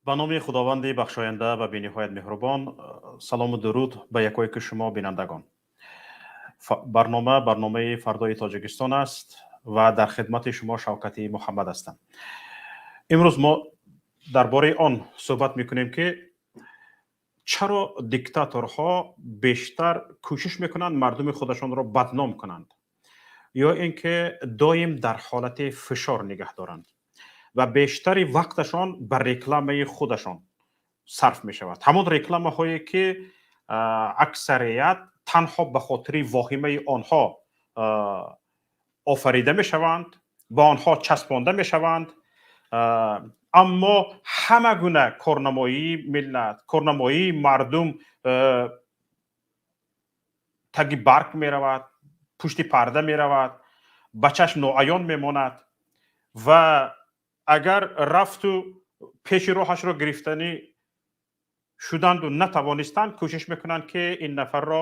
ба номи худованди бахшоянда ва бениҳоят меҳрубон, салому дуруд ба якоеки шумо бинандагон. барномаи фардои тоҷикистон аст ва дар хидмати шумо Шавкати Муҳаммад ҳастам. имрӯз мо дар бораи он суҳбат мекунем ки чаро диктаторҳо бештар кӯшиш мекунанд мардуми худашонро бадном кунанд ё ин ки доим дар ҳолати фишор нигаҳ доранд ва бештари вақташон ба рекламаи худашон сарф мешавад. ҳамон рекламаҳое ки аксарият танҳо ба хотири воҳимаи онҳо офарида мешаванд, ба онҳо часпонда мешаванд, аммо ҳама гуна корнамоии миллат, корнамоии мардум таги барг меравад, пушти парда меравад, ба чашм ноаён мемонад ва агар рафту пеши роҳашро гирифтанӣ шуданду натавонистанд, кӯшиш мекунанд ки ин нафарро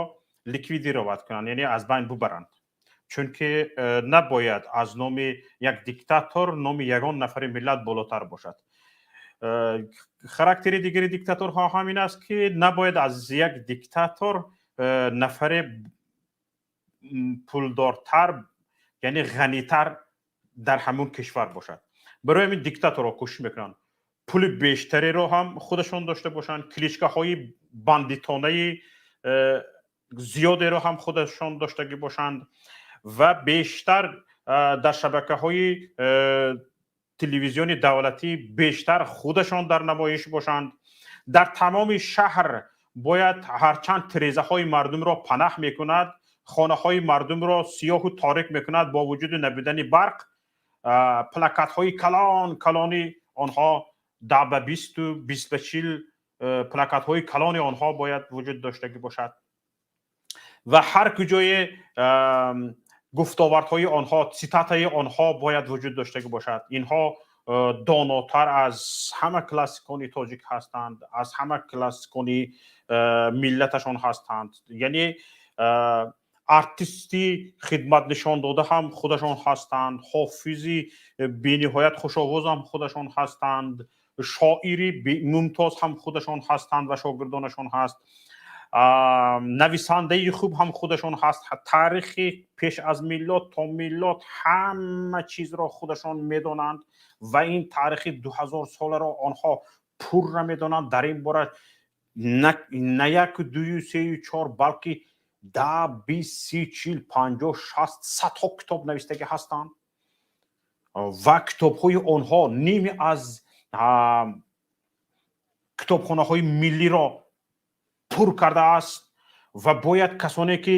ликвидировать кунанд, яъне аз байн бубаранд. Чунки набояд аз номи як диктатор номи ягон нафари миллат болотар бошад. Характери дигари диктаторҳо ҳамин аст ки набояд аз як диктатор нафари пулдортар, яъне ғанитар дар ҳамон кишвар бошад. барои ҳамин диктаторҳо кӯшиш мекунанд пули бештареро ҳам худашон дошта бошанд, кличкаҳои бандитонаи зиёдеро ҳам худашон доштагӣ бошанд ва бештар дар шабакаҳои телевизиони давлатӣ бештар худашон дар намоиш бошанд. дар тамоми шаҳр бояд ҳарчанд тирезаҳои мардумро панаҳ мекунад, хонаҳои мардумро сиёҳу торик мекунад, бо вуҷуди набудани барқ, плакатҳои калони онҳо 10 ба 20 20 ба 40 плакатҳои калони онҳо бояд вуҷуд доштагӣ бошад ва ҳар куҷое гуфтовардҳои онҳо, цитатаи онҳо бояд вуҷуд доштагӣ бошад. Инҳо донотар аз ҳама классикони тоҷик ҳастанд, аз ҳама классикони миллаташон ҳастанд. Яъне артисти хидматнишондода ҳам худашон ҳастанд, ҳофизи бениҳоят хушовоз ҳам худашон ҳастанд, шоири мумтоз ҳам худашон ҳастанд ва шогирдонашон ҳаст, нависандаи хуб ҳам худашон ҳаст, таърихи пеш аз миллод то миллод ҳама чизро худашон медонанд ва ин таърихи 2000 соларо онҳо пурра медонанд. Дар ин бора на яку дую сею чор балки 10 20 30 40 50 60 садҳо китоб навистагӣ ҳастанд ва китобҳои онҳо ними аз китобхонаҳои миллиро пур кардааст ва бояд касоне ки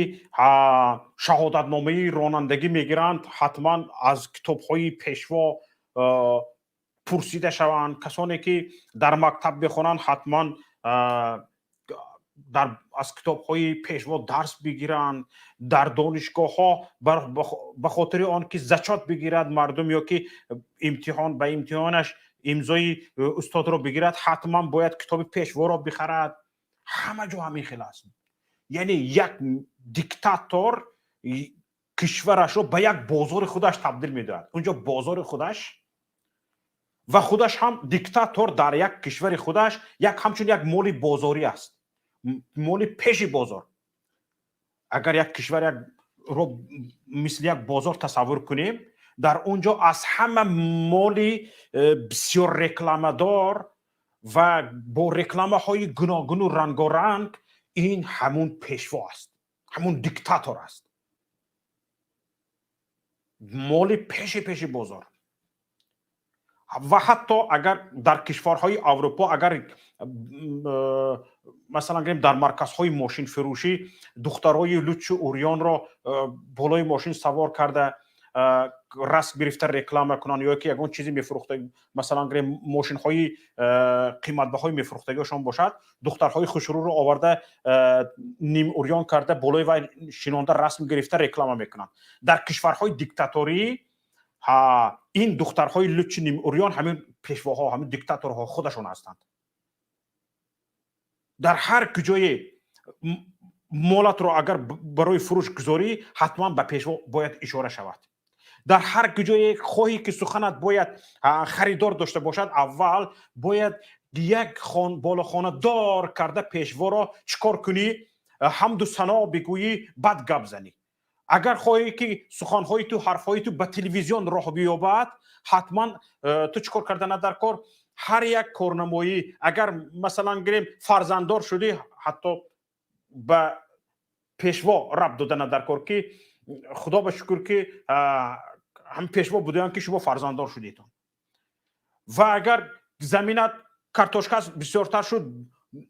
шаҳодатномаи ронандагӣ мегиранд ҳатман аз китобҳои пешво пурсида шаванд, касоне ки дар мактаб бихонанд ҳатман аз китобҳои пешво дарс бигиранд, дар донишгоҳҳо ба хотири он ки зачот бигирад мардум ё ки имтиҳон ба имтиҳонаш имзои устодро бигирад, ҳатман бояд китоби пешворо бихарад. ҳама ҷо ҳамин хел аст. яъне як диктатор кишварашро ба як бозори худаш табдил медиҳад. унҷо бозори худаш ва худаш ҳам диктатор дар як кишвари худаш ҳамчун як моли бозорӣ аст, моли пеши бозор. агар як кишварро мисли як бозор тасаввур кунем, дар унҷо аз ҳама моли бисёр рекламадор ва бо рекламаҳои гуногуну рангоранг, ин ҳамун пешво аст, ҳамун диктатор аст, моли пеши бозор. ва ҳатто агар дар кишварҳои аврупо, агар масалан гирем дар марказҳои мошинфурӯшӣ духтарои лучу урёнро болои мошин савор карда расм гирифта реклама кунанд ё ки ягон чизе мефурӯхта, масалан гирем мошинҳои қиматбаҳои мефурӯхтагиашон бошад, духтарҳои хушрӯро оварда ним урён карда болои вай шинонда расм гирифта реклама мекунанд. дар кишварҳои диктаторӣ ин духтарҳои лучи ним урён ҳамин пешвоҳо, ҳамин диктаторҳо худашон ҳастанд. дар ҳар куҷое молатро агар барои фурӯш гузорӣ, ҳатман ба пешво бояд ишора шавад. дар ҳар куҷое хоҳӣ ки суханат бояд харидор дошта бошад, аввал бояд یک بالاخانه دار کرده پیشوا را چیکار کنی؟ حمد و ثنا بگویی، بد گپ زنی. اگر خواهی که سخنهای تو، حرفهای تو به تلویزیون راه بیابد، حتما تو چیکار کردن در کار؟ هر یک کارنمایی، اگر مثلا گریم فرزنددار شدی، حتی به پیشوا ربط دادن در کار که خدا به شکر که هم پیشوا بودن که شما فرزنددار شدیتون. و اگر زمینت کارتوشکا بسیارتر شد،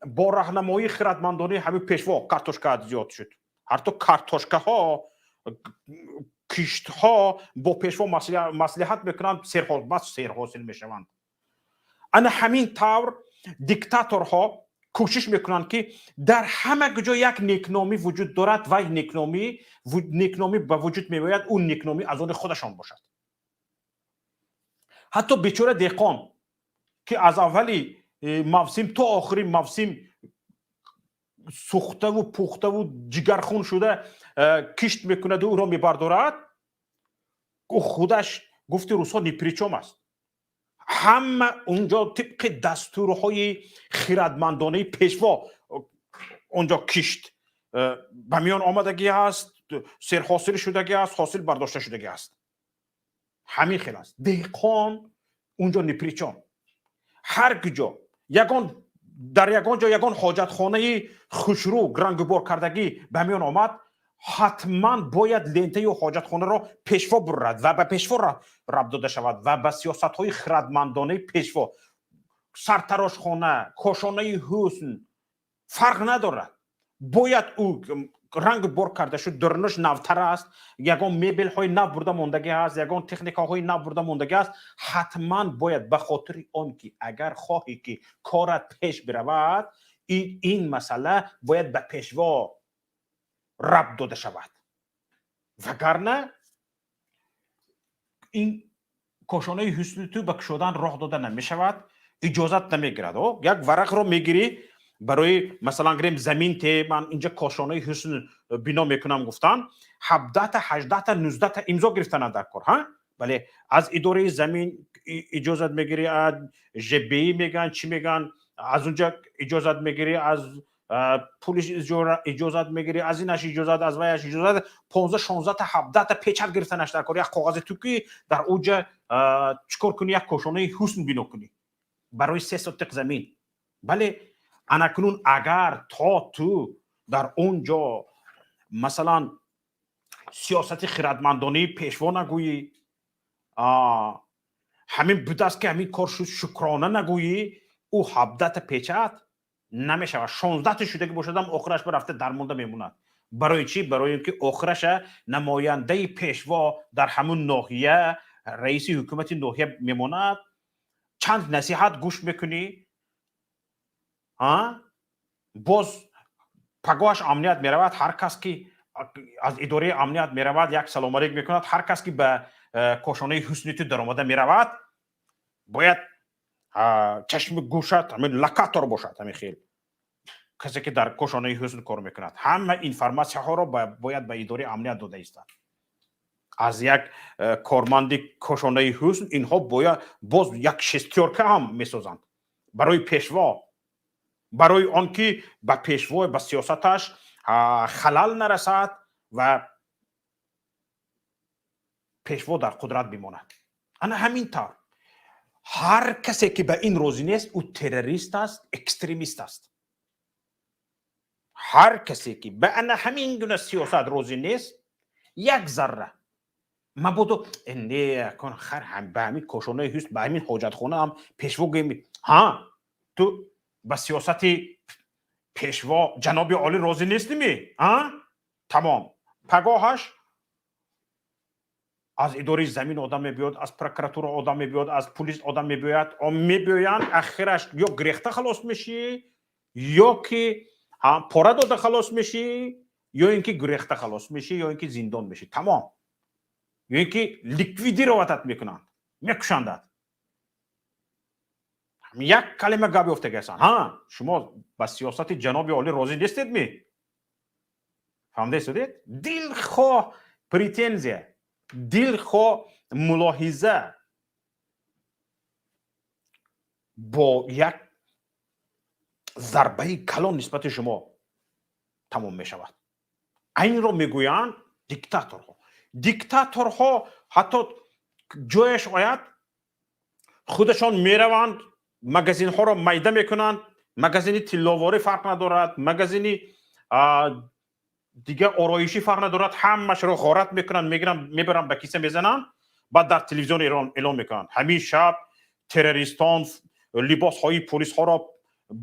با راهنمایی خردمندانه همین پیشوا کارتوشکا زیاد شد. حتی کارتوشکاها، کشتها با پیشوا مصلحت میکنند، سیر حاصل میشوند. انا همین طور دیکتاتورها کوشش میکنند که در همه جا یک نیکنامی وجود دارد و نیکنامی به وجود میآید، اون نیکنامی از آن خودشان باشد. حتی بیچاره دهقان که از اولی موسم تا آخری موسم سوخته و پخته و جگرخون شده کشت میکند و او را میبردارد، خودش گفته روسا نیپریچوم است. همه اونجا طبق دستورهای خردمندانه پیشوا اونجا کشت به میان آمدگی هست، سیر حاصل شدگی هست، حاصل برداشته شدگی هست. همین خیلی است. دهقان اونجا نیپریچوم. هر کجا در یگان جا یگان حاجتخانه خوشرو رنگبار کردگی به میان آمد، حتما باید لنته و حاجتخانه را پیشوا برد و به پیشوا ربط داده شود و به سیاست های خردمندانه پیشوا. سرتراش خانه، کاشانه حسن فرق ندارد. باید او رنگ بار کرده شد، درنش نوتر است، یگان میبل های نو برده موندگی است، یگان تکنیکا های نو برده موندگی است. حتما باید به خاطر آن که اگر خواهی که کارت پیش برود، این مسئله باید به پیشوا ربط داده شود. وگرنه این کاشانه حسن تو به کشودن راه داده نمی شود، اجازت نمی گیرد. یک ورق رو میگیری برای مثلا گریم زمین ته، من اینجا کاشانه حسن بنا میکنم، گفتن 17 تا 18 تا 19 تا امضا گرفتن در کار. ها بله، از اداره زمین اجازت میگیری، از جبی میگن چی میگن، از اونجا اجازت میگیری، از پلیس اجازت میگیری، از اینش اجازت، از ویش اجازت، 15 16 تا 17 تا پیچر گرفتنش در کار. یک کاغذ توکی در اوجا چیکار کنی؟ یک کاشانه حسن بنا کنی برای 3 سوتق زمین. بله، انکنون اگر تا تو در اونجا مثلا سیاست خردمندانه پیشوا نگویی، همین بوده است که همین کار شد شکرانه نگویی، او 17 تا پیچت نمیشه. 16 تا شده که باشدم آخرش برفته درمونده میموند. برای چی؟ برای اینکه آخرش نماینده پیشوا در همون ناحیه، رئیس حکومت ناحیه میموند. چند نصیحت گوش میکنی، باز پگاهش امنیت میرود. هر کس که از اداره امنیت میرود یک سلام علیک میکند. هر کس که به کاشانه حسن تو در آمده میرود باید چشم گوشت همین لکاتور باشد. همین خیل کسی که در کاشانه حسن کار میکند همه اینفرماسیون ها را باید به اداره امنیت داده است. از یک کارمند کاشانه حسن اینها باید باز یک شستیارکه هم میسازند برای پیشوا، برای آنکه به پیشوا به سیاستش خلل نرسد و پیشوا در قدرت بماند. انا همین طور هر کسی که به این راضی نیست او تروریست است، اکستریمیست است. هر کسی که به انا همین گونه سیاست راضی نیست، یک ذره مبادا نه کن خر هم به همین کاشانه حسن، به همین حاجتخانه هم پیشوا گمی. تو به سیاست پیشوا جناب عالی راضی نیستی تمام. پگاهش از اداره زمین آدم میبیاد، از پروکراتور آدم میبیاد، از پلیس آدم میبیاد، اخرش یا گریخته خلاص میشی، یا که پاره داده خلاص میشی، یا اینکه گریخته خلاص میشی، یا اینکه زندان میشی. تمام. یا اینکه لیکویدی رواتت میکنند، میکشندند. یک کلمه گابی افته گیسن. شما با سیاست جناب عالی راضی نیستید فهمده شدید؟ دلخواه پریتنزیه، دلخواه ملاحظه با یک зарбаи калон нисбати шумо тамом мешавад. اینро میگویند دیکتاتورها. دیکتاتورها حتی جایش آید خودشان میروند مگزین ها را میده میکنند. مگزین تلاواری فرق ندارد، مگزین دیگه آرایشی فرق ندارد، همش را غارت میکنند، میبرند به کیسه میزنند، بعد در تلویزیون ایران اعلام میکنند همین شب تروریستان لباس های پلیس ها را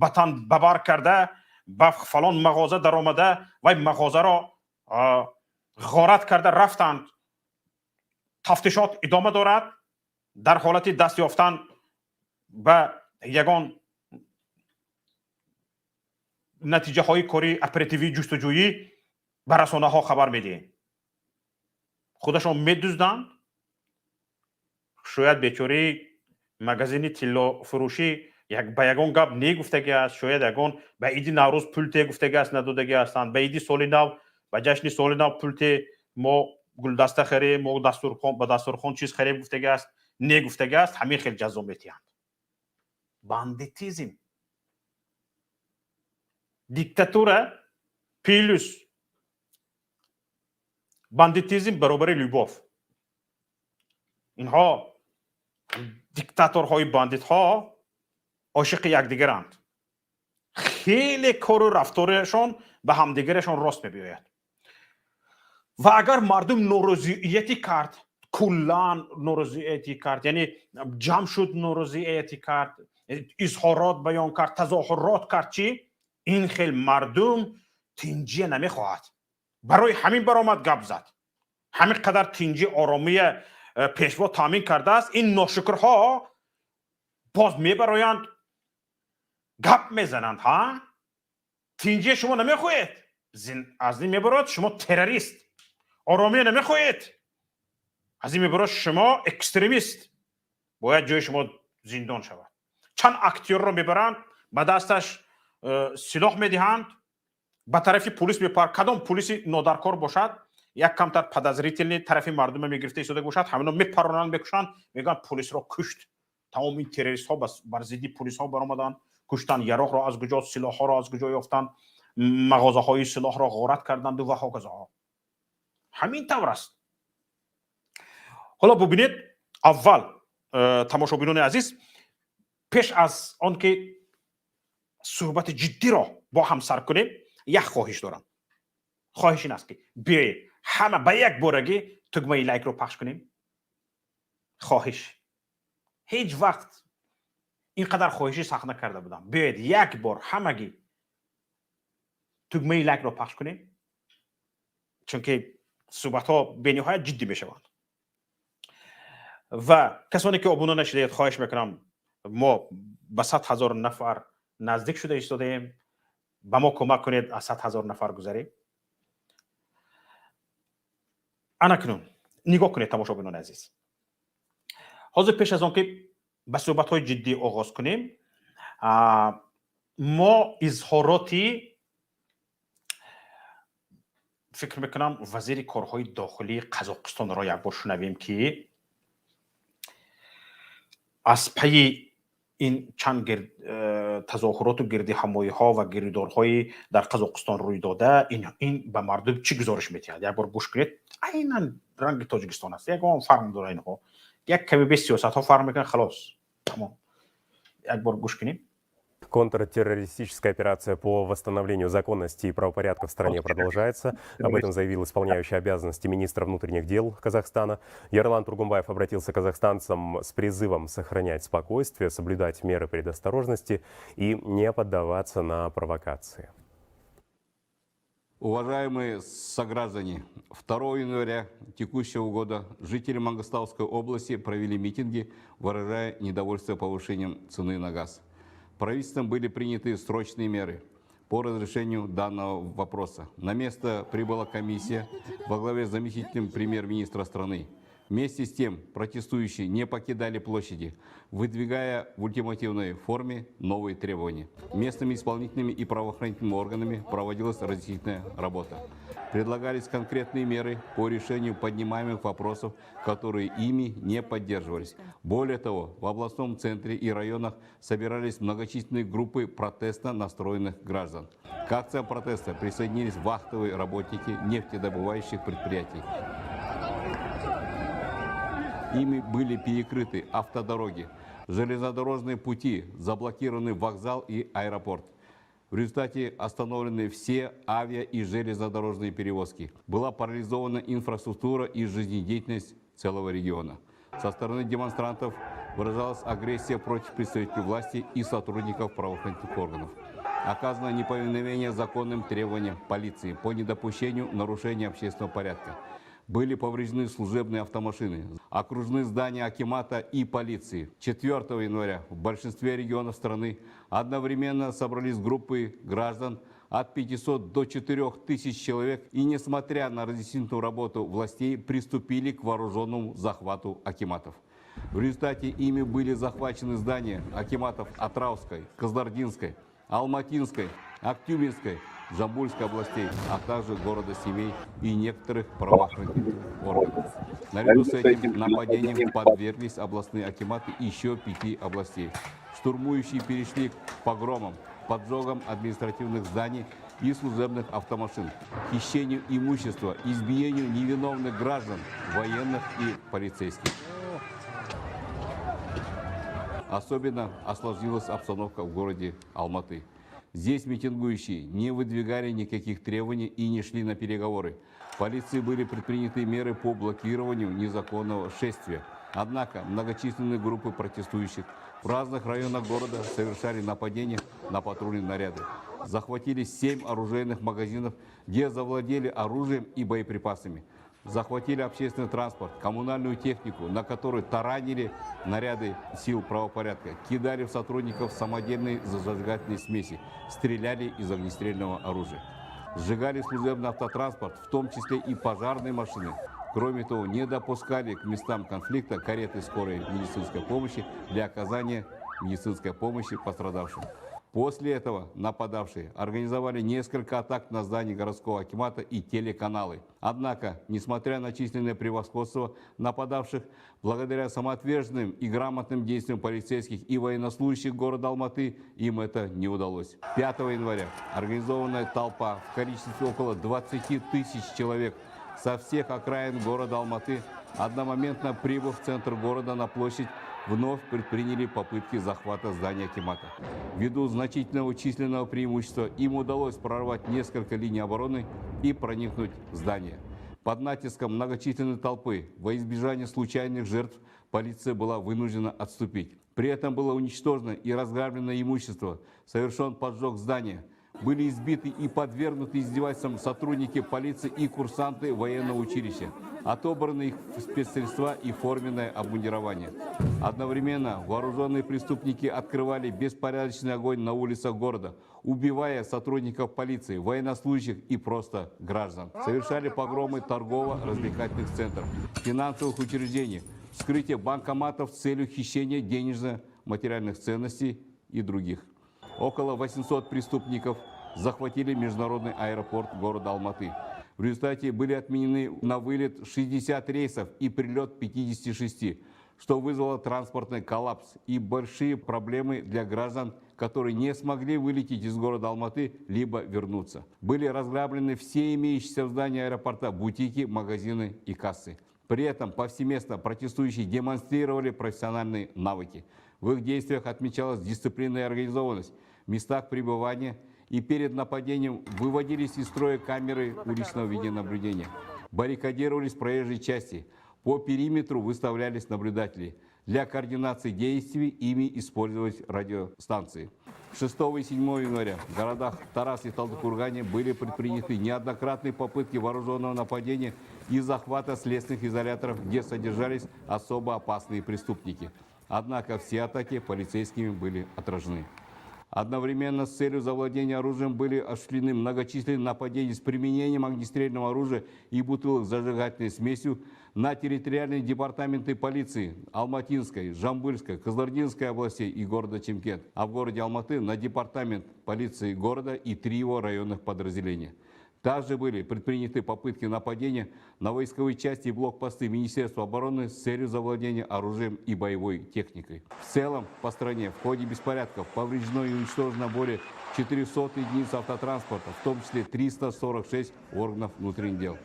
بتن ببر کرده، به فلان مغازه در آمده و مغازه را غارت کرده رفتند. تفتیشات ادامه دارد. در حالت دست یافتن به یگان نتیجه های کاری اپراتیوی جستجویی به رسانه ها خبر میدهیم. خودشان میدزدند. شاید بیچاره مگزین طلا فروشی به یگان گپ نگفتگی است، شاید یگان به عید نوروز پول گفتگی است ندادگی هستند، به عید سال نو به جشن سال نو پول ما گلدسته خرید، ما دسترخوان به دسترخوان چیز خرید گفتگی است نگفتگی است. همین خیلی جزا میتیند. باندیتیزم، دیکتاتوره پیلوس، باندیتیزم برابر لوباف. اینها دیکتاتورهای باندیت ها عاشق یکدیگرند. خیلی کار و رفتارشان به همدیگرشان راست میبیاید. و اگر مردم نارضایتی کرد، کلا نارضایتی کرد، یعنی جمع شد نارضایتی کرد، اظهارات بیان کرد، تظاهرات کرد، چی؟ این خیلی مردم تنجیه نمیخواهد. برای همین برآمد گپ زد. همین قدر تنجی آرامی پیشوا تامین کرده است. این ناشکرها باز میبرایند گپ میزنند. ها تنجی شما نمیخواهید، از این میبرد شما تروریست. آرامی نمیخواهید، از این میبرد شما اکستریمیست. باید جای شما زندان شود. چند اکتیور رو میبرند، به دستش سلاح میدهند، به طرف پلیس میپرد. کدام پلیس نادرکار باشد، یک کمتر پدازریتلی طرف مردم میگرفته ایستاده باشد، همینو میپرونند میکشند، میگن پلیس را کشت. تمام این تروریست ها بر ضد پلیس ها برآمدند، کشتن. یراق را از کجا، سلاح ها را از کجا یافتند، مغازه های سلاح را غارت کردند و هاکذا. همین طور است. حالا ببینید، اول تماشابینان عزیز، پیش از آنکه صحبت جدی را با هم سر کنیم، یک خواهش دارم. خواهش این است که بیایید همه به یک بارگی تکمه لایک رو پخش کنیم. خواهش. هیچ وقت اینقدر خواهشی سخت نکرده بودم. بیایید یک بار همگی تکمه لایک رو پخش کنیم، چون که صحبت ها به نهایت جدی می شوند. و کسانی که ابونه نشدید، خواهش میکنم، ما به 100,000 نفر نزدیک شده ایستادیم. به ما کمک کنید از 100,000 نفر گذاریم. اکنون نگاه کنید تماشابینان عزیز. حاضر پیش از آن که به صحبت های جدی آغاز کنیم، ما اظهاراتی فکر میکنم وزیر کارهای داخلی قزاقستان را یک بار شنویم که از پی این چند تظاهرات و گردی همایی ها و گریدارهای در قزاقستان روی داده، این به مردم چی گزارش میتید؟ یک بار گوش کنید. عیناً رنگ تاجیکستان است. یک هم فرق داره اینها. یک کمی به سیاست ها فرق میکنه. خلاص تمام. یک بار گوش کنیم. Контртеррористическая операция по восстановлению законности и правопорядка в стране продолжается. Об этом заявил исполняющий обязанности министра внутренних дел Казахстана. Ералан Тургумбаев обратился к казахстанцам с призывом сохранять спокойствие, соблюдать меры предосторожности и не поддаваться на провокации. Уважаемые сограждане, 2 января текущего года жители Мангостауской области провели митинги, выражая недовольство повышением цены на газ. Правительством были приняты срочные меры по разрешению данного вопроса. На место прибыла комиссия во главе с заместителем премьер-министра страны. Вместе с тем протестующие не покидали площади, выдвигая в ультимативной форме новые требования. Местными исполнительными и правоохранительными органами проводилась разъяснительная работа. Предлагались конкретные меры по решению поднимаемых вопросов, которые ими не поддерживались. Более того, в областном центре и районах собирались многочисленные группы протестно настроенных граждан. К акциям протеста присоединились вахтовые работники нефтедобывающих предприятий. Ими были перекрыты автодороги, железнодорожные пути, заблокированы вокзал и аэропорт. В результате остановлены все авиа- и железнодорожные перевозки. Была парализована инфраструктура и жизнедеятельность целого региона. Со стороны демонстрантов выражалась агрессия против представителей власти и сотрудников правоохранительных органов. Оказано неповиновение законным требованиям полиции по недопущению нарушения общественного порядка. Были повреждены служебные автомашины, окружены здания акимата и полиции. 4 января в большинстве регионов страны одновременно собрались группы граждан от 500 до 4000 человек и, несмотря на разъяснительную работу властей, приступили к вооруженному захвату акиматов. В результате ими были захвачены здания акиматов Атырауской, Кызылординской, Алматинской, Актюбинской, Жамбульской областей, а также города Семей и некоторых правоохранительных органов. Наряду с этим нападением подверглись областные акиматы еще 5 областей. Штурмующие перешли к погромам, поджогам административных зданий и служебных автомашин, хищению имущества, избиению невиновных граждан, военных и полицейских. Особенно осложнилась обстановка в городе Алматы. Здесь митингующие не выдвигали никаких требований и не шли на переговоры. Полицией были предприняты меры по блокированию незаконного шествия. Однако многочисленные группы протестующих в разных районах города совершали нападения на патрульные наряды. Захватили 7 оружейных магазинов, где завладели оружием и боеприпасами. Захватили общественный транспорт, коммунальную технику, на которой таранили наряды сил правопорядка, кидали в сотрудников самодельные зажигательные смеси, стреляли из огнестрельного оружия. Сжигали служебный автотранспорт, в том числе и пожарные машины. Кроме того, не допускали к местам конфликта кареты скорой медицинской помощи для оказания медицинской помощи пострадавшим. После этого нападавшие организовали несколько атак на здание городского акимата и телеканалы. Однако, несмотря на численное превосходство нападавших, благодаря самоотверженным и грамотным действиям полицейских и военнослужащих города Алматы, им это не удалось. 5 января организованная толпа в количестве около 20 тысяч человек со всех окраин города Алматы, одномоментно прибыв в центр города на площадь, вновь предприняли попытки захвата здания акимата. Ввиду значительного численного преимущества им удалось прорвать несколько линий обороны и проникнуть в здание. Под натиском многочисленной толпы во избежание случайных жертв полиция была вынуждена отступить. При этом было уничтожено и разграблено имущество, совершен поджог здания. Были избиты и подвергнуты издевательствам сотрудники полиции и курсанты военного училища. Отобраны их спецсредства и форменное обмундирование. Одновременно вооруженные преступники открывали беспорядочный огонь на улицах города, убивая сотрудников полиции, военнослужащих и просто граждан. Совершали погромы торгово-развлекательных центров, финансовых учреждений, вскрытие банкоматов с целью хищения денежно-материальных ценностей и других. Около 800 преступников захватили международный аэропорт города Алматы. В результате были отменены на вылет 60 рейсов и прилет 56, что вызвало транспортный коллапс и большие проблемы для граждан, которые не смогли вылететь из города Алматы, либо вернуться. Были разграблены все имеющиеся в здании аэропорта бутики, магазины и кассы. При этом повсеместно протестующие демонстрировали профессиональные навыки. В их действиях отмечалась дисциплина и организованность. В местах пребывания и перед нападением выводились из строя камеры уличного видеонаблюдения. Баррикадировались проезжие части. По периметру выставлялись наблюдатели. Для координации действий ими использовались радиостанции. 6 и 7 января в городах Тарас и Талдыкургане были предприняты неоднократные попытки вооруженного нападения и захвата следственных изоляторов, где содержались особо опасные преступники. Однако все атаки полицейскими были отражены. Одновременно с целью завладения оружием были осуществлены многочисленные нападения с применением огнестрельного оружия и бутылок с зажигательной смесью на территориальные департаменты полиции Алматинской, Жамбыльской, Кызылординской областей и города Чимкент, а в городе Алматы на департамент полиции города и 3 его районных подразделения. Также были предприняты попытки нападения на войсковые части и блокпосты Министерства обороны с целью завладения оружием и боевой техникой. В целом по стране в ходе беспорядков повреждено и уничтожено более 400 единиц автотранспорта, в том числе 346 органов внутренних дел.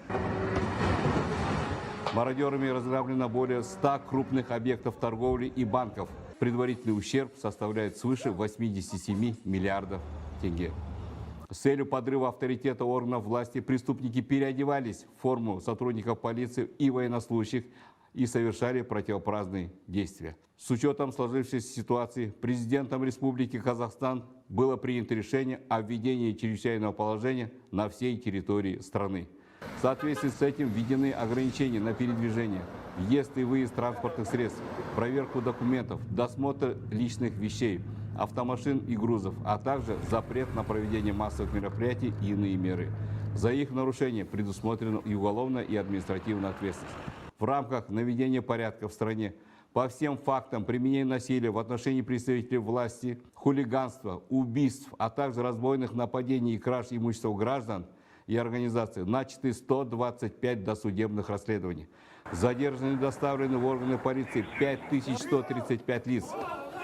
Мародерами разграблено более 100 крупных объектов торговли и банков. Предварительный ущерб составляет свыше 87 миллиардов тенге. С целью подрыва авторитета органов власти преступники переодевались в форму сотрудников полиции и военнослужащих и совершали противоправные действия. С учетом сложившейся ситуации президентом Республики Казахстан было принято решение о введении чрезвычайного положения на всей территории страны. В соответствии с этим введены ограничения на передвижение, въезд и выезд транспортных средств, проверку документов, досмотр личных вещей, автомашин и грузов, а также запрет на проведение массовых мероприятий и иные меры. За их нарушение предусмотрена и уголовная, и административная ответственность. В рамках наведения порядка в стране по всем фактам применения насилия в отношении представителей власти, хулиганства, убийств, а также разбойных нападений и краж имущества граждан и организаций начаты 125 досудебных расследований. Задержаны и доставлены в органы полиции 5135 лиц.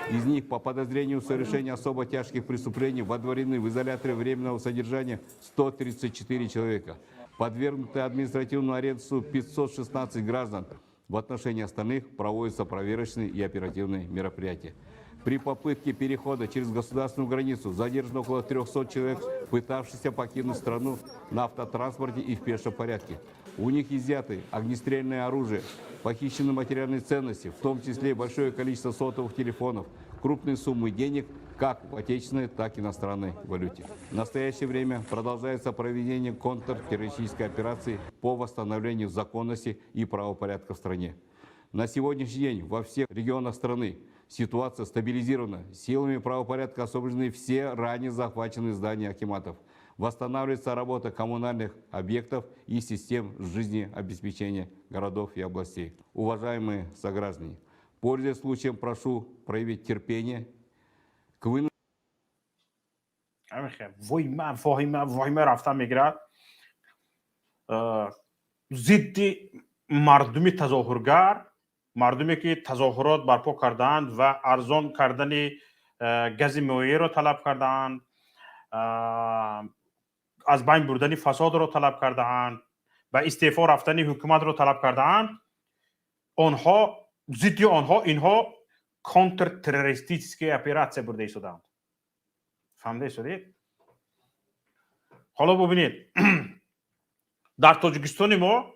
Из них по подозрению в совершении особо тяжких преступлений водворены в изоляторе временного содержания 134 человека. Подвергнуты административному аресту 516 граждан. В отношении остальных проводятся проверочные и оперативные мероприятия. При попытке перехода через государственную границу задержано около 300 человек, пытавшихся покинуть страну на автотранспорте и в пешем порядке. У них изъяты огнестрельное оружие, похищены материальные ценности, в том числе большое количество сотовых телефонов, крупные суммы денег как в отечественной, так и иностранной валюте. В настоящее время продолжается проведение контртеррористической операции по восстановлению законности и правопорядка в стране. На сегодняшний день во всех регионах страны ситуация стабилизирована. Силами правопорядка освобождены все ранее захваченные здания акиматов. Восстанавливается работа коммунальных объектов и систем жизнеобеспечения городов и областей. Уважаемые сограждане, пользуясь случаем, прошу проявить терпение к вынужденному. واهمه رفتن میگیرد ضد مردمی تظاهرگر، مردمی که تظاهرات برپا کردند و ارزان کردن گاز مایع را طلب کردند، از بین بردن فساد را طلب کردند و استعفا رفتن حکومت را طلب کردند، آنها ضد آنها اینها کنتر تروریستیسکی اپراتسیا برده شدند. فهمیده شدید؟ حالا ببینید در تاجیکستان ما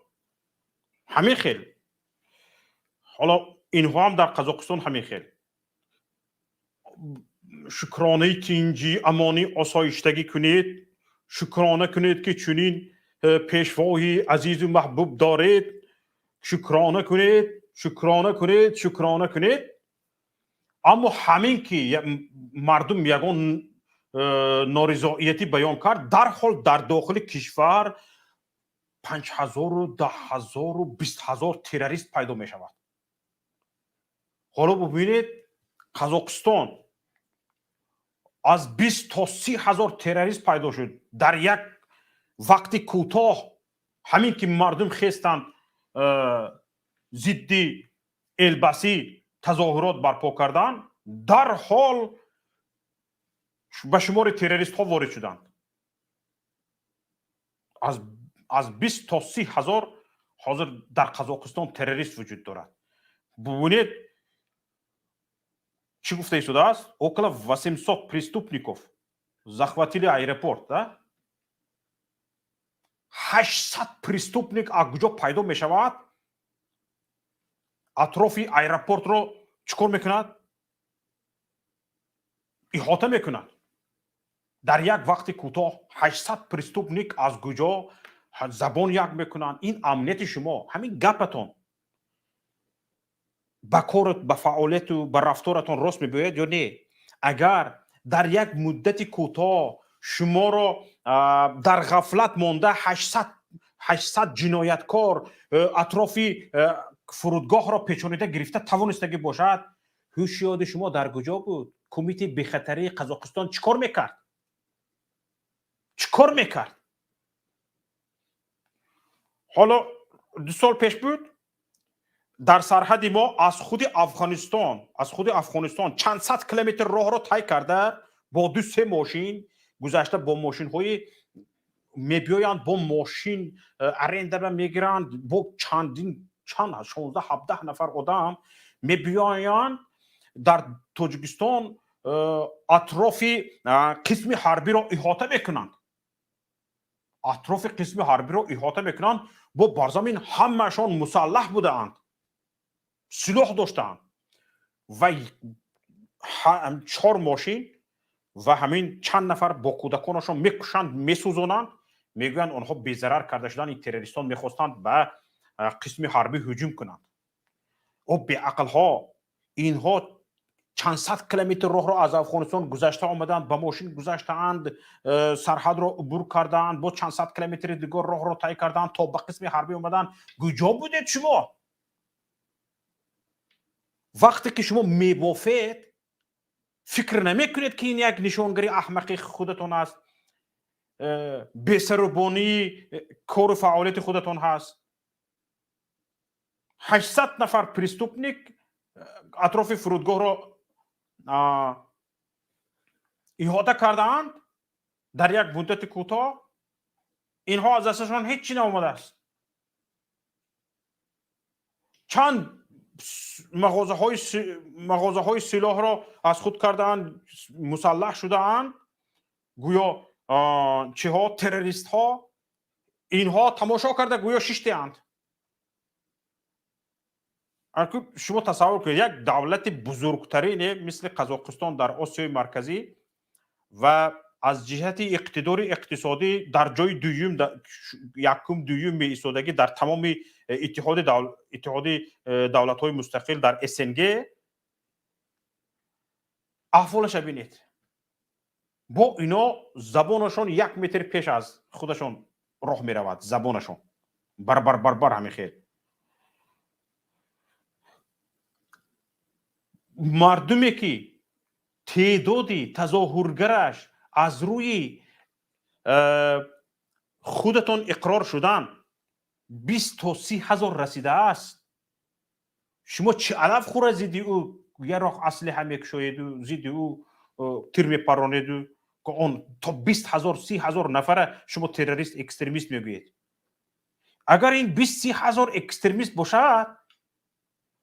همین خیلی، حالا اینها هم در قزاقستان همین خیلی، شکرانه تینجی امانی آسایشتگی کنید، شکرانه کنید که چنین پیشوای عزیز و محبوب دارید، شکرانه کنید، شکرانه کنید، شکرانه کنید. اما همین که مردم یگان نارضایتی بیان کرد، در حال در داخل کشور 5000 و 10000 و 20000 تروریست پیدا می شود. حالا ببینید قزاقستان از 20 تا 30 هزار تروریست پیدا شد در یک وقت کوتاه. همین که مردم خواستند ضد البسی تظاهرات برپا کردن، در حال به شمار تروریست ها وارد شدند. از 20 تا 30 هزار حاضر در قزاقستان تروریست وجود دارد. ببینید چی گفته شده است؟ около 800 преступников захватили аэропорт, да? 800 преступник از کجا پیدا می شود؟ اطراف аэропорт رو چیکار میکند؟ احاطه میکند. در یک وقت کوتاه 800 پرستوپنیک از کجا زبان یک میکنند. این امنیت شما، همین گپتون با کارت، با فعالیت و با رفتارتون راست میباید یا نه؟ اگر در یک مدت کوتاه شما را در غفلت مانده 800 جنایتکار اطراف فرودگاه را پیچانیده گرفته توانستگی باشد؟ هوش یاد شما در کجا بود؟ کمیته بخطری قزاقستان چیکار میکرد؟ چیکار میکرد؟ حالا 2 سال پیش بود در سرحد ما از خود افغانستان چند صد کیلومتر راه را طی کرده با 2-3 ماشین گذشته، با ماشین های میبیایند، با ماشین ارنده میگیرند، با چند 16-17 نفر آدم میبیایند در تاجیکستان اطراف قسم حربی را احاطه میکنند. با برزمین همهشان مسلح بودند، سلاح داشتند و 4 ماشین و همین چند نفر با کودکانشان میکشند، میسوزانند، میگویند آنها بی‌ضرر کرده شدند، این تروریستان میخواستند به قسم حربی هجوم کنند. او بی‌عقل ها، اینها چند صد کیلومتر راه را از افغانستان گذشته آمدند، با ماشین گذشتند، سرحد را عبور کردند، با چند صد کیلومتر دیگر راه را طی کردند تا به قسم حربی آمدند. کجا بودید شما وقتی که شما میبافید؟ فکر نمیکنید که این یک نشانگری احمقی خودتون است؟ بی‌سروبانی کار و فعالیت خودتون هست. 800 نفر پریستوپنیک اطراف فرودگاه را احاطه کردند در یک مدت کوتاه. اینها از دستشان هیچی نآمده است. چند مغازه های سلاح را از خود کردند، مسلح شدند، گویا چه ها تروریست ها. اینها تماشا کرده گویا ششته اند. شما تصور کنید یک دولت بزرگترین مثل قزاقستان در آسیای مرکزی و از جهت اقتدار اقتصادی در جای دوم می ایستادگی در تمام اتحاد دولت های مستقل در SNG، احوالش ببینید. با اینا زبانشان 1 متر پیش از خودشان راه می رود. زبانشان بر همین خیل. مردمی که تعدادی تظاهرگرش از روی خودتان اقرار شدن 20 تا 30 هزار رسیده است. شما چه علف خوره زیدی او یه راه اسلحه میکشوید و زیدی او تیر میپرانید و که اون تا 20 هزار 30 هزار نفره شما تروریست اکستریمیست میگویید. اگر این 20-30 هزار اکستریمیست باشد،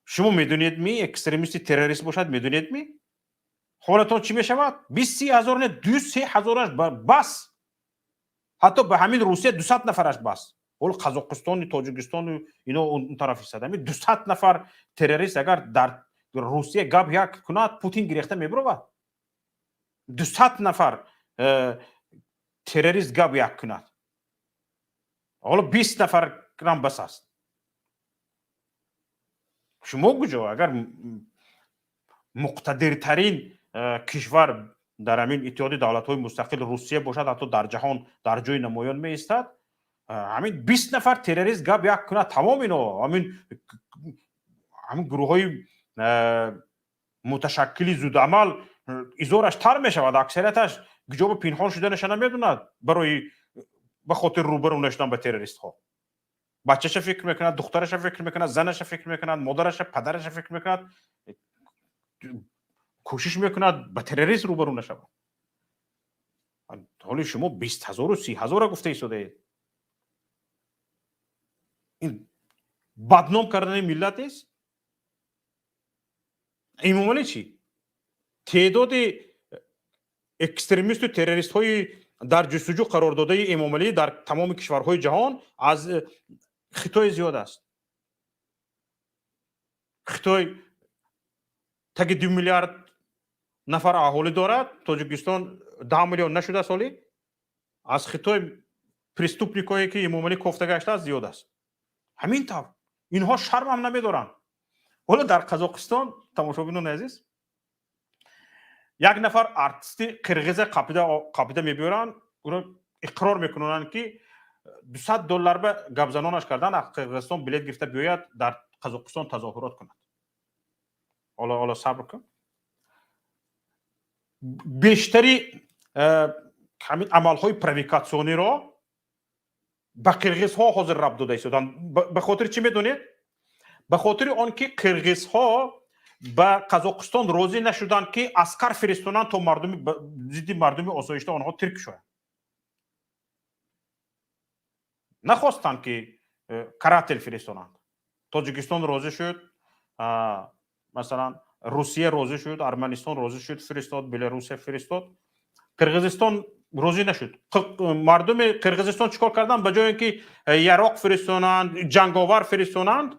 شما میدونید می اکستریمیست تروریست باشد، میدونید می حالتون چی میشود؟ 20-30 هزار نه 2-3 هزارش بس. حتی به همین روسیه 200 نفرش بس. اول قزاقستان، تاجیکستان و اینا اون طرف ایستاده. 200 نفر تروریست اگر در روسیه گپ یک کند، پوتین گرفته میبرود. 200 نفر تروریست گپ یک کند، حالا 20 نفر هم بس است. شما کجا اگر مقتدرترین کشور در همین اتحاد دولت‌های مستقل روسیه باشد، حتی در جهان در جای نمایان می ایستد، همین 20 نفر تروریست گپ یک کنه تمام اینا همین گروه‌های متشکلی زود عمل ایزورش تر می شود. اکثریتش گجا به پنهان شده نشانه میدوند برای به خاطر روبرو نشدن به تروریست ها. بچه‌ش فکر میکند، دخترش فکر میکند، زنش فکر میکند، مادرش، پدرش فکر میکند، کوشش میکند به تروریست روبرو نشود. حالا شما 20 هزار و 30 هزار گفته ایستاده. این بدنام کردن ملت است. این معنی چی؟ تعداد اکستریمیست و تروریست های در جستجو قرار داده امام علی در تمام کشورهای جهان از خطای زیاد است. خطای تگ 2 میلیارد نفر اهالی دارد، تاجیکستان 10 میلیون نشده سالی. از خطای پریستوپنیکایی که امام علی کوفته گشته است زیاد است. همین طور اینها شرم هم نمیدارن. حالا در قزاقستان تماشابینان عزیز، یک نفر ارتیستی قرغیز قاپیده میبیارن او رو اقرار میکنن که $200 به گبزنانش کردن از قرغیزستان بلیت گرفته بیاید در قزاقستان تظاهرات کند. حالا صبر کن. بیشتری همین عملهای پرووکاسیونی را به قرغیزها حاضر ربط داده شدن. به خاطر چی میدونید؟ به خاطر آنکه قرغیزها به قزاقستان راضی نشدن که عسکر فرستونن تا ضد مردم آسایشته آنها ترک شوند. نخواستن که کراتل فرستونند. تاجیکستان راضی شد، مثلا روسیه راضی شد، ارمنستان راضی شد فرستاد، بلاروس فرستاد. قرغیزستان راضی نشد. مردم قرغیزستان چیکار کردن؟ به جای اینکه یراق فرستونند، جنگاور فرستونند،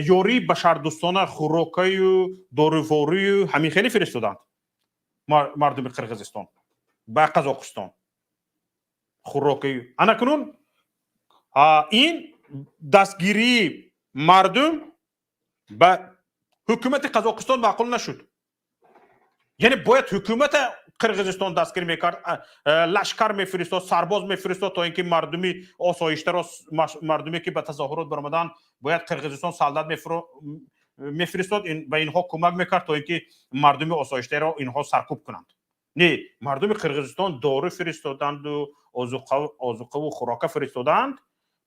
یوری بشردوستانه، خوراکی و داروفوری و همین خیلی فرستادند. مردم قرغیزستان به قزاقستان خوراکی. اکنون این دستگیری مردم به حکومت قزاقستان معقول نشد. یعنی باید حکومت قرغیزستان دستگیر میکرد، لشکر میفرستاد، سرباز میفرستاد تا اینکه مردمی آسایشته را، مردمی که به تظاهرات برآمدن باید قرغیزستان سالدات میفرستاد، به اینها کمک میکرد تا اینکه مردم آسایشته را اینها سرکوب کنند. نه، مردم قرغیزستان دارو فرستادند و آذوقه و خوراک فرستادند.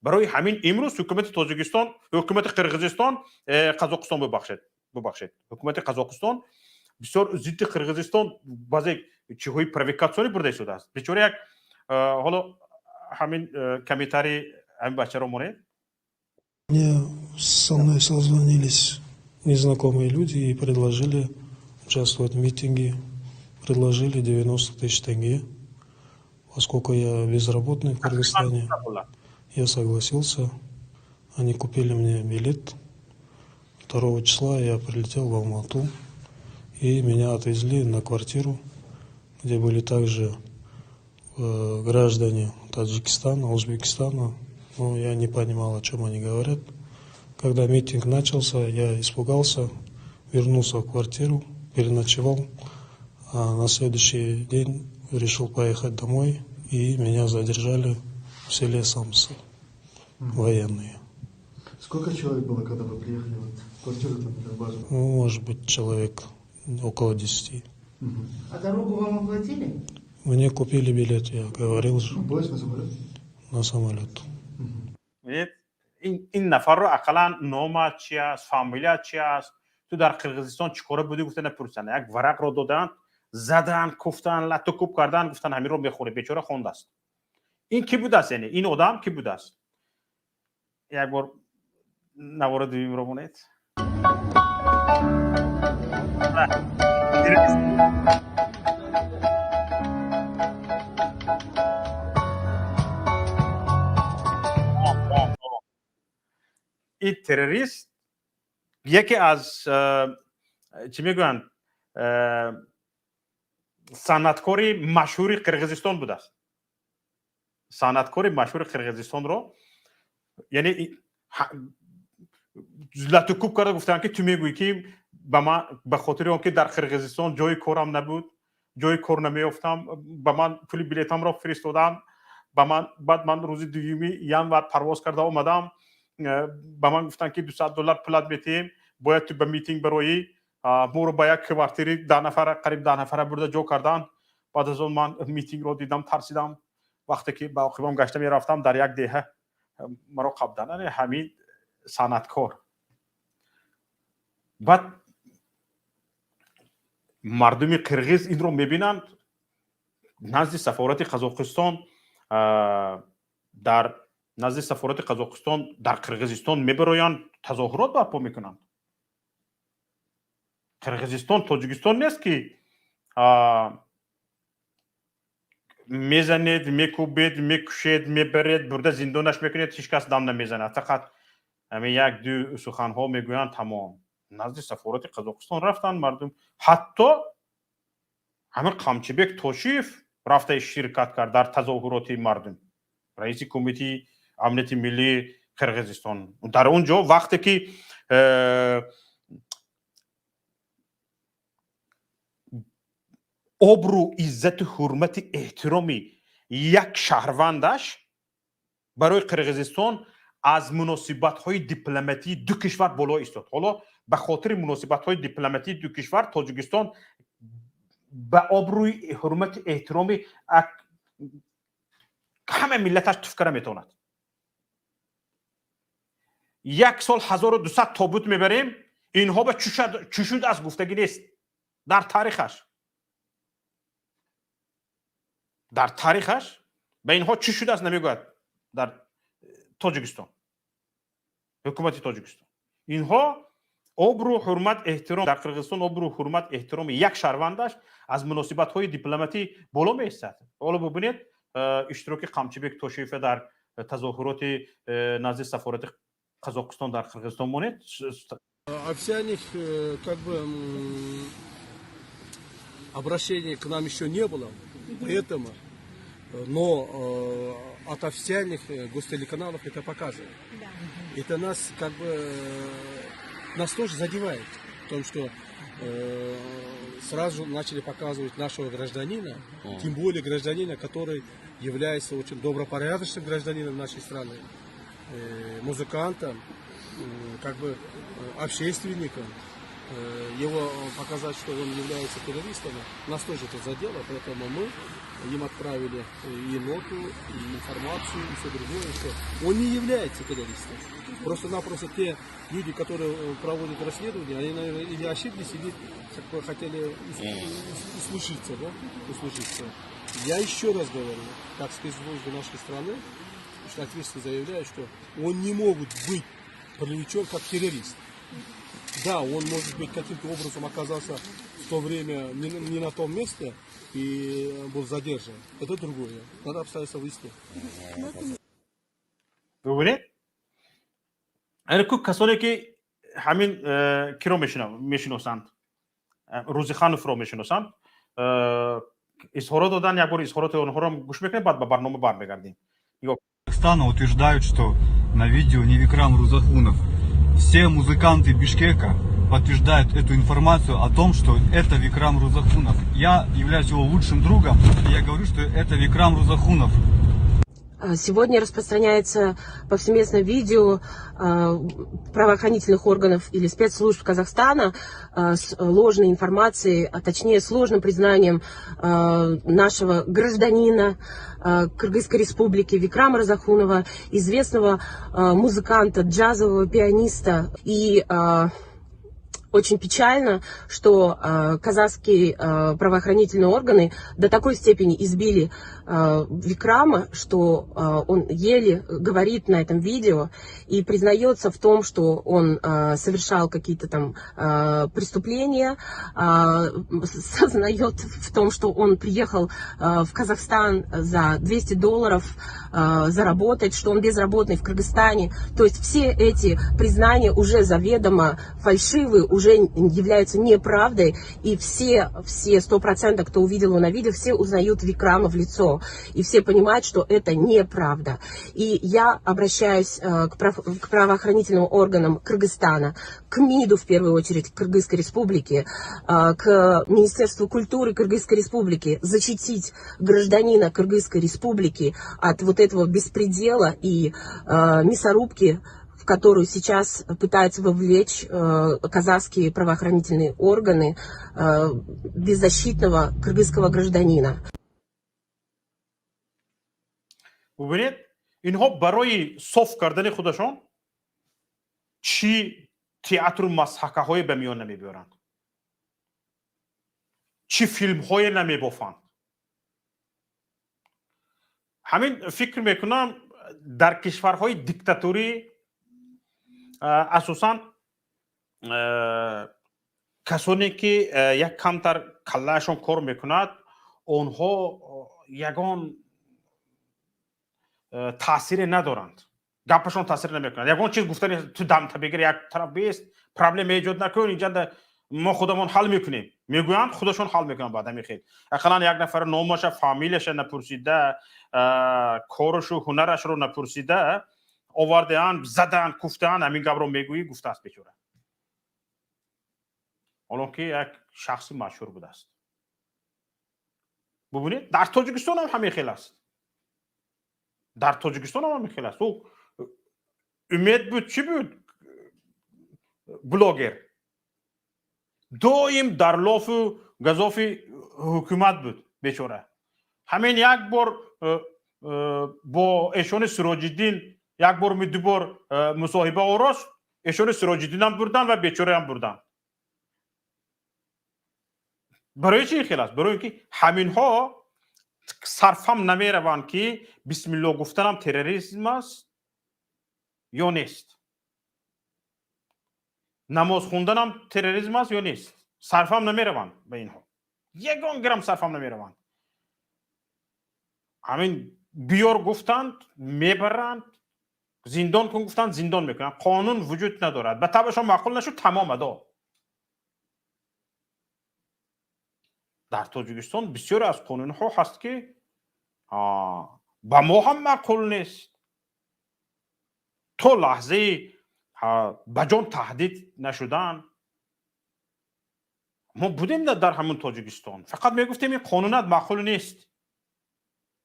برای همین امروز حکومت تاجیکستان، حکومت قرغیزستان، قزاقستان ببخشید حکومت قزاقستان بسیار ضد قرغیزستان بعضی چیزهای پرووکاسیونی برده شده است. بیچاره یک حالا همین комментарий همین بچه رو مونه. Мне со мной созвонились незнакомые люди и предложили участвовать в митинге. Предложили 90 тысяч тенге. Поскольку я безработный в Кыргызстане, я согласился. Они купили мне билет. 2 числа я прилетел в Алмату. И меня отвезли на квартиру, где были также граждане Таджикистана, Узбекистана. Но я не понимал, о чем они говорят. Когда митинг начался, я испугался, вернулся в квартиру, переночевал. А на следующий день решил поехать домой, и меня задержали в селе Самсы, военные. Сколько человек было, когда вы приехали? В квартиру там или в базу? Ну, может быть, человек около 10. А дорогу вам оплатили? Мне купили билет, я говорил же. Поезд на самолет? На самолет. این نفر رو اقلا نام چی است، فامیلیا چی است، تو در قرغیزستان چیکاره بودی گفتن نپرسن. یک ورق رو دادن، زدن، کوفتن، لتو کوب کردن، گفتن همین رو بخوره. بیچاره خونده است. این کی بوده است؟ یعنی این آدم کی بوده است؟ یک بار نوار دویم رو بونید. این تروریست یکی از چی میگن صنعتکار مشهور قرغیزستان بوده است. صنعتکار مشهور قرغیزستان رو یعنی لطو کوب کرده، گفتن که تو میگویی که به خاطر اونکه در قرغیزستان جای کارم نبود، جای کار نمیافتم، به من پول بلیطم را فرستادن، بعد من روز دومی ینور پرواز کرده اومدم، به من گفتن که $200 پولت میتیم، باید تو به میتینگ برایی، ما رو به یک کوارتری 10 نفر قریب 10 نفر برده جا کردن. بعد از اون من میتینگ رو دیدم، ترسیدم. وقتی که با عقبم گشته میرفتم در یک دهه مرا قبضاندن همین صنعتکار. بعد مردم قرغیز این رو میبینند، نزد سفارت قزاقستان در قرغیزستان میبرایند، تظاهرات برپا میکنند. قرغیزستان تاجیکستان نیست که میزنید، میکوبید، میکشید، میبرید، برده زندانش میکنید، هیچ کس دم نمیزنه. فقط همین یک دو سخنها میگویند تمام. نزد سفارت قزاقستان رفتن مردم، حتی همین قمچیبک توشیف رفته شرکت کرد در تظاهرات مردم، رئیس کمیته امنیت ملی قرغیزستان. در اونجا وقتی که обру иззату ҳурмати эҳтироми як шаҳрвандаш барои қирғизистон аз муносибатҳои дипломатии ду кишвар боло истод. ҳоло ба хотири муносибатҳои дипломатии ду кишвар Тоҷикистон ба обрӯи ҳурмати эҳтироми ҳама миллаташ туфкара метавонад. як сол 1200 тобут мебарем, инҳо ба чӣ шуд аст гуфтагӣ нест. дар таърихаш ба инҳо чӣ шудааст намегӯяд дар Тоҷикистон, ҳукумати Тоҷикистон. инҳо обрӯ ҳурмат эҳтиром дар Қирғизистон обрӯ ҳурмат эҳтироми як шаҳрвандаш аз муносибатҳои дипломатӣ боло меистад. ҳоло бубинед иштироки Қамчибек Тошиеве дар тазоҳуроти назди сафорати Қазоқистон дар Қирғизистон монед. Овсяник, как бы обращения к нам еще не было, поэтому, но от официальных гостелеканалов это показывает. Это нас как бы нас тоже задевает, в том, что сразу начали показывать нашего гражданина, тем более гражданина, который является очень добропорядочным гражданином нашей страны, музыкантом, как бы общественником. Его показать, что он является террористом, нас тоже это задело, поэтому мы им отправили и ноту, и информацию, и все другое, что он не является террористом. Просто-напросто те люди, которые проводят расследование, они, наверное, или ошиблись, или как бы хотели услышиться, да? Услышиться. Я еще раз говорю, как спецслужбы нашей страны, что ответственно заявляю, что он не может быть привлечен как террорист. Да, он, может быть, каким-то образом оказался в то время не на том месте и был задержан. Это другое. Надо обстоятельства выяснить. бубинед ку касоне ки ҳамин киро мешиносанд, Рӯзихановро мешиносанд, изҳорот додан. Як бор изҳороти онҳоро гӯш мекунем, баъд ба барнома бармегардим. Казахстана утверждают, что на видео не Викрам Рузахунов. Все музыканты Бишкека подтверждают эту информацию о том, что это Викрам Рузахунов. Я являюсь его лучшим другом, и я говорю, что это Викрам Рузахунов. Сегодня распространяется повсеместно видео правоохранительных органов или спецслужб Казахстана с ложной информацией, а точнее с ложным признанием нашего гражданина Кыргызской республики Викрама Рузахунова, известного музыканта, джазового пианиста. И очень печально, что казахские правоохранительные органы до такой степени избили Викрама, что он еле говорит на этом видео и признается в том, что он совершал какие-то там преступления, сознает в том, что он приехал в Казахстан за $200 заработать, что он безработный в Кыргызстане. То есть все эти признания уже заведомо фальшивые, уже являются неправдой, и все 100%, кто увидел его на видео, все узнают Викрама в лицо, и все понимают, что это неправда. И я обращаюсь к правоохранительным органам Кыргызстана, к МИДу в первую очередь, Кыргызской республики, к Министерству культуры Кыргызской республики, защитить гражданина Кыргызской республики от вот этого беспредела и мясорубки, в которую сейчас пытаются вовлечь казахские правоохранительные органы беззащитного кыргызского гражданина. бубинед инҳо барои соф кардани худашон чӣ театру масҳакаҳое ба миён намебиёранд, чӣ филмҳое намебофанд. ҳамин фикр мекунам дар кишварҳои диктатурӣ асосан касоне ки як камтар каллаашон кор мекунад, онҳо ягон таъсире надоранд, гапашон таъсир намекунад. Ягон чиз гуфтани ту дамта бигир, як тараф бист, проблема эҷод накун, инҷа мо худамон ҳал мекунем мегӯянд, худашон ҳал мекунанд ба ҳамин хел. ақаллан як нафар номаша, фамилияша напурсида, корушу ҳунарашро напурсида овардаанд, заданд, гуфтаанд, ҳамин гапро мегӯӣ, гуфтааст бечора. ҳоло ки як шахси машҳур будааст. ببینید در تاجیکستان هم همین خیلی است. در تاجیکستان هم همین خیلی است. او امید بود چی بود؟ بلاگر دویم در لاف گزاف حکومت بود بیچاره. همین یک بار با ایشون سراج الدین یک بار می دو بار مصاحبه آراست، ایشون سراج الدین هم بردن و بیچاره هم بردن. برای چی خیلی است؟ برای اینکه همین ها صرفم نمی روند که بسم الله گفتنم تروریسم است یا نیست، نماز خوندنم تروریسم است یا نیست. صرفم نمی روند به اینها، یگان گرم صرفم نمی روند. همین بیار گفتند میبرند، زندان کن گفتند زندان میکنند. قانون وجود ندارد، به طبعشان معقول نشد، تمام ادا. در تاجیکستان بسیار از قانون ها هست که با ما هم معقول نیست. تا لحظه به جان تهدید نشدن ما بودیم در همون تاجیکستان، فقط میگفتیم این قانونات معقول نیست،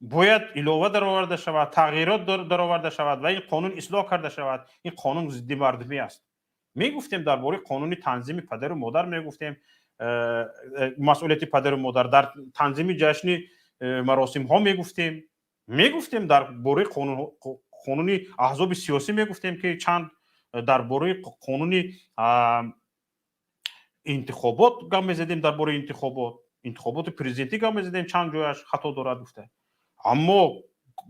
باید علاوه در آورده شود، تغییرات در آورده شود و این قانون اصلاح کرده شود. این قانون ضد مردمی است. میگفتیم درباره قانون تنظیم پدر و مادر، میگفتیم مسئولیت پدر و مادر در تنظیم جشن مراسم ها، میگفتیم درباره قانون احزاب سیاسی، میگفتیم که چند درباره قانون انتخابات گام میزدیم، درباره انتخابات پرزیدنتی گام میزدیم، چند جایش خطا دارد گفته. اما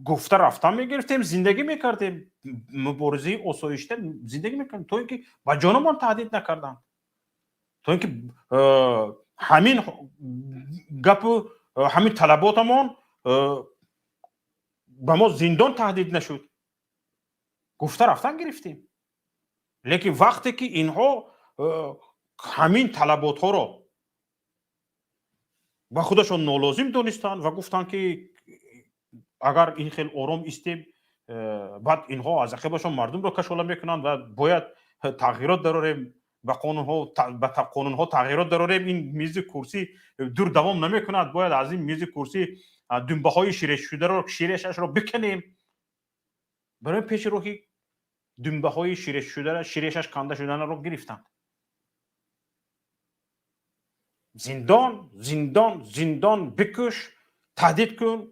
گفته رفتن میگرفتیم، زندگی میکردیم، مبارزه آسایشته زندگی میکردیم، تا اینکه با جانمان تهدید نکردن، تا اینکه همین گپ همین طلباتمون به ما زندان تهدید نشد، گفته رفتن گرفتیم. لیکن وقتی که اینها همین طلبات ها را با خودشون نالازم دانستن و گفتن که اگر این خیلی آرام استیم، بعد اینها از عقبشون مردم را کشاله میکنن و باید تغییرات دراریم، به قانون ها تغییرات دراریم، این میز کرسی دور دوام نمیکند، باید از این میز کرسی دنبه های شیرش شده را شیرشش را بکنیم. برای پیش روی دنبه های شیرش شده را شیرشش کنده شدن را گرفتند. زندان زندان زندان، بکش، تهدید کن،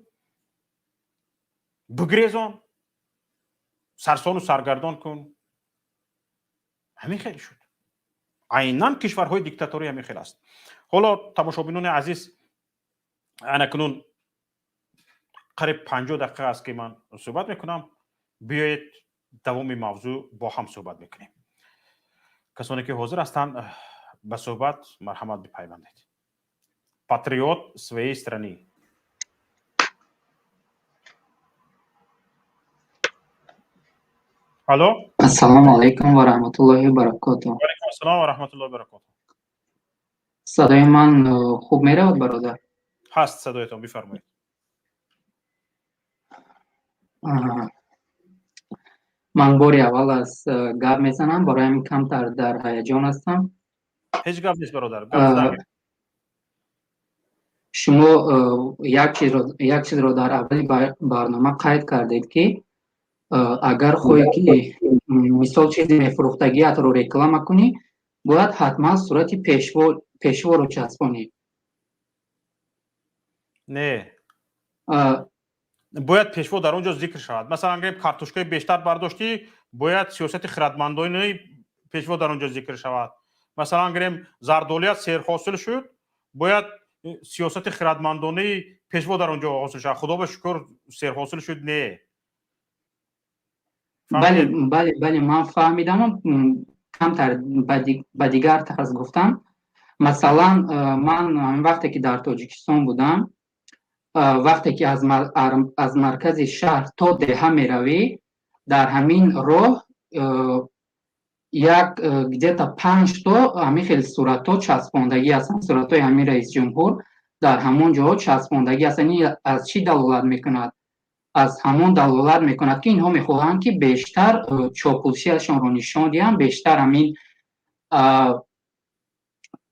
بگریزان، سرسان و سرگردان کن. همین خیلی شد. عیناً کشورهای دیکتاتوری همین خیلی است. حالا تماشابینان عزیز، اکنون قریب 50 دقیقه است که من صحبت میکنم. بیایید دوام موضوع با هم صحبت میکنیم. کسانی که حاضر هستند به صحبت مرحمت بپیوندید. پاتریوت своей страны. الو، السلام علیکم و رحمت الله و برکاته. و علیکم السلام و رحمت الله و برکاته. صدای من خوب میرود برادر؟ هست صدایتان، بفرمایید. من باری اول از گپ میزنم، برایم کمتر در هیجان هستم. هیچ گپ نیست برادر. شما یک چیز رو در اول برنامه قید کردید که اگر خواهی که مثال چیزی میفروختگیت رو رکلام کنی، باید حتما صورت پیشوا رو چسبانی. نه، باید پیشوا در اونجا ذکر شود. مثلا اگر کارتوشکای بیشتر برداشتی، باید سیاست خردمندانه پیشوا در اونجا ذکر شود. مثلا اگر زردولیت سیر حاصل شد، باید سیاست خردمندانه پیشوا در اونجا حاصل شود. خدا به شکر سیر حاصل شد. نه، بله من فهمیدم. کمتر به دیگر طرز گفتم. مثلا من وقتی که در تاجیکستان بودم، وقتی که از مرکز شهر تا دهه می روی، در همین راه یک گدیتا 5 تا همین خیلی صورت ها چسباندگی هستن. صورت های همین رئیس جمهور در همون جا چسباندگی هستن. از چی دلالت میکند؟ از همون دلالت میکند که اینها میخواهند که بیشتر چاپلوسیشان رو نشان دهند، بیشتر همین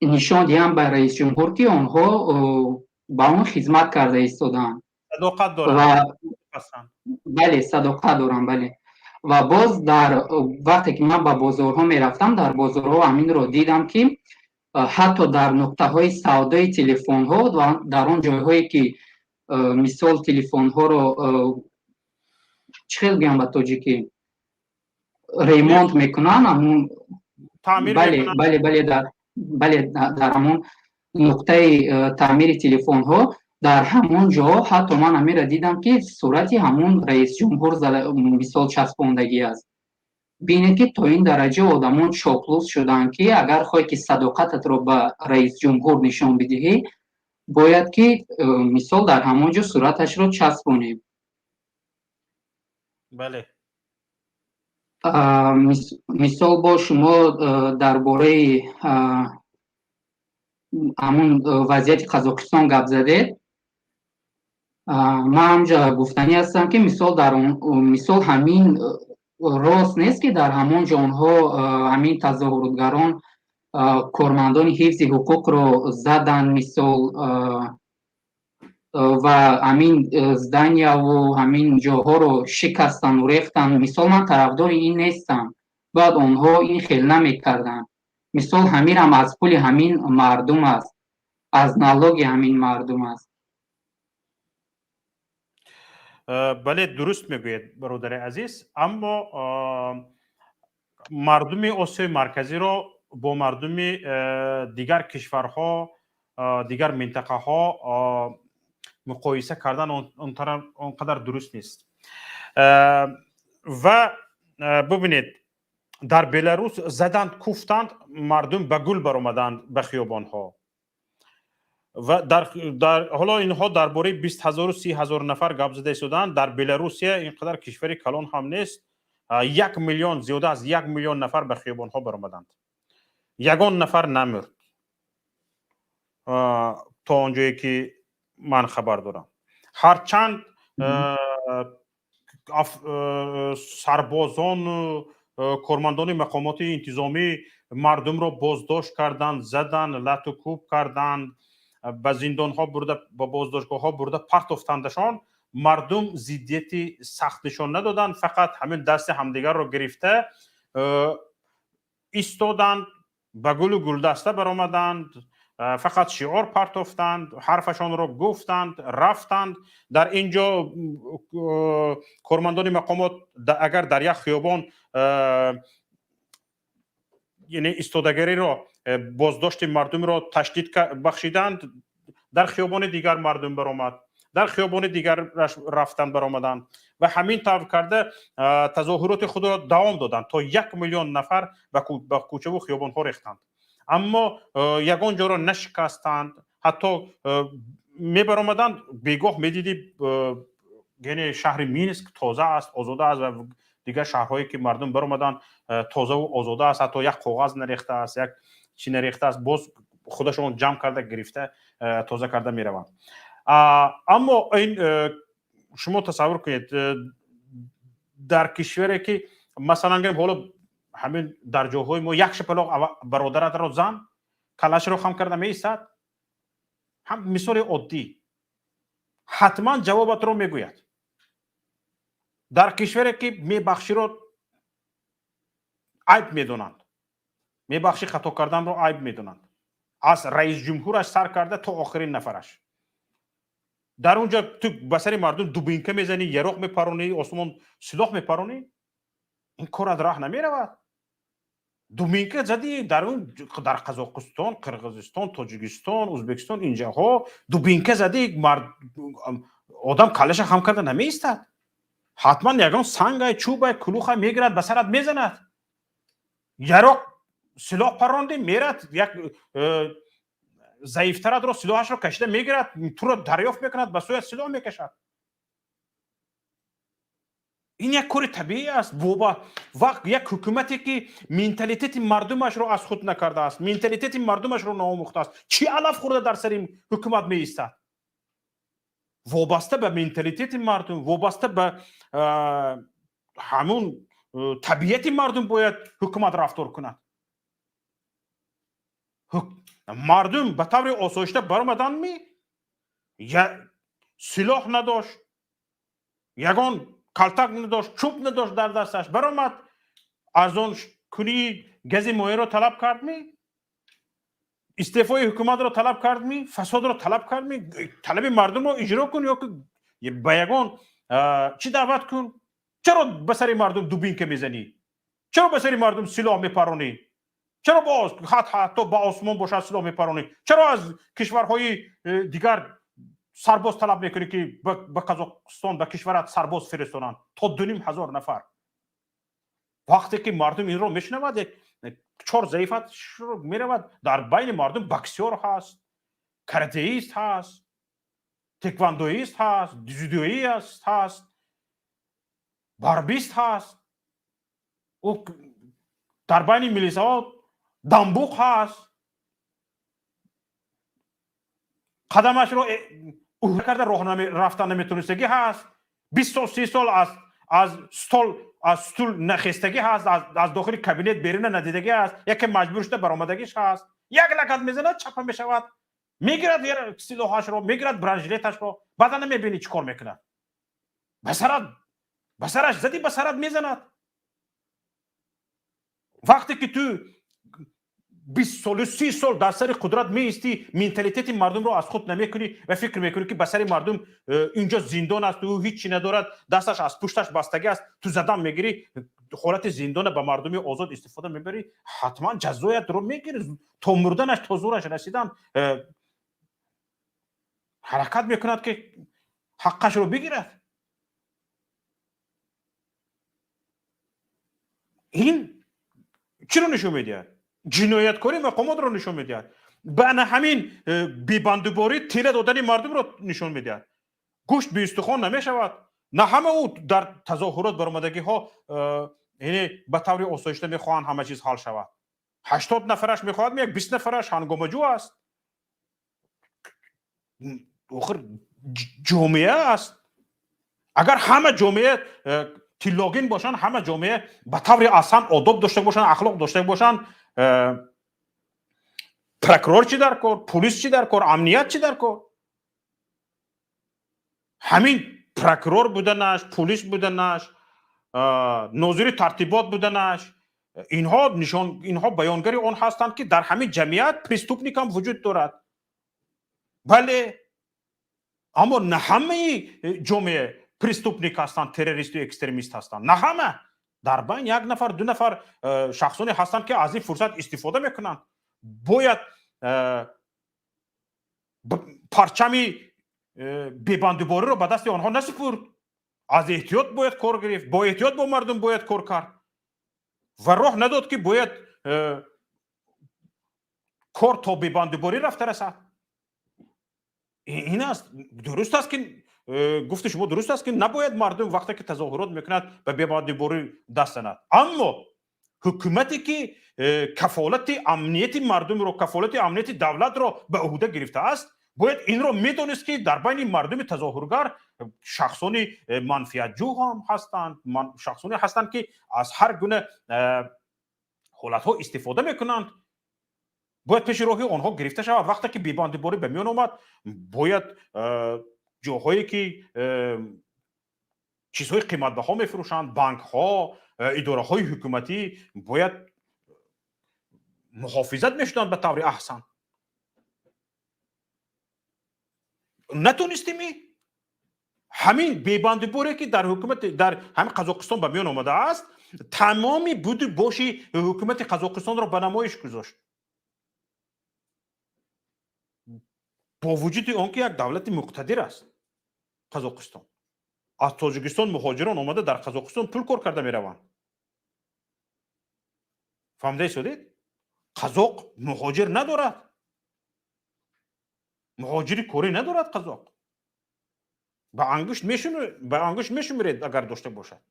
نشان دهند به رئیس جمهور که آنها با اون خدمت کرده ایستادن صداقت و دارن هستن. بله صداقت دارم بله و باز در وقتی که من به بازارها میرفتم در بازارها همین رو دیدم که حتی در نقطه های سودای تلفن ها و در اون جایهایی که مثال تلفن ها رو چه بگم به تاجیکی ریمونت میکنن همون تعمیر بله میکنن. بله در همون نقطه تعمیر تلفن ها در همون جا حتی من همین دیدم که صورتی همون رئیس جمهور مثال چسباندگی است. بینه که تا این درجه آدمان چاپلوس شدن که اگر خواهی که صداقتت رو به رئیس جمهور نشان بدهی باید که مثال در همون جا صورتش رو چسبونی. بله. مثال با شما درباره همون وضعیت قزاقستان گپ زده من همجا گفتنی هستم که مثال در مثال همین راست نیست که در همون جانها همین تظاهراتگران کارمندان حفظ حقوق رو زدن مثال و همین زدنیا و همین جاها رو شکستن و ریختن مثال من طرفدار این نیستم بعد آنها این خیلی نمیکردن مثال همین هم از پول همین مردم است از نالوگ همین مردم است. بله درست میگوید برادر عزیز اما مردم آسیای مرکزی را با مردم دیگر کشورها دیگر منطقه ها مقایسه کردن اونقدر درست نیست و ببینید در بلاروس زدند کوفتند مردم به گل برآمدند به خیابان ها و در حالا اینها درباره 20,000 و 30,000 نفر گپ زده شدند. در بلاروسیه اینقدر کشوری کلان هم نیست 1 میلیون زیاده از 1 میلیون نفر به خیابان ها برآمدند یگان نفر نمرد تا اونجایی که من خبر دارم هرچند سربازان کارمندان مقامات انتظامی مردم را بازداشت کردند زدند لط و کوب کردند به زندان ها برده به بازداشتگاه ها برده پرت افتندشان مردم ضدیت سختشان ندادند فقط همین دست همدیگر را گرفته ایستادند به گل و گلدسته برآمدند فقط شعار پرت افتند حرفشان را گفتند رفتند. در اینجا کارمندان مقامات اگر در یک خیابان یعنی ایستادگی را بازداشت مردم را تشدید بخشیدند در خیابان دیگر مردم برآمد در خیابان دیگر رفتن برآمدند و همین طور کرده تظاهرات خود را دوام دادند تا 1 میلیون نفر به کوچه و خیابان ها ریختند اما یگان جا را نشکستند حتی می برآمدند بیگاه میدیدی یعنی شهر مینسک تازه است آزاده است و دیگر شهرهایی که مردم برآمدند تازه و آزاده است حتی یک کاغذ نریخته است یک چی نریخته است باز خودشون جمع کرده گرفته تازه کرده میروند اما این شما تصور کنید در کشوری که مثلا گفتم حالا همین در جاهای ما یک شپلاق برادرت را زن کلش رو خم کرده میایستد هم مثال عادی حتما جوابت رو میگوید در کشوری که میبخشی رو عیب میدونند میبخشی خطا کردن رو عیب میدونند از رئیس جمهورش سر کرده تا آخرین نفرش در اونجا تو بسری مردم دوبینکه میزنی یروق میپرونی آسمان سلاح میپرونی این کار از راه نمیرود دوبینکه زدی در قزاقستان قرقیزستان تاجیکستان ازبکستان اینجاها دوبینکه زدی آدم کلش خم کرده نمیایستد حتما یگان سنگ چوب کلوخ میگیرد به سرت میزند یروق سلاح پروندی میرد یک ضعیفترت رو سلاحش رو کشیده میگیرد تو رو دریافت میکند به سوی سلاح میکشد این یک کار طبیعی است وقت یک حکومتی که منتالیتت مردمش رو از خود نکرده است منتالیتت مردمش رو ناموخته است چی علف خورده در سر حکومت می ایستد وابسته به منتالیتت مردم وابسته به همون طبیعت مردم باید حکومت رفتار کند مردم به طور آسایشته برآمدن سلاح نداشت، یگان کلتک نداشت، چوب نداشت در دستش، برآمد از اون کنی گز مایع رو طلب کرد می، استعفای حکومت رو طلب کرد می، فساد رو طلب کرد می، طلب مردم رو اجرا کن یا که به یگان چی دعوت کن؟ چرا به سر مردم دوبین که میزنی؟ چرا به سر مردم سلاح میپرانی؟ چرا باز حتی با آسمان باشه سلاح میپرانی؟ چرا از کشورهای دیگر سرباز طلب میکنی که به قزاقستان به کشورت سرباز فرستانند تا 2,500 نفر؟ وقتی که مردم این رو میشنود چهار ضعیفت شروع میرود. در بین مردم بکسور هست، کراتئیست هست، تکواندویست هست، جودویست هست، باربیست هست، او در بین میلیسا دنبوق هست، قدمش رو او کرده راه رفتن نمیتونستگی هست، 20 سال 30 سال از ستول نخستگی هست، از داخل کابینت بیرون ندیدگی هست، یکی مجبور شده برآمدگیش هست، یک لگد میزنه چپه میشود، میگیرد سلاحش رو، میگیرد برنجلیتش رو، بعدا نمیبینی چیکار میکنه. بسرش زدی بسرت میزند. وقتی که تو 20 سال 30 سال در سر قدرت میستی، منتالیتت مردم رو از خود نمیکنی و فکر میکنی که بسر مردم اینجا زندان است و هیچی ندارد، دستش از پشتش بستگی است، تو زدن میگیری، حالت زندان به مردم آزاد استفاده میبری، حتما جزایت رو میگیری تا مردنش تا زورش رسیدن حرکت میکند که حقش رو بگیرد. این چی رو نشون میده؟ جنایتکاری مقامات رو نشون میده. به همین بیبندوباری تیره دادن مردم رو نشون میده. گوشت به استخوان نمیشود. نه همه او در تظاهرات برآمدگی ها یعنی به طور آسایشته میخواهند همه چیز حل شود. 80 نفرش میخواد میگه 20 نفرش هنگامجو است. آخر جامعه است. اگر همه جامعه تیلاگین باشن، همه جامعه به طور اصلا آداب داشته باشن، اخلاق داشته باشن، پروکورور چی در کار، پلیس چی در کار، امنیت چی در کار، همین پروکورور بودنش، پلیس بودنش، ناظر ترتیبات بودنش، اینها بیانگری آن هستند که در همین جمعیت پریستوپنیک هم وجود دارد. بله، اما نه همه جامعه پریستوپنیک هستند، تروریست و اکستریمیست هستند. نه همه. در بین یک نفر دو نفر شخصانی هستند که از این فرصت استفاده میکنند. باید پرچمی بیبندوباری رو به دست آنها نسپرد. از احتیاط باید کار گرفت، با احتیاط با مردم باید کار کرد و راه نداد که باید کار تا بیبندوباری رفته رسد. این است. درست است که گفت شما درست است که نباید مردم وقتی که تظاهرات میکند به بیبندوباری دست زند، اما حکومتی که کفالت امنیت مردم رو، کفالت امنیت دولت رو به عهده گرفته است، باید این رو میدونست که در بین مردم تظاهرگر شخصانی منفعت جو هم هستند، شخصانی هستند که از هر گونه حالت ها استفاده میکنند. باید پیش راهی آنها گرفته شود. وقتی که بیبندوباری به میان آمد، باید جاهایی که چیزهای قیمت بها میفروشند، بانک ها، اداره های حکومتی، باید محافظت میشدند به طور احسن. نتونستیم همین بیبندوباری که در حکومت در همین قزاقستان به میان آمده است، تمامی بود باشی حکومت قزاقستان را به نمایش گذاشت. با وجود آنکه یک دولت مقتدر است قزاقستان، از تاجیکستان مهاجران آمده در قزاقستان پول کار کرده میروند. فهمیده شدید؟ قزاق مهاجر ندارد، مهاجری کاری ندارد قزاق. به انگشت میشمرید اگر داشته باشد.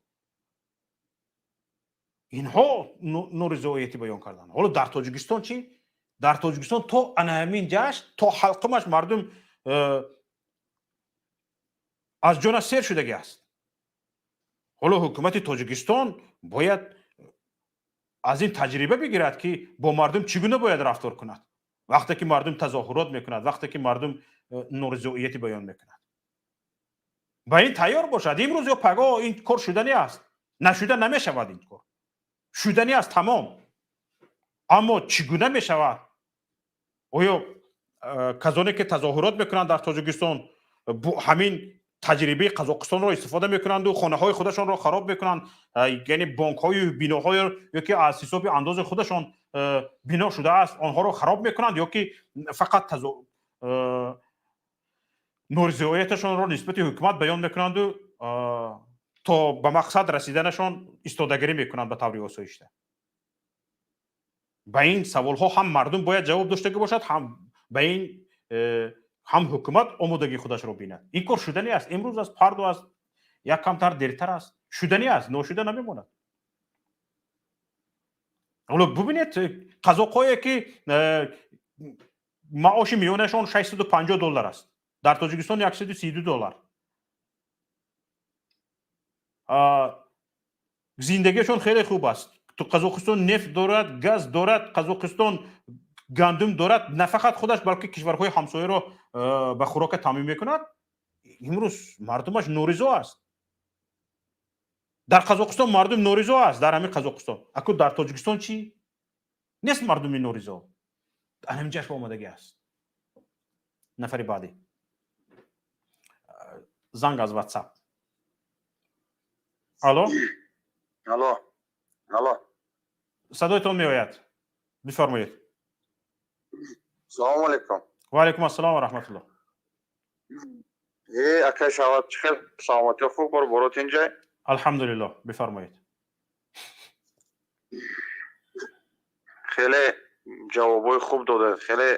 اینها نارضایتی بیان کردن. حالا در تاجیکستان چی؟ در تاجیکستان تا همین جشن، تا حلقمش مردم از جان سیر شدگی است. حالا حکومت تاجیکستان باید از این تجربه بگیرد که با مردم چگونه باید رفتار کند. وقتی که مردم تظاهرات میکند، وقتی که مردم نورزویتی بیان میکند. با این تیار باشد امروز یا پگاه این کار شدنی است، نشده نمیشود، این کار شدنی است تمام. اما چگونه میشود؟ آیا کسانی که تظاهرات میکنند در تاجیکستان همین تجربه قزاقستان را استفاده میکنند و خانه های خودشان را خراب میکنند، یعنی بانک های بیناهای یا که از حساب انداز خودشان بنا شده است آنها را خراب میکنند، یا که فقط نارضایتشان را نسبت حکومت بیان میکنند و تا به مقصد رسیدنشان استادگیری میکنند به طور آسایشته. به این سوال ها هم مردم باید جواب داشته باشد، هم به این هم حکومت آمادگی خودش را بیند. این کار شدنی است، امروز از فردا است، یک کمتر دیرتر است، شدنی است، ناشده نمیماند. حالا ببینید قزاق‌هایی که معاش میانشان $650 است، در تاجیکستان $132. زندگیشون خیلی خوب است. تو قزاقستان نفت دارد، گاز دارد، قزاقستان گندم دارد، نه فقط خودش بلکه کشورهای همسایه را به خوراک تامین میکند. امروز مردمش نارضا است. در قزاقستان مردم نارضا است، در همین قزاقستان. اما در تاجیکستان چی؟ نیست مردم نارضا. همینجاش با آمادگی است. نفر بعدی. زنگ از واتساپ. الو؟ الو. صدایتان می آید. بفرمایید. سلام علیکم. و علیکم السلام و رحمت الله. اکا شواد چخیر، سلامتی خوب برات اینجا؟ الحمدلله، بفرمایید. خیلی جوابای خوب دادید، خیلی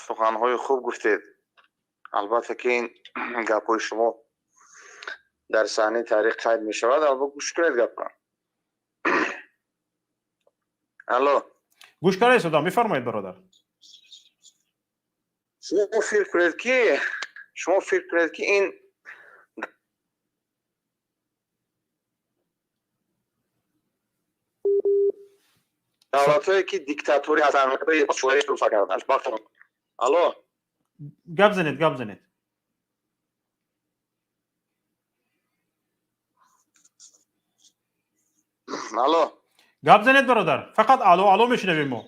سخنهای خوب گفتید. البته که این گپای شما در صحنه تاریخ قید می شود، البته گوش کنید گپ کنم. الو. گوش کنید صدا، میفرمایید برادر. شما فکر کنید که این دولت‌هایی که دیکتاتوری هستند شورای رو کردن. الو. گپ زنید. الو. گپ زنید برادر. فقط الو میشنویم ما.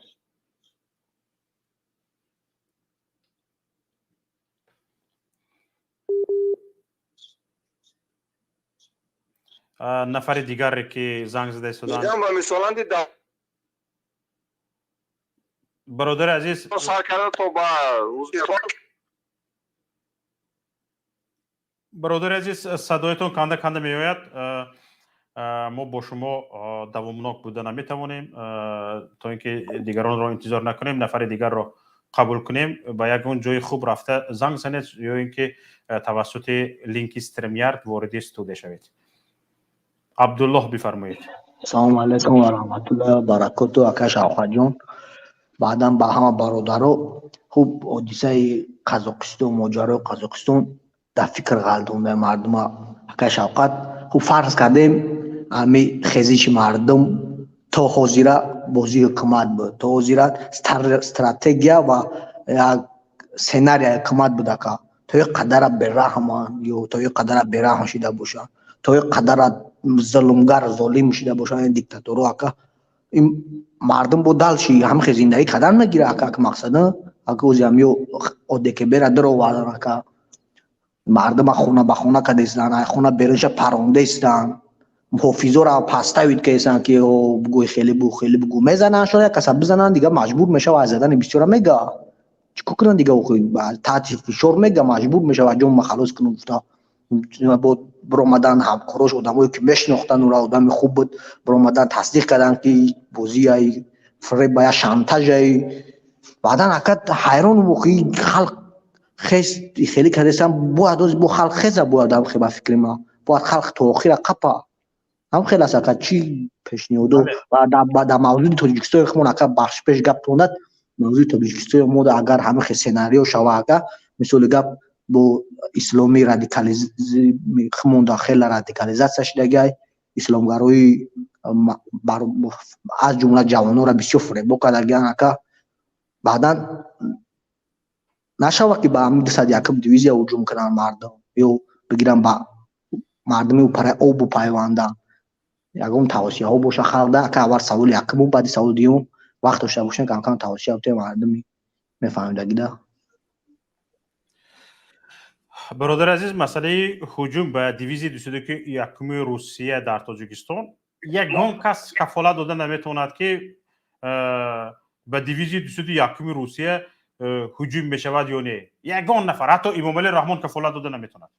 نفر دیگری که زنگ زده شدند. میگم با مثلا برادر عزیز سر کردن تو با برادر عزیز صدایتون کنده میآید. ما با شما دوامناک بودن نمیتوانیم تا اینکه دیگران را انتظار نکنیم، نفر دیگر را قبول کنیم. با یک جای خوب رفته زنگ زنید یا اینکه توسط لینک استریمیارد وارد استودیو شوید. عبدالله بفرمایید. سلام علیکم و رحمت الله و برکاته. آکاش آقا جان، بعدا با همه برادرها خوب حادثه قزاقستان، ماجرای قزاقستان در فکر غلطونده مردم آکاش اوقات خوب فرض کردیم امی خیزش مردم تا حاضره بازی حکومت بود، تا حاضره استراتژیا و سناریو حکومت بود که تا یک قدر برحم یا تا یک قدر برحم شده باشه، تا یک قدر ظلمگر ظالم شده باشه این دیکتاتورها که این مردم بودال شی هم زندگی قدر نگیره که مقصد که اوزی همیو اوده که بره درو واداره که مردم خونه به خونه کده استن، خونه برنش پرونده استن، حافظو را پستاوید که استن که بگوی خیلی بگو میزنن شده کسا بزنن دیگه مجبور میشه و از زدن بسیار میگه چکو کنن دیگه تحت فشار میگه مجبور میشه و جون خلاص کنن. گفتا بود برآمدن همکاراش آدمایی که میشناختن او را آدم خوب بود برآمدن تصدیق کردن که بازی ای فریب یا شانتاژ ای بعدا حقیقت حیران بودم خلق خیلی کردن بود خلق خیزه بود آدم خیلی فکر ما بود خلق تو آخر قپا هم خیلی است که چی پیشنهادو و در موضوع تاجیکستان خمون که بخش پیش گپ توند موضوع تاجیکستان مود اگر همه سناریو شوا که مثل گپ با اسلامی رادیکالیزم خمون داخل رادیکالیزاسیون شده اسلامگرایی از جمله جوانان را بسیار فریب کرده که بعدا نشود که به هم 201 دیویزیا هجوم کنن مردم یا بگیرن با مردمی و او بپیونده یکم توصیه ها باشه خلق که اول سوال یکم و بعد سوال دیوم وقت داشته باشن کم کم توصیه ها مردمی میفهمیدگی ده. برادر عزیز، مسئله هجوم به دیویزی 201 روسیه در تاجیکستان یگان کس کفالت داده نمیتواند که به دیویزی 201 روسیه هجوم میشود یا نه. یگان نفر، حتی امام علی رحمان کفالت داده نمیتواند.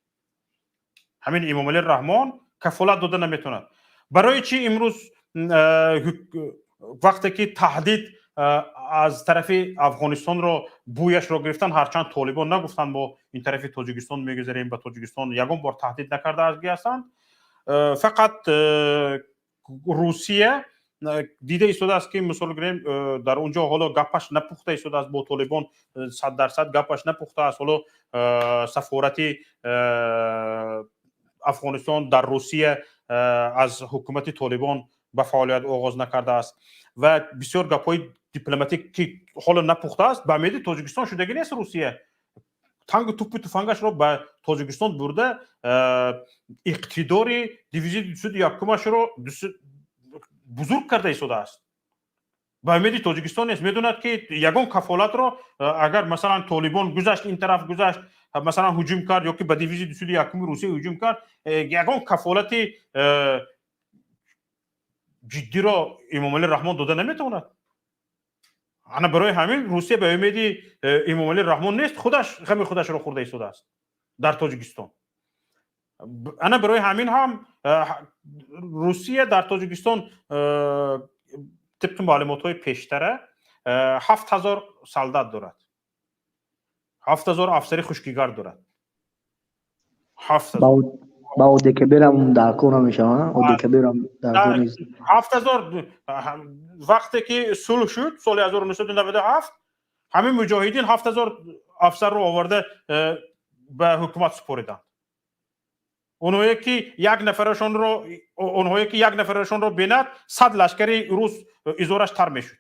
همین امام علی رحمان کفالت داده نمیتواند. برای چی امروز وقتی که تهدید از طرف افغانستان رو بویش رو گرفتن، هرچند طالبان نگفتن با این طرف تاجیکستان میگذاریم، به تاجیکستان یگان بار تهدید نکرده هستند، فقط روسیه دیده ایستاده است که مثال گریم در اونجا حالا گپش نپخته ایستاده است با طالبان 100% گپش نپخته است. حالا سفارت افغانستان در روسیه از حکومت طالبان به فعالیت آغاز نکرده است و بسیار گپ‌های دیپلماتیک که حالا نپخته است. به امید تاجیکستان شدگی نیست روسیه تنگ توپ تفنگش رو به تاجیکستان برده، اقتدار دیویزی 201 رو بزرگ کرده ایستاده است. به امید تاجیکستان نیست، میدوند که یگان کفالت رو اگر مثلا طالبان گذشت این طرف گذشت مثلا هجوم کرد یا که به دیویزی 201 روسیه هجوم کرد، یگان کفالت جدی را امام علی رحمان داده نمیتواند. انا برای همین روسیه به امید امام علی رحمان نیست، خودش غم خودش را خورده ایستاده است در تاجیکستان. انا برای همین هم روسیه در تاجیکستان طبق معلومات‌های پیشتره 7000 سالدات دارد، 7000 افسر خشکیگر دارد. 7000 با اودی که برم در کون میشه اودی که برم در کون 7000 وقتی که صلح شد سال 1997 همین مجاهدین 7000 افسر رو آورده به حکومت سپردند. اونهایی که یک نفرشون رو بیند 100 لشکری روس ازورش تر میشد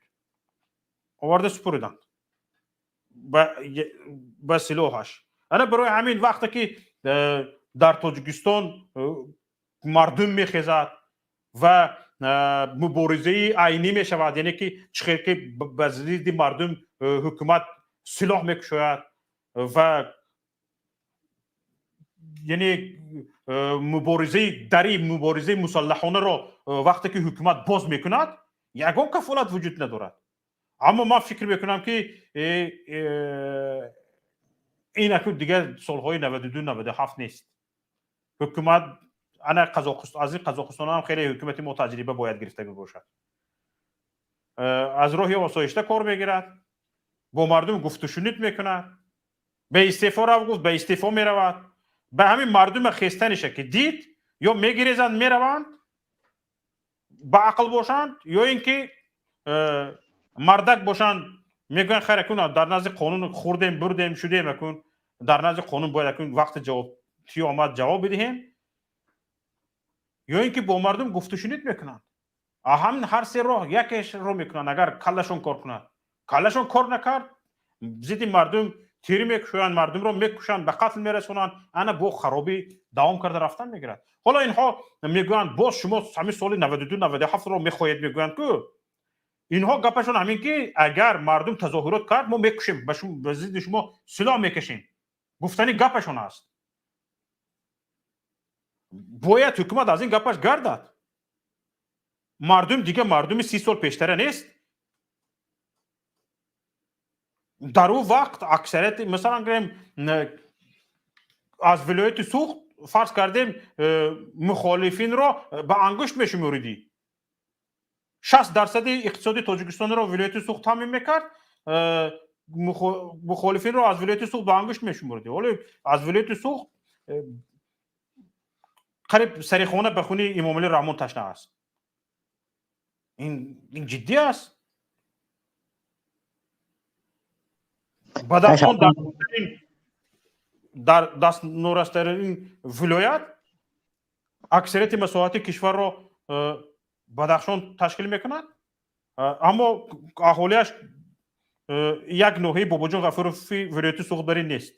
آورده سپردند به سلاحش. انا برای همین وقتی که در تاجیکستان مردم میخیزد و مبارزه عینی میشود، یعنی که چخیر که به ضد مردم حکومت سلاح میکشاید و یعنی مبارزه مسلحانه را وقتی که حکومت باز میکند یگان کفالت وجود ندارد. اما من فکر میکنم که این اکنون دیگر سالهای 92 97 نیست. حکومت از این قزاقستان هم خیلی حکومت ما تجربه باید گرفته باشد، از راهی آسایشته کار میگیرد، با مردم گفت و شنود میکند، به استعفا رو گفت به استعفا میرود، به همین مردم خیستنشه که دید یا میگریزند میروند با عقل باشند یا اینکه مردک باشند میگن خیر کن در نزد قانون خوردیم بردیم شدیم کن، در نزد قانون باید کن وقت جواب تی آمد جواب بدهیم، یا اینکه با مردم گفت و شنود میکنند. هم هر سه راه یکیش رو میکنند. اگر کلشون کار کند، کلشون کار نکرد ضد مردم تیری میکشند، مردم رو میکشند، به قتل میرسونند، انا با خرابی دوام کرده رفتن میگیرد. حالا اینها میگویند باز شما همین سال 92 97 رو میخواهید، میگویند که اینها گپشون همین که اگر مردم تظاهرات کرد ما میکشیم، به ضد شما سلاح میکشیم، گفتنی گپشون است. باید حکومت از این گپش گردد. مردم دیگه مردم 30 سال پیشتره نیست. در اون وقت اکثریت مثلا گریم از ولایت سوخت فرض کردیم مخالفین را به انگشت میشموریدی. 60% اقتصاد تاجیکستان را ولایت سوخت تامین میکرد، مخالفین را از ولایت سوخت به انگشت میشموریدی. ولی از ولایت سوخت قریب سریخونه به خونه امام علی رحمان تشنه است. این جدی است. بدخشان در دست نورسترین ولایت اکثریت مساحت کشور را بدخشان تشکیل میکند، اما اهالیش یک نوحه باباجان غفوروفی ولایت سوغداری نیست.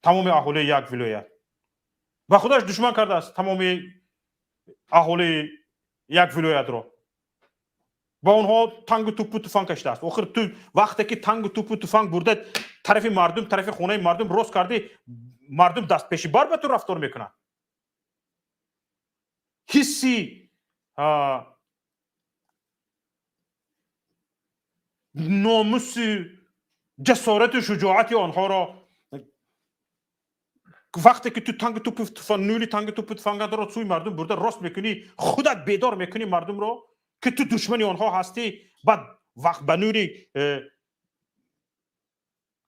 تمام اهالی یک ولایت با خودش دشمن کرده است. تمام اهالی یک ولایت را با اونها تانگ و توپ و تفنگ کشیده است. آخر تو وقتی که تانگ و توپ و تفنگ برده طرف مردم، طرف خانه مردم راست کردی، مردم دست پیش بار به تو رفتار میکنن. حسی ناموس جسارت و شجاعت آنها را وقتی که تو تانگ توپ تفنگ نوری تانگ توپ تفنگ را سوی مردم برده راست میکنی، خودت بیدار میکنی مردم را که تو دشمنی آنها هستی. بعد وقت به نوری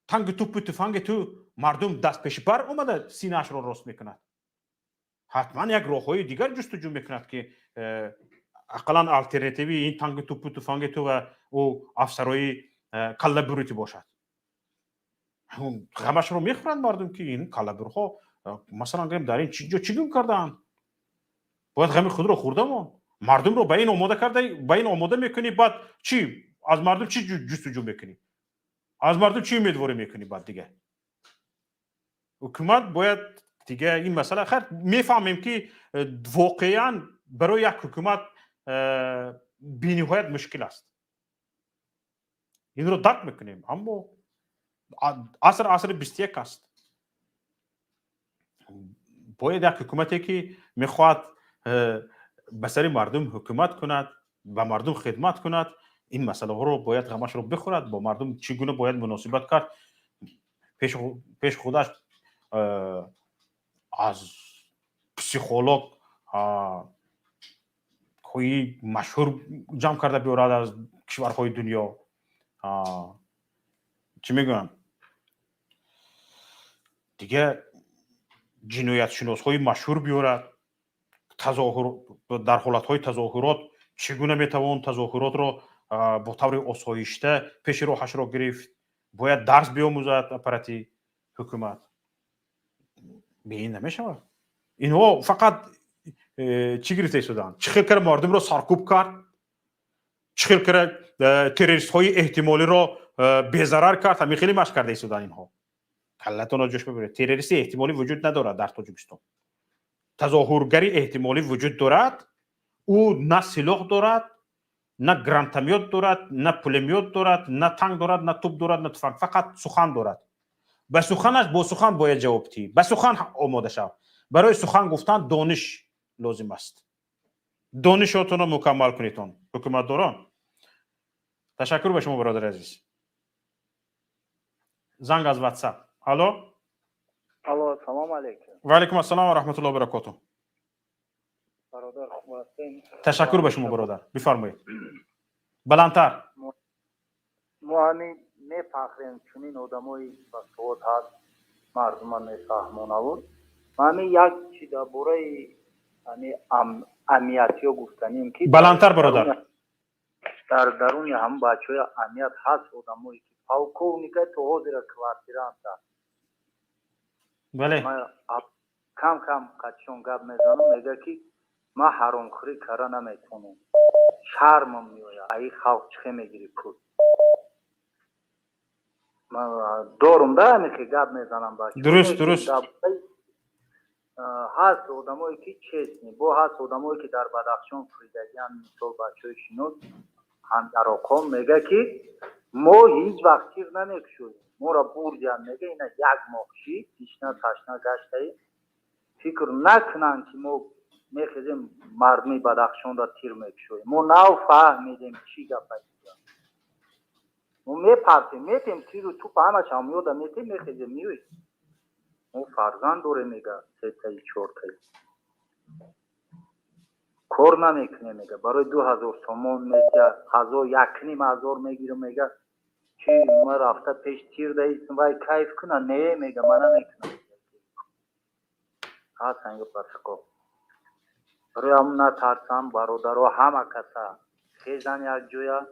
تانگ توپ تفنگ تو مردم دست پیش بر اومده سینه‌اش را راست میکند. حتما یک راههای دیگر جستجو میکند که اقلا الटरनेटिवی این تانگ توپ تفنگ تو و او افسرهای کله بروتی باشد. غمش رو میخورند مردم که این کله بروها مثلا گفتم در این چی کردن؟ باید غم خود رو خورده مردم رو به این آماده کرده، به این آماده میکنی، بعد چی از مردم چی جستجو میکنی؟ از مردم چی امیدواری میکنی؟ بعد دیگه حکومت باید دیگه این مسئله خیر میفهمیم که واقعا برای یک حکومت بی‌نهایت مشکل است. این رو درک میکنیم، اما عصر 21 است. باید یک حکومتی که میخواد به سر مردم حکومت کند، به مردم خدمت کند، این مسئله ها رو باید غمش رو بخورد. با مردم چگونه باید مناسبت کرد پیش خودش از پسیخولوگ خوی مشهور جمع کرده بیارد از کشورهای دنیا. چی میگم دیگه جنایت شناس های مشهور بیارد، در حالت های تظاهرات چگونه میتوان تظاهرات را با طور آسایشته پیش راهش را گرفت. باید درس بیاموزد اپاراتی حکومت. به این نمیشود. اینها فقط چی گرفته ایستادن؟ چخیل کرد مردم را سرکوب کرد، چخیل کرد تروریست های احتمالی را بی‌ضرر کرد. همین خیلی مشک کرده ایستادن اینها. کلتون را جوش ببرید. تروریستی احتمالی وجود ندارد در تاجیکستان. تظاهرگری احتمالی وجود دارد. او نه سلاح دارد، نه گرانتمیات دارد، نه پولمیات دارد، نه تانک دارد، نه توپ دارد، نه تفنگ. فقط سخن دارد. به سخنش با سخن باید جواب دهی. به سخن آماده شو. برای سخن گفتن دانش لازم است. دانشتون رو مکمل کنیدون حکومت داران. تشکر به شما برادر عزیز. زنگ از واتساپ. الو سلام علیکم. و علیکم السلام و رحمت الله و برکاته. برادر خوب هستین؟ تشکر به شما برادر. بفرمایید. بلندتر. ما همین میفخریم چنین آدمایی با سواد هست مردمان میفهمونه بود. ما همین یک چی در باره امنیتی ها گفتنیم که بلندتر برادر. در درون هم بچه های امنیت هست آدمایی که پاوکونیکه تو حاضر کوارتیره هم دست. بله. ما کم قدشون گب میزنم میگه که ما حرامخوری کاره نمیتونم. شرمم میوید. ای خلق چه میگیری پول. ما دارم ده همی که گب میزنم بچه. درست. هست آدمایی که چیست نی. با هست آدمایی که در بدخشان فریدگیان مثال بچه های شنود هم در آقام میگه که ما هیچ وقت چیر نمیکشویم. ما را بردیم میگه اینا یک ماهشی تشنه گشته فکر نکنن که ما میخیزیم مردمی بدخشان را تیر میکشویم. ما نو فهمیدیم چی گپ است. ما میپرسیم تیر رو تو همه شامیو دا میخیزیم میوید. ما فرزند دوره میگه سیتایی چورتایی کار نمیکنه میگه برای 2000 تومان میگه 1000 میگیره میگه چی ما رفته پیش تیر دهیستم وای کیف کنه نه میگه من نمیکنم ها سنگ پرسکو برای هم نترسم برادرها همه کسا خیزن یک جویا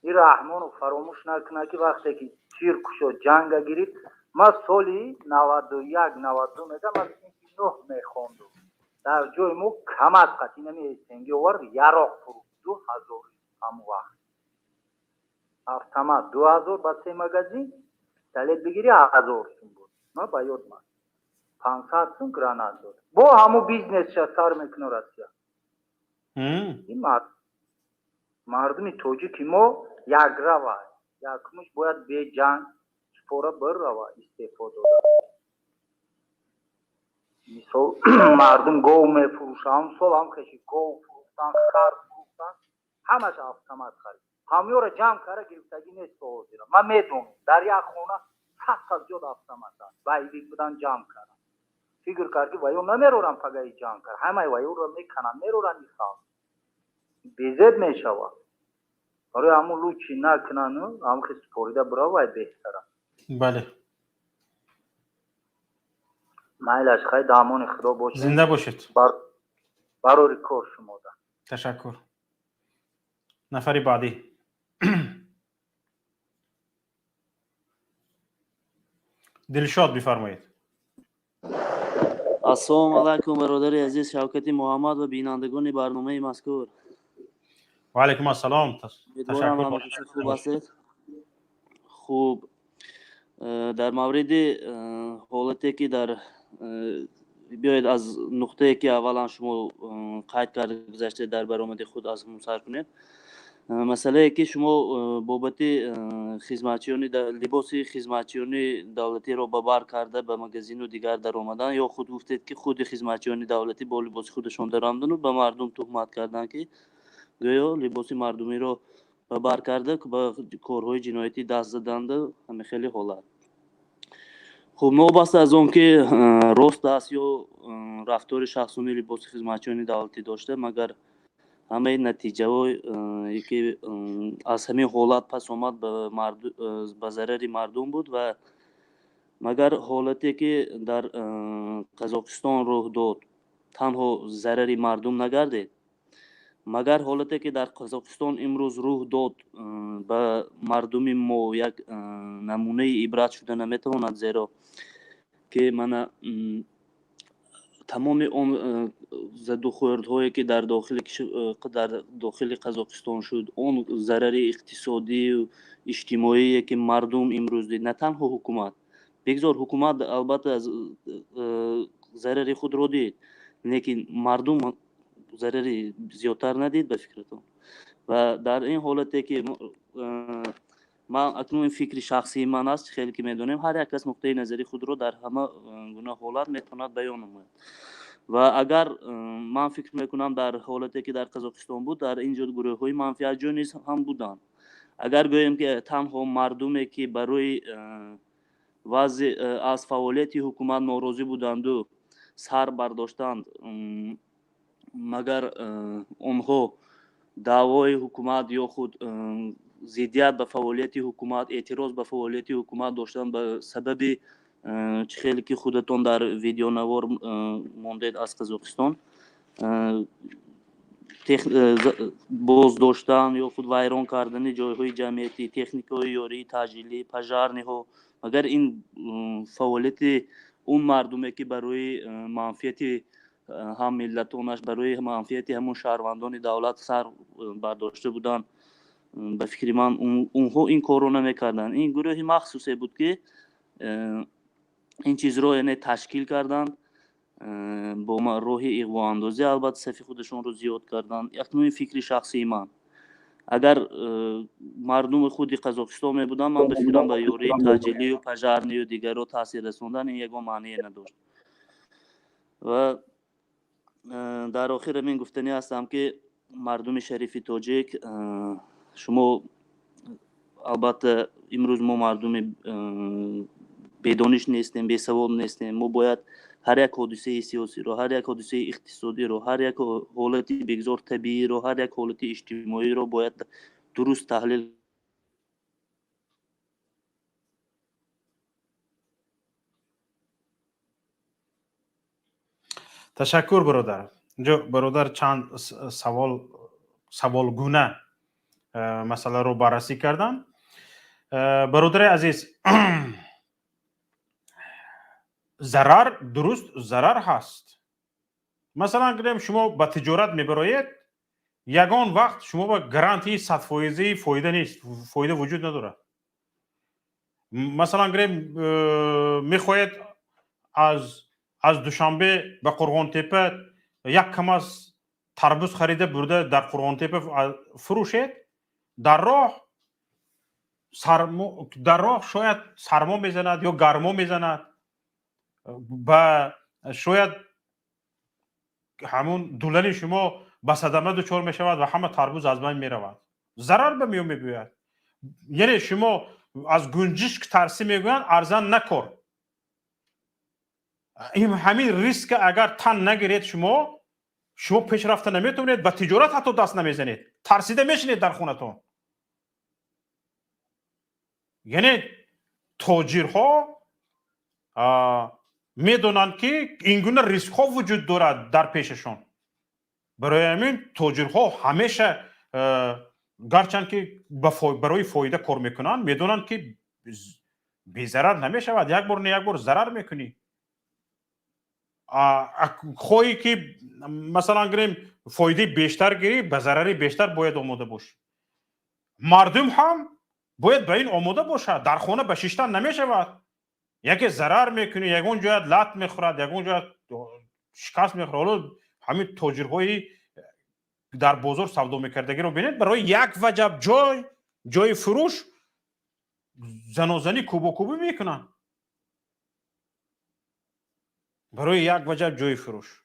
این رحمان رو فراموش نکنه که وقتی که تیر کشو جنگ گیرید ما سالی 91 92 میگه ما 9 میخوندم در جای مو کم از قطعی نمیستنگی ورد یراق فرو 2000 همون وقت автомат 2000 با 3 магазин далет бигири 1000 сум буд. ма ба ёд ман 500 сум гранат дод. бо ҳамун бизнесша сар мекуна Россия. ин мардуми тоҷики мо якрава якмуш бояд бе ҷанг спора биррава истеъфо дода. мисол мардум гов мефурӯшад ҳам сол ҳам хеши гов фурӯхтан хар фурӯхтан ҳамаш автомат харид. ҳамёра ҷамъ кара гирифтагӣ нест то ҳозира. ман медонам дар як хона 100 зиёд автомат аст. байвик будан ҷамъ кара. фикр кард ки ваё намерорам пагаи ҷамъ кара. ҳамаи ваёро меканам мерорам ин халқ. безед мешавад. барои ҳамун лучи накунану ҳам хи спорида биравай беҳтара. бале. майлаш хай дамони худо бошед. зинда бошед. барори кор шумода. ташаккур. нафари баъдӣ. дилшод бифармоед. ассалому алайкум бародари азиз Шавкати Муҳаммад ва бинандагони барномаи мазкур. ва алайкум ассалом. ташаккур. Хуб ҳастед? хуб. дар мавриди ҳолате ки дар биёед аз нуқтае ки аввалан шумо қайд карда гузаштед дар баромади худ аз ҳамон сар кунед. масъалае ки шумо бобати хизматчиёни либоси хизматчиёни давлатиро ба бар карда ба магазину дигар даромадан ё худ гуфтед ки худи хизматчиёни давлатӣ бо либоси худашон даромадану ба мардум туҳмат кардан ки гӯё либоси мардумиро ба бар карда ба корҳои ҷиноятӣ даст заданда ҳами хеле ҳолат. хуб новбаста аз он ки рост аст ё рафтори шахсони либоси хизматчиёни давлатӣ дошта, магар ҳамаи натиҷаҳое ки аз ҳамин ҳолат пас омад ба зарари мардум буд ва магар ҳолате ки дар Қазоқистон рух дод танҳо зарари мардум нагардед, магар ҳолате ки дар Қазоқистон имрӯз рух дод ба мардуми мо як намунаи ибрат шуда наметавонад, зеро ки мана тамоми он задухӯрдҳое ки дар дохили Қазоқистон шуд, он зарари иқтисодию иҷтимоие ки мардум имрӯз дид, на танҳо ҳукумат, бигзор ҳукумат албатта зарари худро дид, лекин мардум зарари зиёдтар надид ба фикратон. ва дар ин ҳолате ки ман акнун ин фикри шахсии ман аст, хеле ки медонем ҳар як кас нуқтаи назари худро дар ҳама гуна ҳолат метавонад баён намояд. ва агар ман фикр мекунам дар ҳолате ки дар Қазоқистон буд, дар ин ҷо гурӯҳҳои манфиатҷӯ низ ҳам буданд. агар гӯем ки танҳо мардуме ки барои вазъ аз фаъолияти ҳукумат норозӣ буданду сар бардоштанд, магар онҳо даъвои ҳукумат ё худ зиддият ба фаъолияти ҳукумат, эътироз ба фаъолияти ҳукумат доштанд ба сабаби чӣ хеле ки худатон дар видеонавор мондед аз Қазоқистон, боздоштан ё худ вайрон кардани ҷойҳои ҷамъиятӣ, техникаҳои ёрии таъҷилӣ, пожарниҳо, агар ин фаъолияти он мардуме ки барои манфиати ҳам миллатонаш, барои манфиати ҳамон шаҳрвандони давлат сар бардошта буданд, ба фикри ман онҳо ин корро намекарданд. ин гурӯҳи махсусе буд ки ин чизро яъне ташкил карданд, бо роҳи иғвоандозӣ албатта сафи худашонро зиёд карданд. акнун ин фикри шахсии ман. агар мардуми худи Қазоқистон мебуданд, ман ба фикрам ба ёрии таъҷилию пожарнию дигаро таъсир расондан ин ягон маъние надошт. ва дар охир ҳамин гуфтанӣ ҳастам ки мардуми шарифи тоҷик, шумо албатта имрӯз мо мардуми бедониш нестем, бесавод нестем. мо бояд ҳар як ҳодисаи сиёсиро, ҳар як ҳодисаи иқтисодиро, ҳар як ҳолати бигзор табииро, ҳар як ҳолати иҷтимоиро бояд дуруст таҳлил. ташаккур бародар. инҷо бародар чанд саволгуна масъаларо баррасӣ карданд. бародари азиз, зарар дуруст зарар ҳаст. масалан гирем шумо ба тиҷорат мебароед, یگان وقت شما با گارانتی 100% فایده نیست، فایده وجود نداره. مثلا گریم میخواید از دوشنبه به قرغان تپه یک کم از تربوز خریده برده در قرغان تپه فروشید، در راه شاید سرما میزند یا گرما میزند و شاید همون دولن شما به صدمه دچار می شود و همه تربوز از بین می رود، ضرر به میون می بیاید. یعنی شما از گنجشک ترسی میگویند ارزان نکن. این همین ریسک اگر تن نگیرید شما پیشرفت نمیتونید، به تجارت حتی دست نمیزنید، ترسیده میشینید در خونتون. یعنی تاجرها میدونن که این گونه ریسک ها وجود دارد در پیششون. برای همین تاجرها همیشه گرچند که برای فایده کار میکنن میدونن که بی ضرر نمیشود، یک بار نه یک بار ضرر میکنی. خواهی که مثلا گریم فایده بیشتر گیری به ضرری بیشتر باید آماده باش. مردم هم باید به این آماده باشه. در خانه به شیشتن نمیشود، یکی ضرر میکنه، یکون جایت لط میخورد، یکون جایت شکست میخورد. حالا همین تاجرهای در بازار سودا میکردگی رو ببینید، برای یک وجب جای فروش زنازنی کوبی میکنن. برای یک وجب جای فروش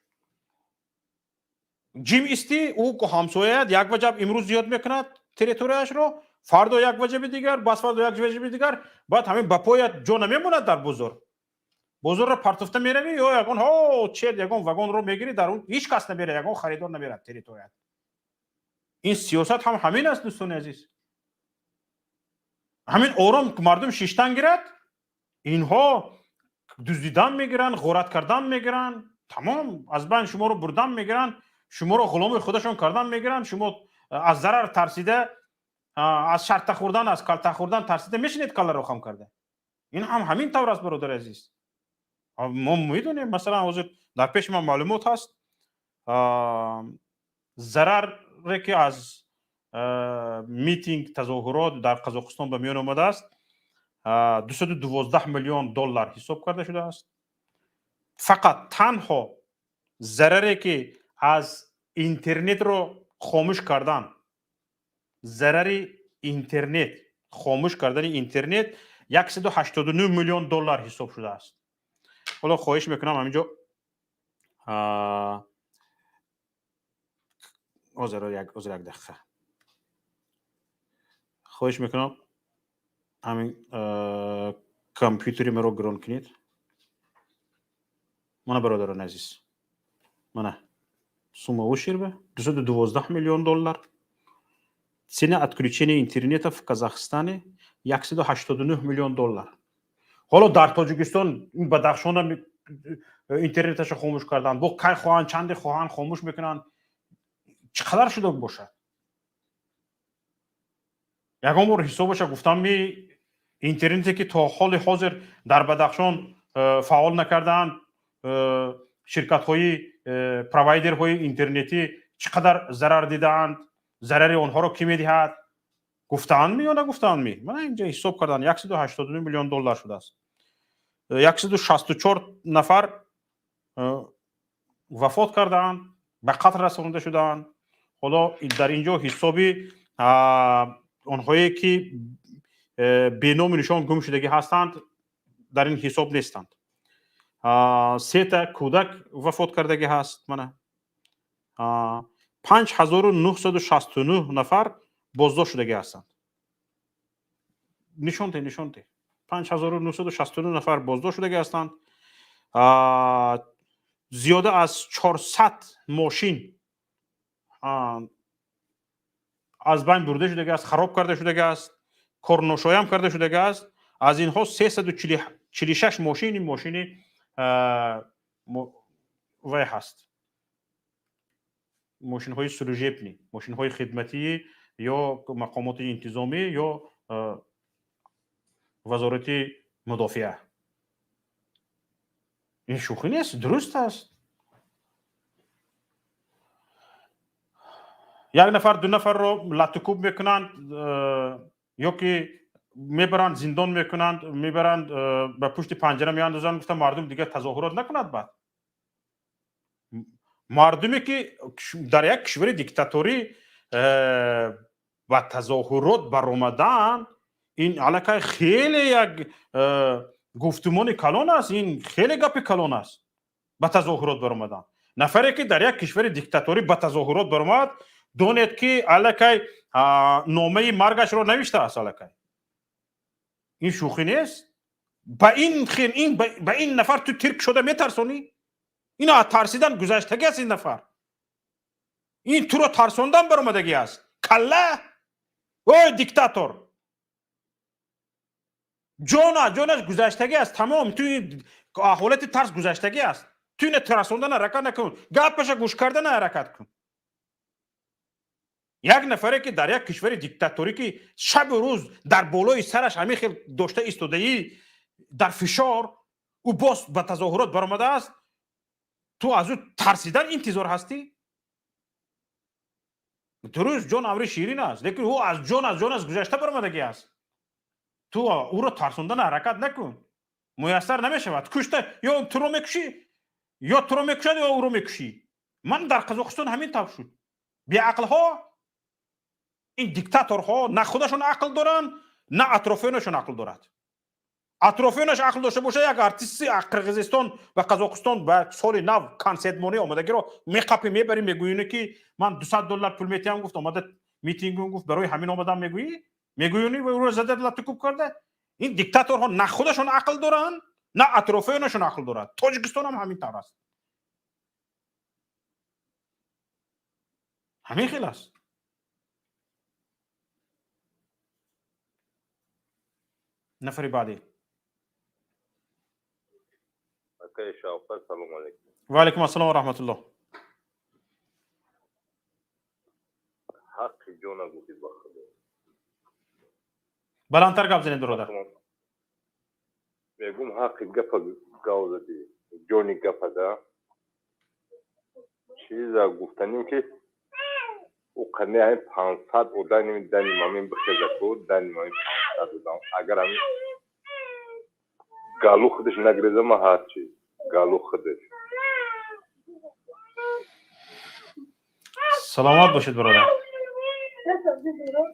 جیم استی او که همسایه یک وجب امروز زیاد میکند تریتوریاش رو، فردا یک وجب دیگر، بس فردا یک وجب دیگر، بعد همین با پایت جا نمیموند در بازار رو پرتفته میروی یا یگان یگان واگن رو میگیری، در اون هیچ کس نمیره، یگان خریدار نمیره تریتوریات. این سیاست هم همین است دوستان عزیز. همین آرام که مردم شیشتن گیرد، اینها دزدیدن میگیرن، غارت کردن میگیرن، تمام از بین شما رو بردن میگیرن، شما رو غلام خودشون کردن میگیرن. شما از ضرر ترسیده، از شرط خوردن، از کلته خوردن ترسیده میشینید کله رو خم کرده. این هم همین طور است برادر عزیز. ما میدونیم مثلا حضور در پیش ما معلومات هست ضرری که از میتینگ تظاهرات در قزاقستان به میان آمده است 212 میلیون دلار حساب کرده شده است. فقط تنها ضرری که از اینترنت رو خاموش کردن، ضرر اینترنت، خاموش کردن اینترنت 189 میلیون دلار حساب شده است. حالا خواهش میکنم همینجا یک دقیقه خواهش میکنم همین کامپیوتری من رو گران کنید. من برادران عزیز، من сума вышербе 212 миллион доллар. Цена отключения интернета в Казахстане 189 миллион доллар. حالا در تاجیکستان این بدخشان اینترنتش خاموش کردن، با کی خواهن چند خواهن خاموش میکنن، چقدر شده باشه. یکم بار حسابش گفتم می اینترنتی که تا حال حاضر در بدخشان فعال نکردن شرکت های پروایدر های اینترنتی چقدر ضرر دیدند، ضرر اونها رو کی میدهد، گفتن می یا نگفتن می؟ من اینجا حساب کردن 189 میلیون دلار شده است. 164 نفر وفات کردند، به قتل رسانده شدند. حالا در اینجا حسابی اونهایی که به نام نشان گم شدگی هستند در این حساب نیستند. 3 تا کودک وفات کردگی هست. من 5969 نفر بازداشت شدگی هستند. نشان ده 5969 نفر بازداشت شدگی هستند. زیاده از 400 ماشین از بین برده شدگی است، خراب کرده شدگی است، کارناشایی کرده شدگی است. از اینها 346 ماشین این ماشین وای هست، ماشین های سلوژپنی، ماشین های خدمتی یا مقامات انتظامی یا وزارت مدافعه. این شوخی نیست، درست است. یک نفر دو نفر رو لطکوب میکنند یا که میبرند زندان میکنند میبرند به پشت پنجره میاندازند گفتم مردم دیگه تظاهرات نکنند بعد مردمی که در یک کشور دیکتاتوری و تظاهرات بر اومدن این علاقه خیلی یک گفتمان کلان است این خیلی گپ کلان است به تظاهرات بر اومدن نفری که در یک کشور دیکتاتوری به تظاهرات بر اومد دونید که علاقه نامه مرگش رو نوشته است علاقه این شوخی نیست با این نفر تو ترک شده میترسونی اینا ترسیدن گذشتگی است این نفر این تو رو ترسوندن بر اومدگی است کله اوی دیکتاتور جونش گذشتگی است تمام توی حالت ترس گذشتگی است تو این ترسوندن حرکت نکن گپش گوش کردن حرکت کن یک نفره که در یک کشور دیکتاتوری که شب و روز در بالای سرش همین خیلی داشته ایستادگی در فشار او باز به تظاهرات برآمده است تو از او ترسیدن انتظار هستی درست جان امر شیرین است لیکن او از جانش گذشته برآمدگی است تو او رو ترسوندن حرکت نکن میسر نمیشود کشته یا تو رو میکشی یا تو رو میکشد یا او رو میکشی من در قزاقستان همین طور شد بی عقل ها این دیکتاتورها نه خودشون عقل دارن نه اطرافیانشون عقل دارد اطرافیانش عقل داشته باشه یک ارتیست قرقیزستان و قزاقستان به سال نو کنسرت مونی آمدگی رو میقپی میبری میگویی که من $200 پول میتیم گفت آمده میتینگ گفت برای همین آمدم میگویی و او رو زده لطکوب کرده این دیکتاتورها نه خودشون عقل دارن نه اطرافیانشون عقل دارد تاجیکستان هم همین طور است همین خیلی است نفر بعدی سلام علیکم و علیکم السلام و رحمت الله حق جونا گفتید بخدا بلندتر گپ زنید برادر میگم حق گپ گاوزدی جونی گپ ده چیزا گفتنیم که او کنه های 500 و دانی مامین بخیزه تو دانی مامین 500 و اگر همین گالو خودش نگریزه ما هرچی گالو خودش سلامت باشید برادر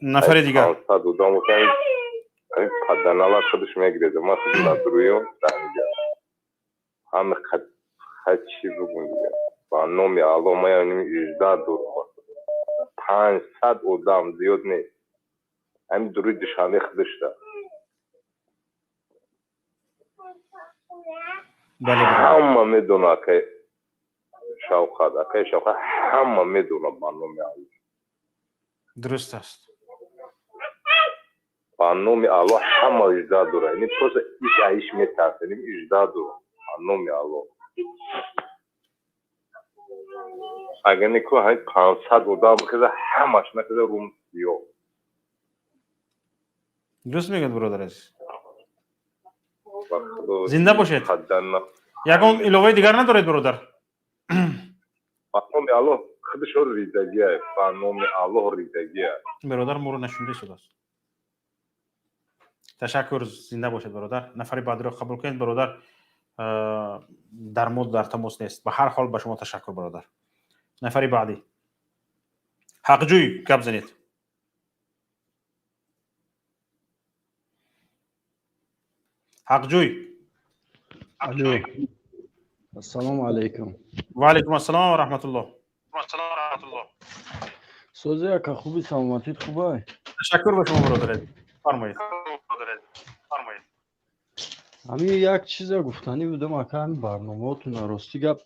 نفر دیگر 500 و دام همین پدنالا خودش میگریزه ما خودش ندرویم دانیجا همه خدشی بگون دیگه با نومی آلو ما یعنی اجداد دور 500 و دام زیاد نیست همین دروی دشانه خودش ده همه میدونه که شوخه همه میدونه بانومی آلو درست است بانومی آلو همه اجداد دوره یعنی پروسه ایش میترسه یعنی اجداد دوره بانومی آلو اگر نیکو همین 500 و دام بخیزه همش نکده روم سیو درست میگید برادر عزیز زنده باشید یکم علاوه دیگر ندارید برادر بانومی آلو خودش رو ریدگیه بانومی آلو ریدگیه برادر ما رو نشونده شده است تشکر زنده باشید برادر نفر بعدی رو قبول کنید برادر در مورد در تماس نیست به هر حال به شما تشکر برادر نفر بعدی حق جوی گپ زنید حق جوی الو السلام علیکم و علیکم السلام و رحمت الله سوزی اکا خوبی سلامتید خوبه تشکر به شما برادر فرمایید همین یک چیز گفتنی بودم اکا همین برنامه‌تون راستی گپ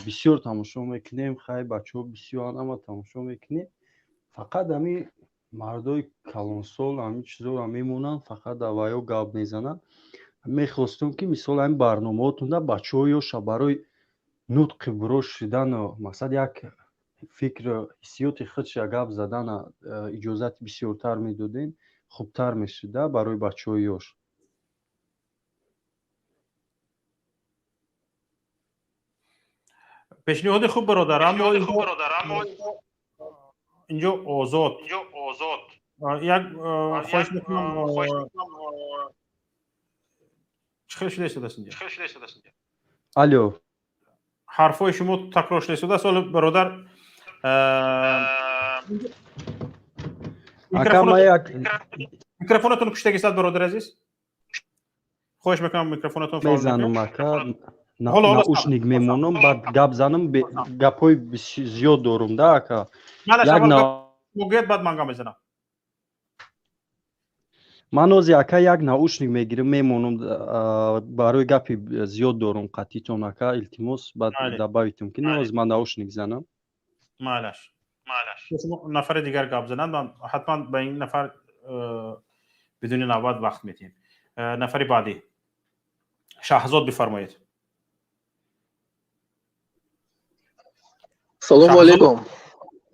بسیار تماشا میکنیم خیلی بچه‌ها بسیار هم تماشا میکنیم فقط همین مردای کلانسال همین چیزا رو میمونن فقط دوایو گپ میزنن میخواستم که مثلا این برنامه‌تون دا بچه‌ها یا برای نطق بروش شدن و مثلا یک فکر حسیات خودش گپ زدن اجازت بسیارتر میدادین خوبتر میشده برای بچه‌ها یاش پیشنهاد خوب برادر اما اینجا آزاد یک خواهش میکنم چه شده است اینجا الو حرفای شما تکرار شده است ولی برادر میکروفونتون کشته است برادر عزیز خواهش میکنم میکروفونتون فعال میزنم اکا наушник мемонам баъд гап занам гапҳои зиёд дорум да ака موقعیت بعد من میزنم ман ҳозир ака як наушник мегирам мемонам барои гапи зиёд дорум қатъитон ака илтимос баъд дабавитум ки ҳозир ман наушник занам معلش نفر دیگر گپ زنند من حتما به این نفر بدون نوبت وقت میدیم نفر بعدی شهزاد بفرمایید سلام علیکم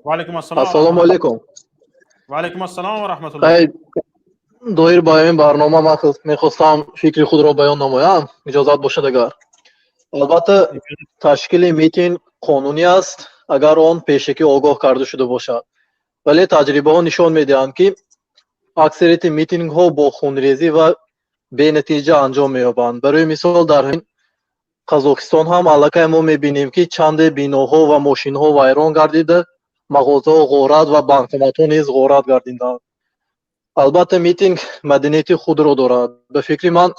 و علیکم السلام السلام علیکم و علیکم السلام و رحمت الله دایر با این برنامه من میخواستم فکر خود را بیان نمایم اجازت باشد اگر البته تشکیل میتینگ قانونی است اگر آن پیشکی آگاه کرده شده باشد ولی تجربه ها نشان میدهند که اکثریت میتینگ ها با خونریزی و بی نتیجه انجام مییابند برای مثال در این قزاقستان هم علاقه ما میبینیم که چند بیناها و ماشین ها ویران گردیده مغازه ها غارت و بانکомат ها نیز غارت گردیدند البته میتینگ مدنیت خود را دارد به فکر من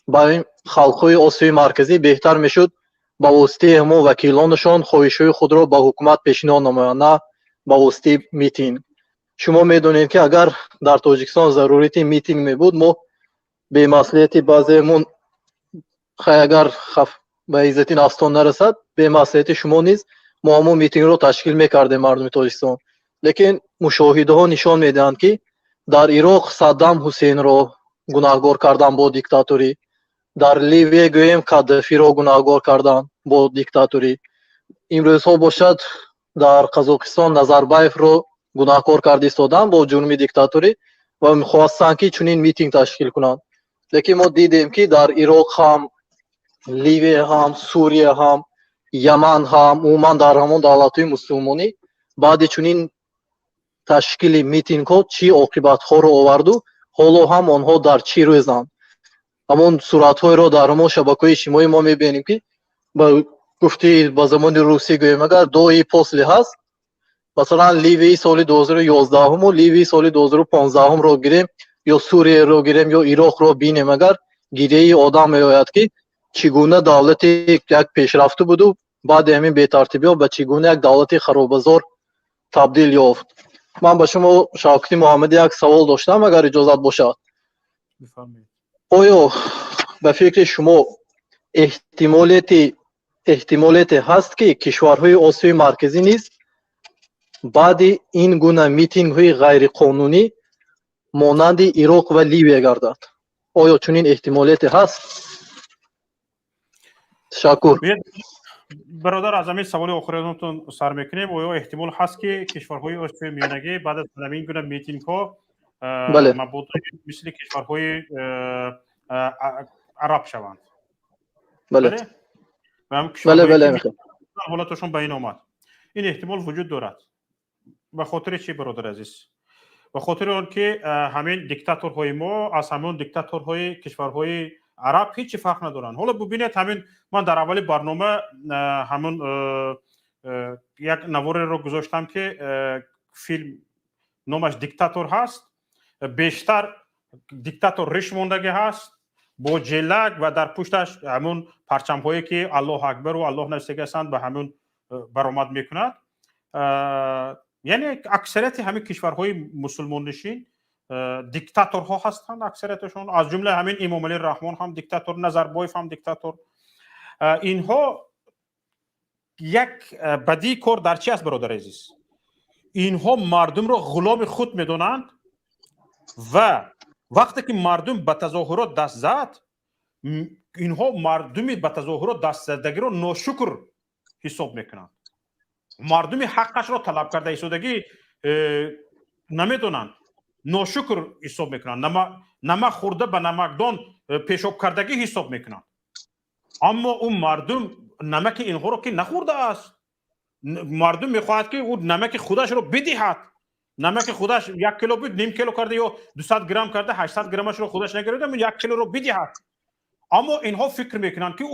برای خلقهای آسیای مرکزی بهتر میشد با واسطه ما وکیلانشان خواهش‌های خود را به حکومت پیشنهاد نمایند نه با واسطه میتینگ شما میدونید که اگر در تاجیکستان ضرورت میتینگ میبود ما به مصلحت بعضیمون اگر به عزت نفستان نرسد به مصلحت شما نیز ما همون میتینگ رو تشکیل میکردیم مردم تاجیکستان لیکن مشاهده ها نشان میدهند که در عراق صدام حسین را گناهکار کردن با دیکتاتوری در لیبی گویم کادافی را گناهکار کردن با دیکتاتوری امروز ها باشد در قزاقستان نظربایف را گناهکار کرده ایستادن با جرم دیکتاتوری و میخواستند که چنین میتینگ تشکیل کنند لیکن ما دیدیم که در عراق هم لیبی هم سوریه هم یمن هم عموما در همون دولت‌های مسلمانی بعد چنین تشکیل میتینگ ها چی عاقبت ها رو آورد و حالا هم آنها در چی روزند همون صورت های رو در همون شبکه‌های اجتماعی ما میبینیم که با گفتی با زمان روسی گویم اگر دوی فاصله هست مثلا لیبی سال 2011 و لیبی سال 2015 رو گیریم یا سوریه رو گیریم یا عراق رو بینیم اگر گیری آدم میآید که چگونه دولت یک پیشرفته بود و بعد همین بی‌ترتیبی ها به چگونه یک دولت خرابزار تبدیل یافت من به شما شاکتی محمدی یک سوال داشتم اگر اجازت باشد آیا به فکر شما احتمالیت هست که کشورهای آسیای مرکزی نیز بعد این گونه میتینگ های غیر قانونی مانند عراق و لیبی گردد آیا چنین احتمالیت هست تشکر برادر از همین سوال آخرتون سر میکنیم آیا احتمال هست که کشورهای آسیای میانگی بعد از این گونه میتینگ ها مبعوث مثل کشورهای عرب شوند بله بله حالتشون به این آمد این احتمال وجود دارد به خاطر چی برادر عزیز به خاطر آن که همین دیکتاتورهای ما از همون دیکتاتورهای کشورهای عرب هیچ فرق ندارن حالا ببینید همین من در اول برنامه همون یک نوار رو گذاشتم که فیلم نامش دیکتاتور هست بیشتر دیکتاتور ریش ماندگی هست با جلک و در پشتش همون پرچم هایی که الله اکبر و الله نزدیک هستند به همون برآمد میکند یعنی اکثریت همین کشورهای مسلمان نشین دیکتاتورها هستند اکثریتشون از جمله همین امام علی رحمان هم دیکتاتور نظربایف هم دیکتاتور اینها یک بدی کار در چی است برادر عزیز اینها مردم را غلام خود میدونند و وقتی که مردم به تظاهرات دست زد اینها مردمی به تظاهرات دست زدگی را ناشکر حساب میکنند مردمی حقش را طلب کرده ایستادگی نمیدونند ناشکر حساب میکنند نمک خورده به نمکدان پیشاب کردگی حساب میکنند اما اون مردم نمک اینها را که نخورده است مردم میخواهد که او نمک خودش رو بدهد. نمک خودش 1 کیلو بود نیم کیلو کرده یا 200 گرم کرده 800 گرمش رو خودش نگرفته 1 کیلو رو بدهد. اما اینها فکر میکنن که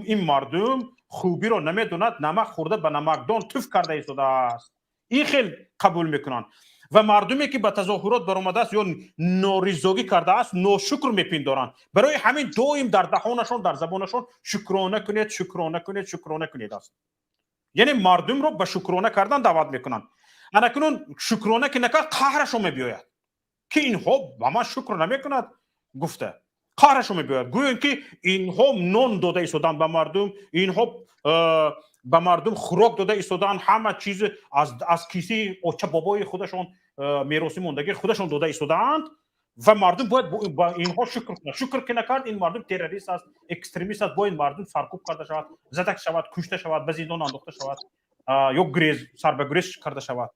این مردم خوبی رو نمیدوند، نمک خورده به نمکدان تف کرده ایستاده است. این خیلی قبول میکنن و مردمی که به تظاهرات برآمده است یا ناریزگی کرده است ناشکر میپندارند. برای همین دویم در دهانشون در زبانشون شکرانه کنید شکرانه کنید شکرانه کنید است. یعنی مردم رو به شکرانه کردن دعوت میکنن. انا کنون شکرانه که نکرد قهرشون میبیاید که اینها به ما شکر نمیکند گفته قهرشون میبیاید. گویند که اینها نان داده ایستادن به مردم، اینها به مردم خوراک داده ایستادن، همه چیز از کیسه اوچه بابای خودشون میراثی موندگی خودشون داده ایستادند و مردم باید با اینها شکر کنند. شکر که نکرد این مردم تروریست است، اکستریمیست است، باید مردم سرکوب کرده شود، زده شود، کشته شود، به زندان انداخته شود یا گریز سر به گریز کرده شود.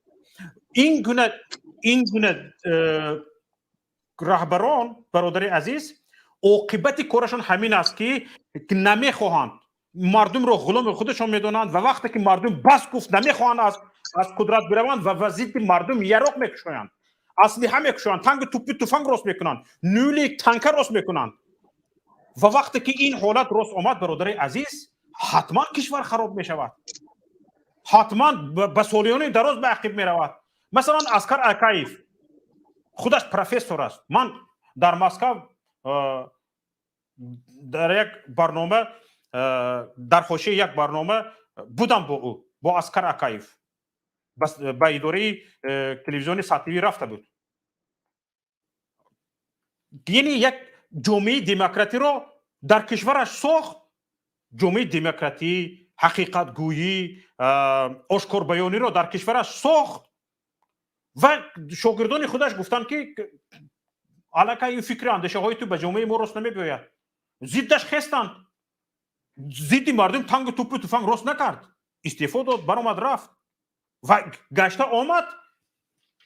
این گونه رهبران برادر عزیز عاقبت کارشان همین است که نمیخواهند مردم رو غلام خودشان میدونند و وقتی که مردم بس گفت نمیخواهند از قدرت بروند و وضعیت مردم یراق میکشویند، اسلحه میکشویند، تانک تفنگ راست میکنند، نولی تانکر راست میکنند و وقتی که این حالت راست آمد برادر عزیز حتما کشور خراب میشود، حتما به سالیان دراز به عقب میرود. مثلا اسکر اکایف خودش پروفسور است. من در مسکو در یک برنامه در حاشیه یک برنامه بودم با او، با اسکر اکایف بس به اداره تلویزیون سطحی رفته بود. یعنی یک جامعه دموکراتی رو در کشورش ساخت، جامعه دموکراتی، حقیقت گویی، آشکار بیانی رو در کشورش ساخت و شاگردان خودش گفتن که الکی این فکر اندیشه های تو به جامعه ما راست نمیباید. ضدش خستند، ضد مردم تانک توپ تفنگ راست نکرد، استعفا داد، برآمد رفت و گشته آمد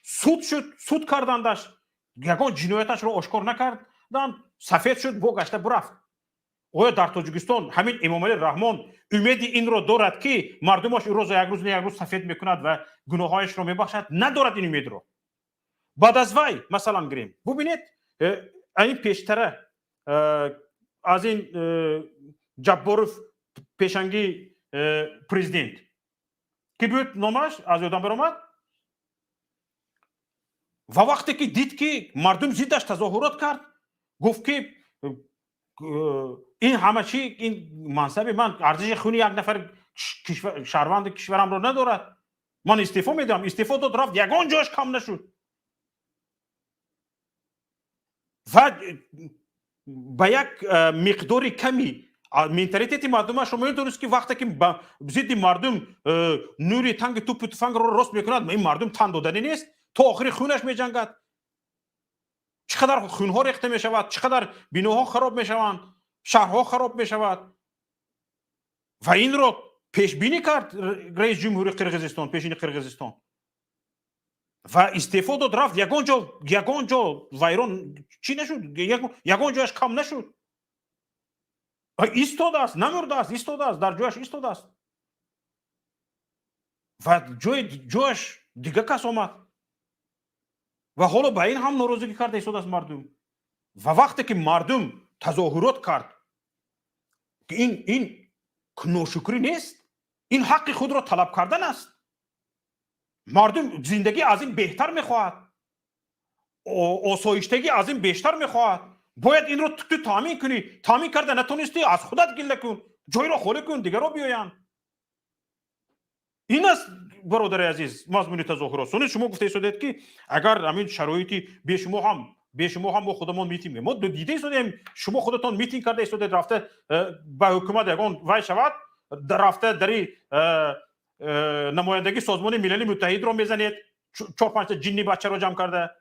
سود شد، سود کردندش، یگان جنایتش رو آشکار نکردند، سفید شد و گشته برفت. آیا در تاجیکستان همین امامعلی رحمان امید این رو دارد که مردمش روز یک روز سفید میکند و گناهایش رو میبخشد؟ ندارد این امید رو. بعد از وی مثلا گریم ببینید این پیشتره از این جباروف پیشنگی پرزیدنت که بود نامش از یادم برآمد و وقتی که دید که مردم ضدش تظاهرات کرد گفت که این همه چی این منصب من ارزش خون یک نفر شهروند کشورم رو ندارد، من استعفا میدم. استعفا داد رفت، یگان جاش کم نشد و با یک مقدار کمی منتالیتی مردمش رو میدونست که وقتی که ضد مردم نوری تانک توپ تفنگ رو راست میکند این مردم تن دادنی نیست، تا آخر خونش میجنگد. چقدر خونها ریخته میشود، چقدر بیناها خراب میشوند، شهرها خراب میشود و این رو پیش بینی کرد رئیس جمهوری قرقیزستان، پیشین قرقیزستان و استعفا داد رفت. یگان جا ویران چی نشد، یگان جاش کم نشد، ایستاده است، نمرده است، ایستاده است، در جایش ایستاده است و جایش دیگه کس آمد و حالا به این هم ناراضگی کرده ایستاده است مردم. و وقتی که مردم تظاهرات کرد که این ناشکری نیست، این حق خود را طلب کردن است. مردم زندگی از این بهتر میخواهد، آسایشتگی از این بیشتر میخواهد، باید این رو تو تامین کنی. تامین کرده نتونستی از خودت گله کن، جای را خالی کن، دیگر را بیاین. این است برادر عزیز مضمون تظاهرات. شما گفته ایستادید که اگر همین شرایطی به شما هم ما خودمون میتینگ ما دیده ایستادیم، شما خودتون میتینگ کرده ایستادید، رفته به حکومت یگان وای شود، رفته در نمایندگی سازمان ملل متحد رو میزنید، 4-5 جنی بچه رو جمع کرده،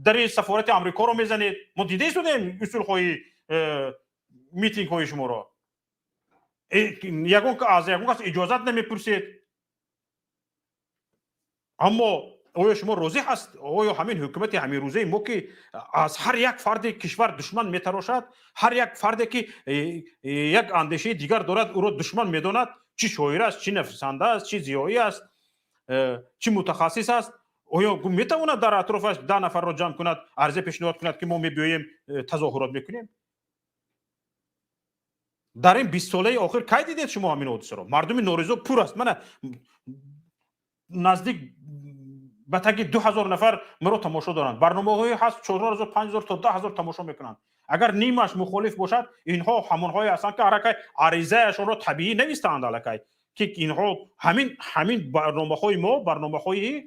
در سفارت آمریکا رو میزنید. ما دیده ایستادیم اصول خواهی میتینگ های شما رو، یگان که از اجازت نمیپرسید. اما آیا شما راضی هست؟ آیا همین حکومت همین روزه ما که از هر یک فرد کشور دشمن میتراشد، هر یک فردی که یک اندیشه دیگر دارد او را دشمن میداند، چی شاعر است، چی نویسنده است، چی زیایی است، چی متخصص است. آیا میتواند در اطرافش 10 نفر را جمع کند، عرضه پیشنهاد کند که ما میبیاییم تظاهرات میکنیم؟ در این 20 ساله آخر کی دیدید شما همین حادثه را؟ مردم نوروز پر است. من نزدیک به تک 2000 نفر مرا تماشا دارند. برنامه‌های هست 4000 5000 تا 10000 تماشا میکنند. اگر نیمش مخالف باشد، اینها همونهایی هستند که حرکت عریضه‌شان را طبیعی نویسند الکی، که اینها همین برنامه‌های ما برنامه‌های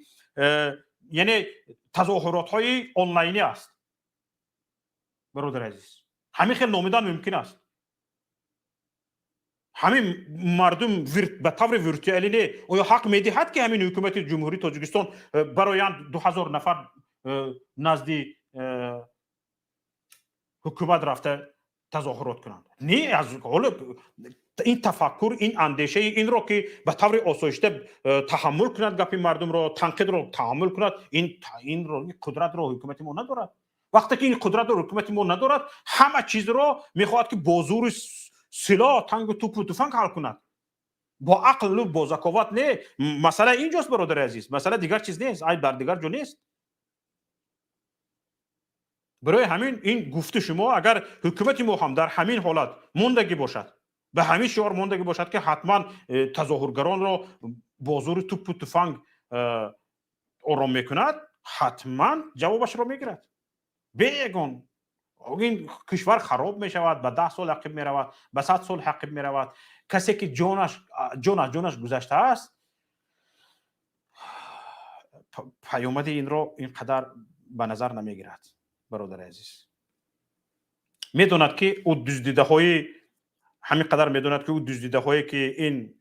یعنی تظاهرات‌های آنلاینی است. برادر عزیز، همین خیلی نامیدن ممکن است. همین مردم به طور ویرچوالی نه، آیا حق میدهد که همین حکومت جمهوری تاجیکستان برایند 2000 نفر نزدی حکومت رفته تظاهرات کنند؟ نه، از حال این تفکر، این اندیشه این را که به طور آسایشته تحمل کند، گپ مردم را، تنقید را تحمل کند، این قدرت را حکومت ما ندارد. وقتی که این قدرت را حکومت ما ندارد، همه چیز را میخواهد که با زور سلاح، تنگ و توپ و تفنگ حل کند. با عقل و با ذکاوت نه. مسئله اینجاست برادر عزیز، مسئله دیگر چیز نیست، ای بر دیگر جو نیست. برای همین این گفته شما، اگر حکومت ما هم در همین حالت موندگی باشد، به همین شعار موندگی باشد که حتما تظاهرگران را با زور توپ و تفنگ آرام میکند، حتما جوابش را میگیرد. بیگان این کشور خراب می شود، به 10 سال عقب می رود، به 100 سال عقب می رود. کسی که جانش گذشته است، پیامد این را اینقدر به نظر نمی گیرد. برادر عزیز میدوند که او دزدیده های همین قدر میدوند که او دزدیده هایی که این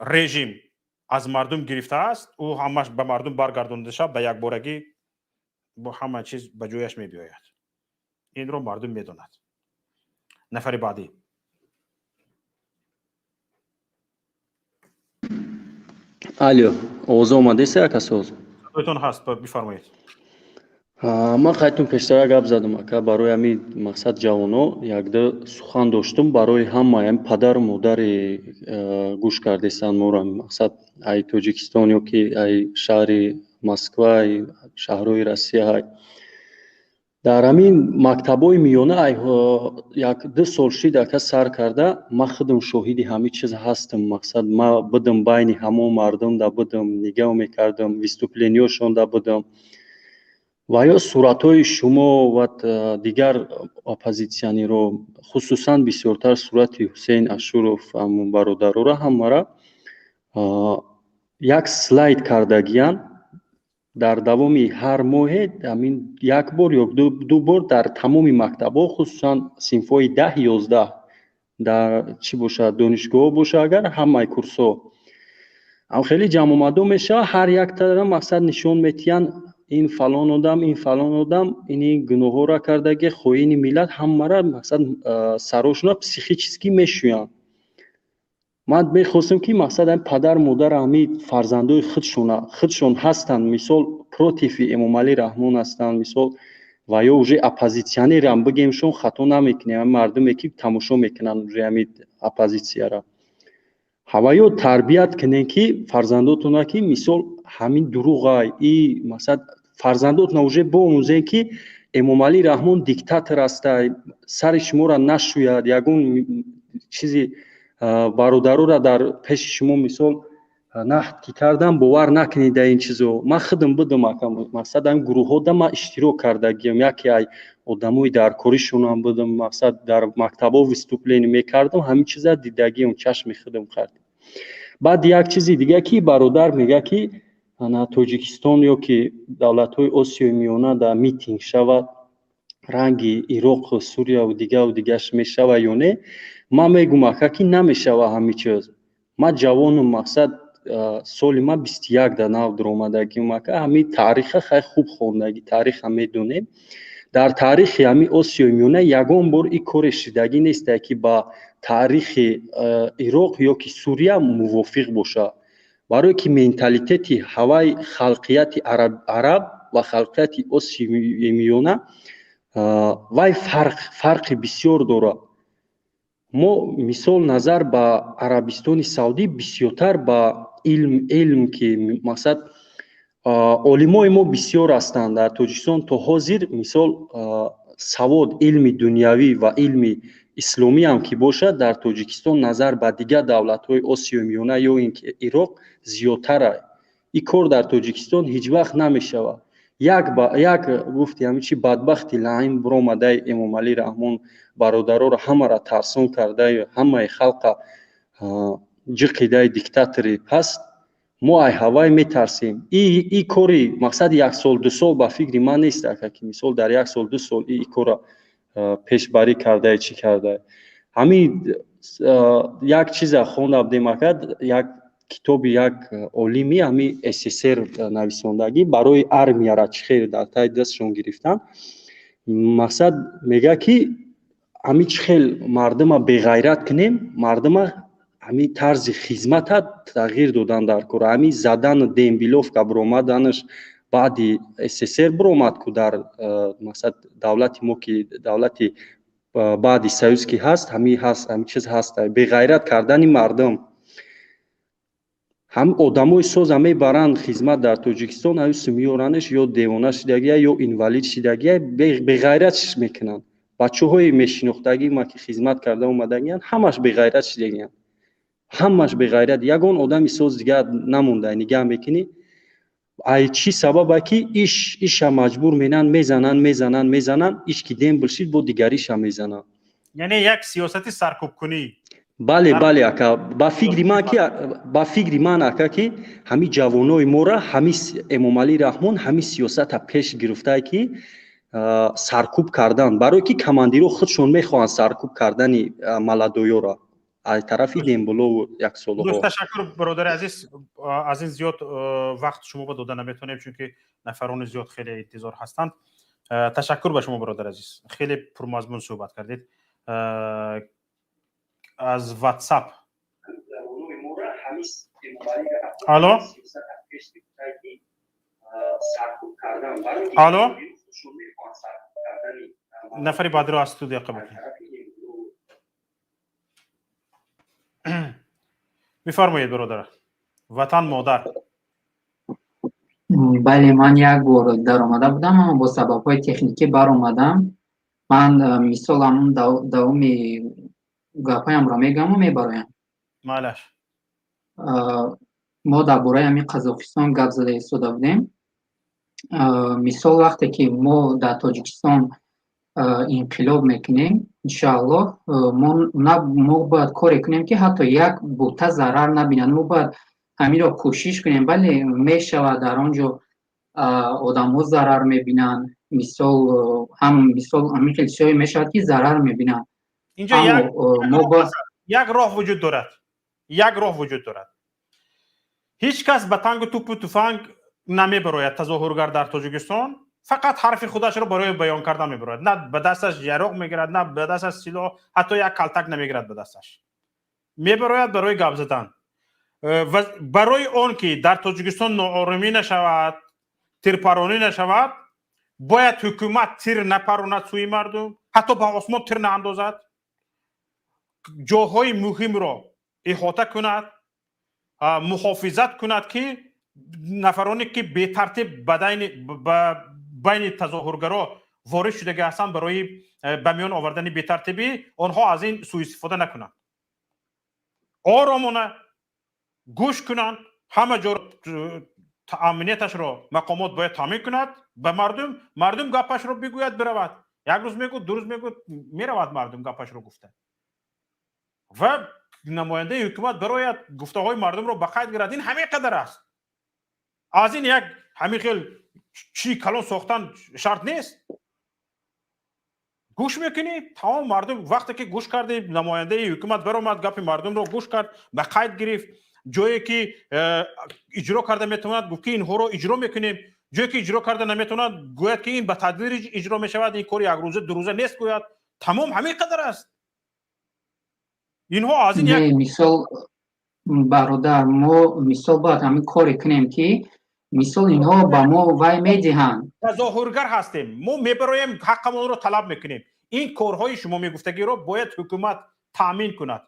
رژیم از مردم گرفته است، او همش به مردم برگردانده شد، به یک بارگی با همه چیز به جایش می بیاید. این رو مردم میدوند. نفر بعدی. الو، اوضاع اومده است یک اساس؟ صدایتان هست، بفرمایید. من خیلیتون پیشتر گپ زدم که برای همین مقصد جوانو یک سخن داشتم، برای همه هم پدر و مادر گوش کردستان ما مقصد ای تاجیکستان یا که ای شهر مسکو، ای شهرهای روسیه، در همین مکتبای میانه یک 2 سال شده که سر کرده، ما خودم شاهد همه چیز هستم. مقصد ما بدم بین همه مردم دا بدم نگاه میکردم، ویستوپلینیوشون دا بدم و یا صورتهای شما و دیگر اپوزیسیونی رو، خصوصا بسیارتر صورت حسین اشورف همون برادر رو هم مرا یک سلاید کردگیان در دوام هر ماه، همین یک بار یا 2 بار در تمام مکتب‌ها، خصوصا صنف‌های 10 11 در چی باشه دانشگاه باشه، اگر همه کورس‌ها هم خیلی جمع آمده میشه، هر یک طرف مقصد نشون میتین این فلان آدم این گناه را کرده که خوین ملت هم مرا مقصد سراشون پسیخیچیسکی میشویند. من میخواستم که مقصد این پدر مادر همین فرزندای خودشون هستند، مثال پروتیفی امام علی رحمان هستند، مثال و یا اوجه اپوزیسیونی را بگیم شون خطا نمیکنه، مردمی که تماشا میکنن اوجه همین اپوزیسیا را هوایو تربیت کنین که فرزنداتون که مثال همین دروغای ای مثلا فرزنداتون اوجه باموزین که امام علی رحمان دیکتاتور است، سر شما را نشوید، یگون چیزی برادرو را در پیش شما مثال نحت کردم، باور نکنید این چیزو. من خودم بدم مثلا این گروه ها دم اشتراک کرده گیم، یکی ای آدمای در کاریشون هم بدم، مثلا در مکتبا ویستوپلین میکردم، همین چیزا دیدگیم چشم خودم کردم. بعد یک چیزی دیگه که برادر میگه که انا تاجیکستان یا که دولت‌های آسیای میانه در میتینگ شود، رنگ عراق و سوریه و دیگهش میشود یا نه، من میگم که نمیشود همین چیز. من جوانم مقصد سال ما 21 در نو در آمدگی ما که همین تاریخ خیلی خوب خوندگی تاریخ هم میدونیم. در تاریخ همین آسیای میانه یگان بار این کار شدگی نیست که با تاریخ عراق یا که سوریه موافق باشه، برای که منتالیتی هوای خلقیت عرب و خلقیت آسیای میانه وای فرق بسیار داره. мо мисол назар ба Арабистони Саудӣ бисёртар ба илм ки мақсад олимои мо бисёр ҳастанд дар Тоҷикистон то ҳозир мисол савод илми дунявӣ ва илми исломӣ ҳам ки бошад дар Тоҷикистон назар ба дигар давлатҳои Осиёи Миёна ё ин ки Ироқ зиёдтар аст. ин кор дар Тоҷикистон ҳеҷ вақт намешавад. як гуфти ҳамин чи бадбахти лаъин биромадаи Эмомалӣ Раҳмон бародароро ҳамаро тарсон кардаи ҳамаи халқа ҷиқидаи диктатори ҳаст. мо ай ҳавай метарсем. И кори мақсад 1 сол 2 сол ба фикри ман нест ки мисол дар 1 сол 2 сол и кора пешбарӣ карда чӣ карда. ҳамин як чиза хонда будем акад, як китоби як олими ҳамин СССР нависондагӣ барои армияра чӣ хел дар тай дастшон гирифтан. мақсад мега ки ҳамин чӣ хел мардума беғайрат кунем, мардума ҳамин тарзи хизмата тағйир додан дар кор. ҳамин задан дембиловка биромаданаш баъди СССР биромад ку дар мақсад давлати мо ки давлати баъди союз ки ҳаст, ҳамин чиз ҳаст. беғайрат кардани мардум. ҳам одамои соза мебаранд хизмат дар Тоҷикистон, аюси миёранаш ё девона шидагия ё инвалид шидагия беғайрат мекунанд. бачаҳои мешинохтагӣ ма ки хизмат карда омадагиянд ҳамаш беғайрат шидагиянд. ҳамаш беғайрат. ягон одами соз дигар намонда нигаҳ мекунӣ. ай чӣ сабаба ки иша маҷбур мезананд, иш ки дем билшид бо дигариша мезананд. яъне як сиёсати саркӯбкунӣ. бале ака, ба фикри ман ака ки ҳамин ҷавонои мора ҳамин Эмомалӣ Раҳмон ҳамин сиёсата пеш гирифтае ки саркӯб кардан, барое ки командиро худшон мехоҳанд саркӯб кардани маладоёра аз тарафи дембулову яксолҳо. дуст ташаккур бародари азиз. аз ин зиёд вақт шумо ба дода наметавонем, чунки нафарони зиёд хеле интизор ҳастанд. ташаккур ба шумо бародари азиз, хеле пурмазмун суҳбат кардед. از واتساپ الو الو نفری بعد رو از استودیو قبول میفرمایید برادر. وطن مادر. بله من یک بار در آمده بودم اما با سبب های تکنیکی بر آمدم. من مثال همون دومی گپایم را میگم و میبرایم. مالش ما در باره همین قزاقستان گپ زده ایستاده بودیم. مثال وقتی که ما در تاجیکستان انقلاب میکنیم انشاءالله ما باید کاری کنیم که حتی یک بوته ضرر نبینند. ما باید همین را کوشش کنیم. ولی میشود در آنجا آدم ها ضرر میبینند. مثال همین کلیسیای میشود که ضرر میبینند. اینجا یک راه وجود دارد. هیچ کس به تنگ توپ و تفنگ نمیبراید تظاهرگر در تاجیکستان. فقط حرف خودش رو برای بیان کردن میبراید. نه به دستش یاروق میگیرد، نه به دستش سلاح، حتی یک کلتک نمیگیرد به دستش. میبراید برای گپ زدن. و برای آن که در تاجیکستان ناآرامی نشود، تیرپرانی نشود، باید حکومت تیر نپراند سوی مردم، حتی به آسمان تیر ناندازد. جاهای مهم را احاطه کند، محافظت کند که نفرانی که به ترتیب بین تظاهرگرا وارد شده هستند برای به میان آوردن به ترتیبی آنها از این سوء استفاده نکنند. آرامانه گوش کنند. همه جا امنیتش را مقامات باید تامین کند. به مردم گپش را بگوید برود. یک روز میگو، دو روز میگو، میرود مردم گپش را گفته. و نماینده حکومت برای گفته های مردم رو به قید گیرد. این همین قدر است. از این یک همین خیل چی کلان ساختن شرط نیست. گوش میکنی تمام مردم وقتی که گوش کردی نماینده حکومت برآمد گپ مردم رو گوش کرد، به قید گرفت. جایی که اجرا کرده میتواند گفت که اینها رو اجرا میکنیم، جایی که اجرا کرده نمیتواند گوید که این به تدریج اجرا میشود، این کار یک روزه دو روزه نیست گوید. تمام همین قدر است. اینها از این یک مثال برادر ما مثال باید همین کاری کنیم که مثال اینها با ما وای میدهند. تظاهرگر هستیم، ما میبرایم حقمون رو طلب میکنیم. این کارهای شما میگفتگی رو باید حکومت تامین کند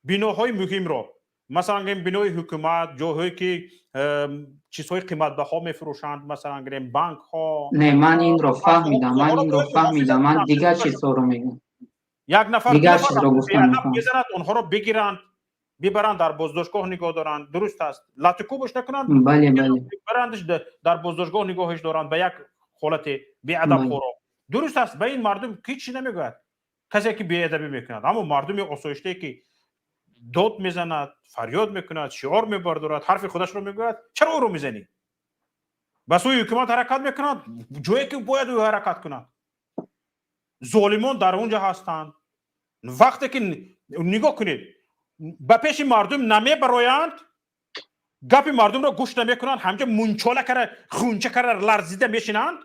بناهای مهم را، مثلا این بنای حکومت، جاهایی که چیزهای قیمت بها میفروشند، مثلا بانک ها. نه من این رو فهمیدم، من دیگر چیز رو میگم. یک نفر دیگر دو چیز نفر رو گفتم بیادب میکنم. میزنند، آنها را بگیرند ببرند در بازداشتگاه نگاه دارند. درست است، لاتکوبش نکنند، بله بله برندش در بازداشتگاه نگاهش دارند به یک حالت بیادب بله. خورا. درست است، به این مردم هیچی نمیگوید کسی که بیادبی میکند. اما مردم آسایشته که داد میزند، فریاد میکند، شعار میبردارد، حرف خودش رو میگوید، چرا او رو میزنی؟ بس او حکومت حرکت میکند جایی که باید او حرکت کند. ظالمان در اونجا هستند. وقتی که نگاه کنید به پیش مردم نمیبرایند، گپ مردم رو گوش نمیکنند، همچه منچاله کرده خونچه کرده لرزیده میشینند.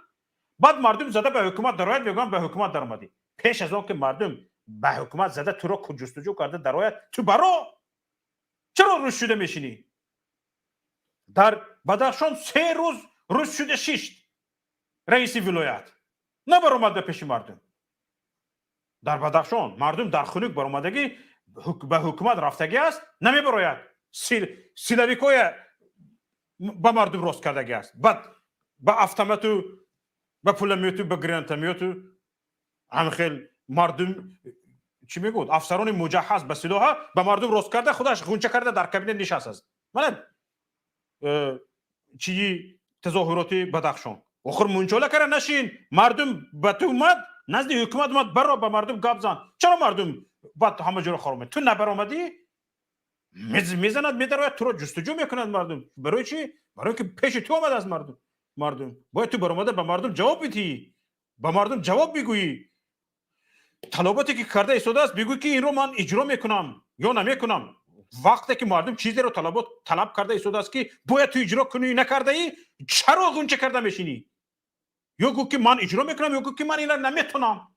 بعد مردم زده به حکومت درآید، میگن به حکومت درآمدی. پیش از اون که مردم به حکومت زده تو رو جستجو کرده درآید، تو برا چرا روز شده میشینی؟ در بدخشان 3 روز روز شده 6 رئیس ولایت نبرآمد به پیش مردم. در بدخشان مردم در خنک برآمدگی به حکومت رفتگی است، نمیبراید. سیلویکوی به مردم راست کردگی است. بعد به افتامتو، به پولمیتو، به گرانتمیتو هم خیلی مردم چی میگود؟ افسران مجهز به سلاح به مردم راست کرده، خودش غنچه کرده در کابینه نشست است. من چی تظاهراتی بدخشان آخر منچاله کرده نشین، مردم به تو اومد، نزد حکومت اومد، برا به مردم گپ زن. چرا مردم بعد همه جا رو خراب تو نبرآمدی؟ میزند میدرد، تو رو جستجو میکنند مردم. برای چی؟ برای که پیش تو آمد از مردم باید تو برآمده به مردم جواب بدی، به مردم جواب بگویی. طلباتی که کرده ایستاده است بگوی که این رو من اجرا میکنم یا نمیکنم. وقتی که مردم چیزی رو طلب کرده ایستاده است که باید تو اجرا کنی، نکرده ای، چرا غنچه کرده میشینی؟ یا گو که من اجرا میکنم، یا گو که من اینا نمیتونم،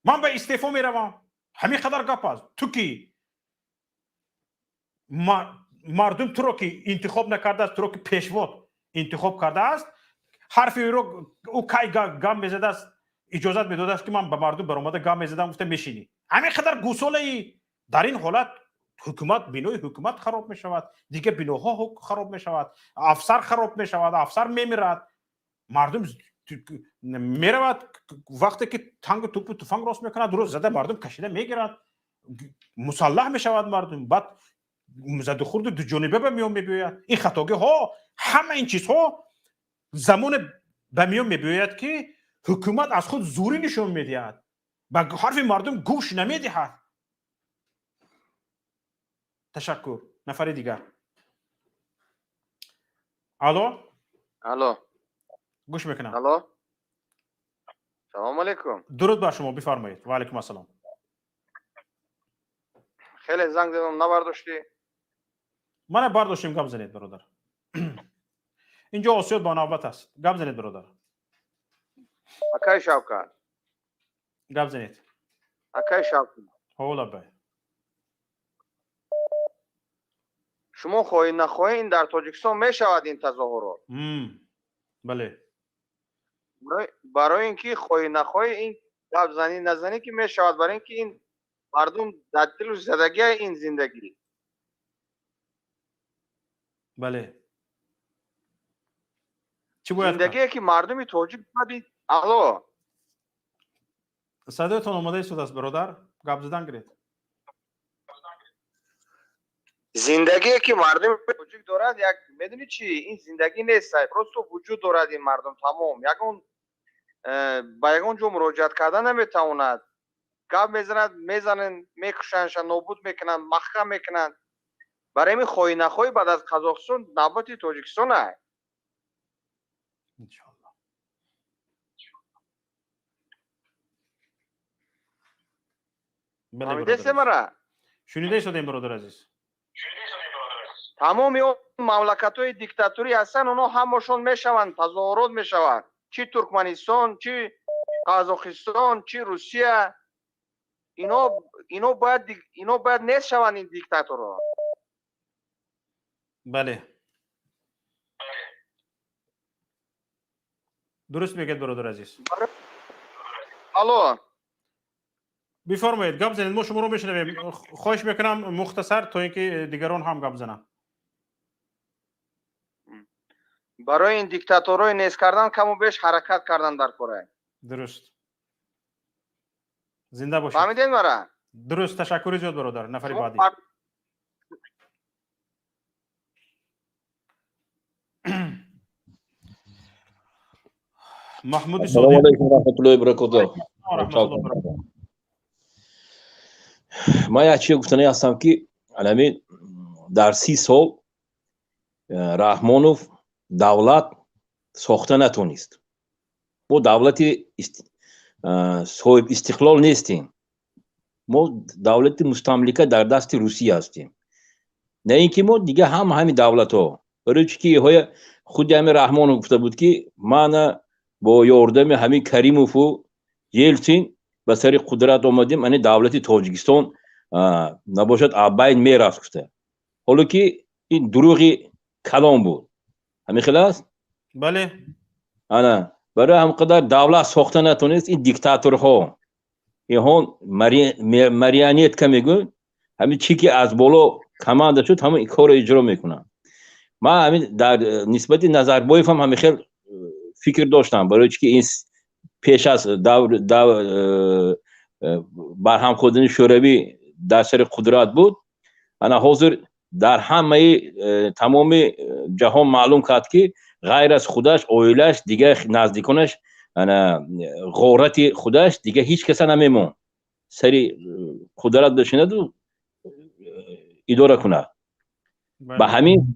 من به استعفا میروم. همین قدر گپ است. تو که مردم تو رو که انتخاب نکرده است، تو رو که پیشوا انتخاب کرده است، حرفی رو او کای گام میزده است، اجازت میداده است که من به مردم برآمده گام میزدم، گفته میشینی. همین قدر گوساله. در این حالت حکومت، بینای حکومت خراب میشود، دیگه بیناها خراب میشود، افسر خراب میشود، افسر میمیرد، مردم میرود. وقتی که تانک توپ و تفنگ راست میکند، درست زده مردم کشیده میگیرد، مسلح میشود مردم. بعد زد خورد دو جانبه به میان میبیاید. این خطاگی ها، همه این چیزها زمان به میان میبیاید که حکومت از خود زوری نشون میدهد، به حرف مردم گوش نمیدهد. تشکر. نفر دیگر. الو گوش میکنم. الو سلام علیکم. درود بر شما، بفرمایید. و علیکم السلام. خیلی زنگ زدم نبرداشتی. من برداشتیم، گپ زنید برادر. اینجا آسیاد با نوبت است. گپ زنید برادر. اکای شوکت. گپ زنید. اکای شوکت. حالا بای. شما خواهی نخواهی این در تاجیکستان میشود این تظاهرات. بله. برای اینکه خواهی نخواهی این گپ زنی نزنی که میشود، برای اینکه این مردم در دل و زدگی این زندگی. بله. چی باید زندگی که مردم تاجیک بدید. الو صدایتان آماده شده است برادر، گپ زدن گرید. زندگی که مردم تاجیک دارد، یک میدونی چی؟ این زندگی نیست، پروستو وجود دارد. این مردم تمام یگون با یگون جو مراجعت کردن نمیتواند. گپ میزنن میکشنش، نابود میکنن، محکم میکنن. برای این خواهی نخواهی بعد از قزاقستان نوبت تاجیکستان است. انشالله. بله برادر. شنیده شدیم برادر عزیز. تمامی اون مملکت‌های دیکتاتوری هستن، اونا همشون میشوند، تظاهرات میشوند، چی ترکمنستان، چی قزاقستان، چی روسیه. اینا باید نیست شوند این دیکتاتورها. بله. درست میگید برادر عزیز. الو بفرمایید گپ زنید، ما شما رو میشنویم. خواهش میکنم مختصر تا اینکه دیگران هم گپ زنن. برای این دیکتاتورای نیست کردن کم و بیش حرکت کردن در کره. درست. زنده باشید. فهمیدین مرا؟ درست. تشکر زیاد برادر. نفر بعدی. محمود صادق. السلام علیکم و رحمت الله و برکاته. من یک چیز گفتنی هستم که علمی در 30 سال رحمانوف دولت ساخته نتونست. ما دولتی صاحب استقلال نیستیم. ما دولت مستملکه در دست روسیه هستیم. نه اینکه ما دیگه همین دولت ها برای چی که خود همین رحمانوف گفته بود که من با یاردم همین کریموف و یلتسین به سر قدرت آمدیم، یعنی دولت تاجیکستان نباشد آباین میرفت گفته. حالا که این دروغی کلام بود. همین خلاص؟ بله. انا برای همقدر دولت ساخته نتونست این دیکتاتورها این مریانیت که میگن همین چی که از بالا کمانده شد همین کار اجرا میکنن. من همین در نسبت نظربایف هم همین خیلی فکر داشتم برای چی که این پیش از دور برهم خودنی شوروی در سر قدرت بود، انا حاضر در همه تمام جهان معلوم کرد که غیر از خودش اویلش دیگه نزدیکانش انا غورت خودش دیگه هیچ کس نمیمون سری قدرت بشیند و اداره کنه.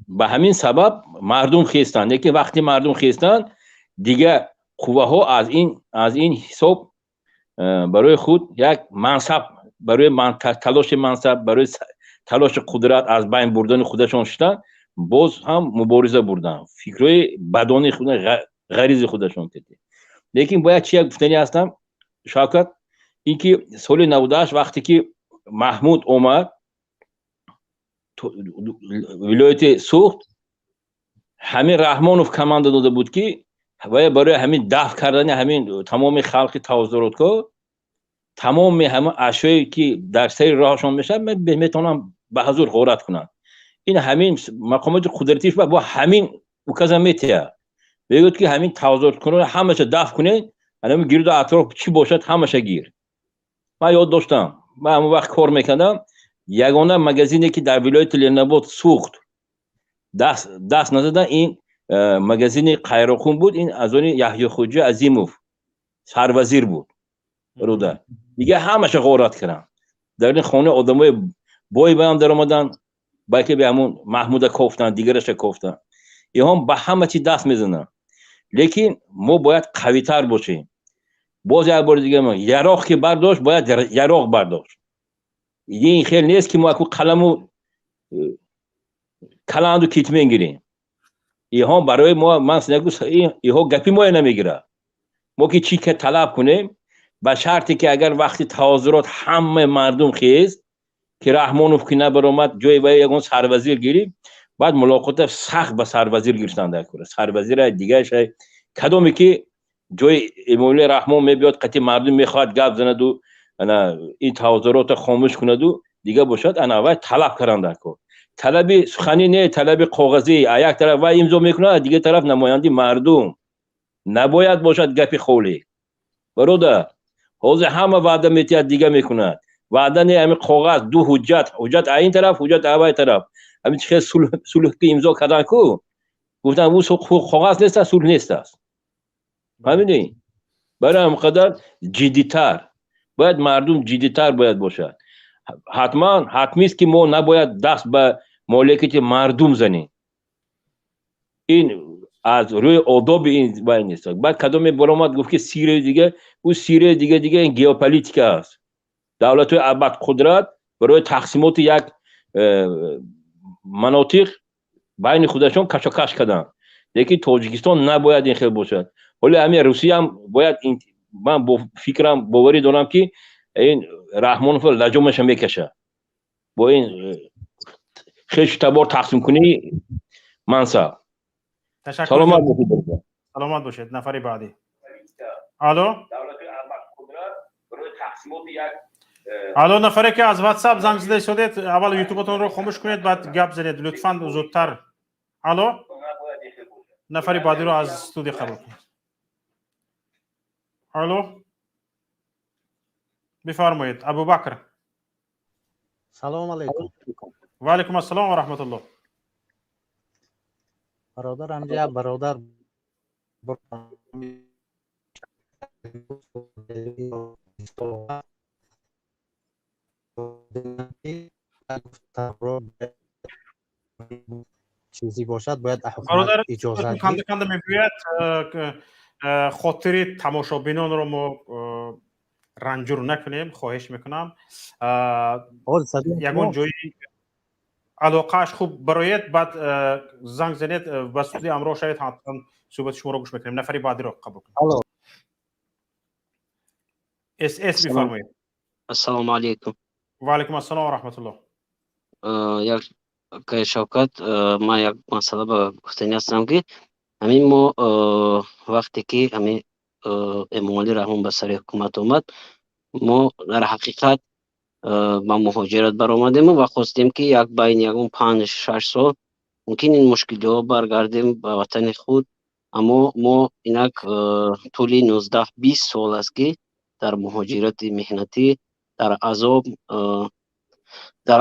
به همین سبب مردم خیستن. یکی وقتی مردم خیستن دیگه قوه ها از این حساب برای خود یک منصب، برای تلاش منصب، برای تلاش قدرت از بین بردن خودشان شدن، باز هم مبارزه بردن، فکرهای بدانی خودشان، غریزی خودشان دیدن. لیکن باید چی گفتنی هستم شاکر، اینکه سال 98 وقتی که محمود اومد ولایت سوخت، همین رحمانوف کماند داده بود که برای همین دفع کردن همین تمام خلق تظاهرات، تمام همه اشیایی که در سیر راهشون میشه میتونن به حضور غارت کنن. این همین مقامات قدرتیش با همین وکزا میتیه بگید که همین تظاهرات کنن همش دفع کنه، همین گرد اطراف چی باشد همش گیر. من یاد داشتم من همون وقت کار میکردم، یگانه مگزینی که در ولایت لرناباد سوخت دست نزدن این مگزین قیراخون بود. این از اون یحیی خوجی عظیموف سروزیر بود روده دیگه همش غارت کردن. در این خانه آدمای بای بیام در آمدن، بلکه به همون محمود کوفتن، دیگرش کوفتن، این هم به همه چی دست میزنن. لیکن ما باید قوی تر باشیم. باز یک بار دیگه ما یراق که برداشت باید یراق برداشت. این خیلی نیست که ما اکو قلمو کلاندو کیت میگیریم. این هم برای ما من سنگو این ها گپی ما نمیگیره. ما که چی که طلب کنیم با شرطی که اگر وقتی تظاهرات همه مردم خیز که رحمانوف که نبرآمد جای و یگان سروزیر گیریم، بعد ملاقات سخت با سروزیر گرفتن در کره. سروزیر دیگه شای کدومی که جای امولی رحمان میبیاد قطعی مردم میخواد گپ زند و این تظاهرات خاموش کند و دیگه باشد انا و طلب کردن در کره. طلب سخنی نه، طلب کاغذی. یک طرف و امضا میکنه، دیگه طرف نماینده مردم. نباید باشد گپی خولی. برادر حاضر همه وعده میتیاد دیگه میکند. وعده نه همین کاغذ دو حجت این طرف، حجت این طرف. همین چه صلح که امضا کردن کو گفتن اون کاغذ نیست، صلح نیست است. همین برای همقدر جدیتر باید مردم جدیتر باید باشد. حتمی است که ما نباید دست به مالکیت مردم زنیم. این از روی آداب این باید نیست. بعد کدام برآمد گفت که سیره دیگه، اون سیره دیگه این ژئوپلیتیک است. دولت‌های ابد قدرت برای تقسیمات یک مناطق بین خودشون کشاکش کردن. لیکن تاجیکستان نباید این خیلی باشد. ولی همین روسیه هم باید این، من با فکرم باوری دارم که این رحمانوف لجامش میکشه با این خیش تبار تقسیم کنی منصب. سلامت باشید. سلامت باشید. نفر بعدی. الو. الان نفری که از واتساپ زنگ زده شدید اول یوتیوبتون رو خاموش کنید بعد گپ زنید لطفاً زودتر. الو نفری بعدی رو از استودیو قبول کنید. الو بفرمایید ابوبکر. سلام علیکم. و علیکم السلام و رحمت الله. برادر همجا برادر چیزی باشد باید حکومت اجازه برادر کنده کنده میگوید خاطر تماشابینان رو ما رنجور نکنیم خواهش میکنم. یگان جایی علاقهش خوب برایت بعد زنگ زنید و استودیو امروز شاید حتما صحبت شما رو گوش میکنیم. نفری بعدی رو قبول کنیم. اس بفرمایید. السلام علیکم. و علیکم السلام و رحمت الله. یک که شوکت ما یک مسئله با گفتنی هستم که همین ما وقتی که همین اموالی رحمان به سر حکومت اومد ما در حقیقت با مهاجرت بر آمدیم و خواستیم که یک بین یکون 5-6 سال ممکن این مشکلی ها برگردیم به وطن خود، اما ما اینک طول 19-20 سال است که در مهاجرت مهنتی در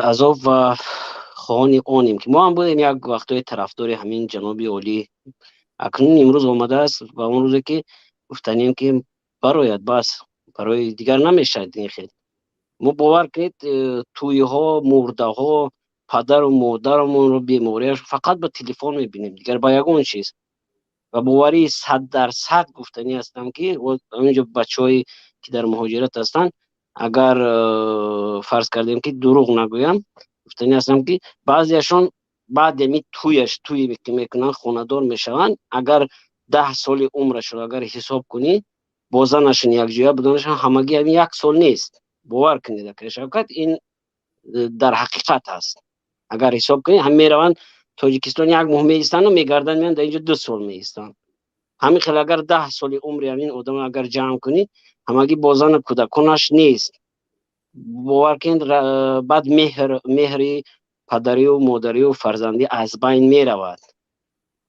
عذاب و خواهان آنیم که ما هم بودیم یک وقتای طرفدار همین جناب عالی. اکنون امروز آمده است و اون روزی که گفتنیم که برایت بس برای دیگر نمیشد. این خیلی ما باور کنید توی ها مرده ها پدر و مادرمون رو بیماریش فقط به تلفن میبینیم دیگر با یگون چیز و باوری 100% گفتنی هستم که اونجا بچه‌ای که در مهاجرت هستن اگر فرض کردیم که دروغ نگویم گفتنی هستم که بعضیشون بعد می توی میکنن خونه‌دار میشوند. اگر 10 سال عمرش رو اگر حساب کنی بازنشون یک جایی بدونشون همگی هم 1 سال نیست. باور کنید که شوکت این در حقیقت هست. اگر حساب کنید هم میروند تاجیکستان 1 ماه میستن و میگردن میان در اینجا 2 سال میستن. همین خیلی اگر 10 سال عمر همین آدم اگر جمع کنی همگی بازن کودکانش نیست. باور کنید بعد مهر پدری و مادری و فرزندی از بین میرود.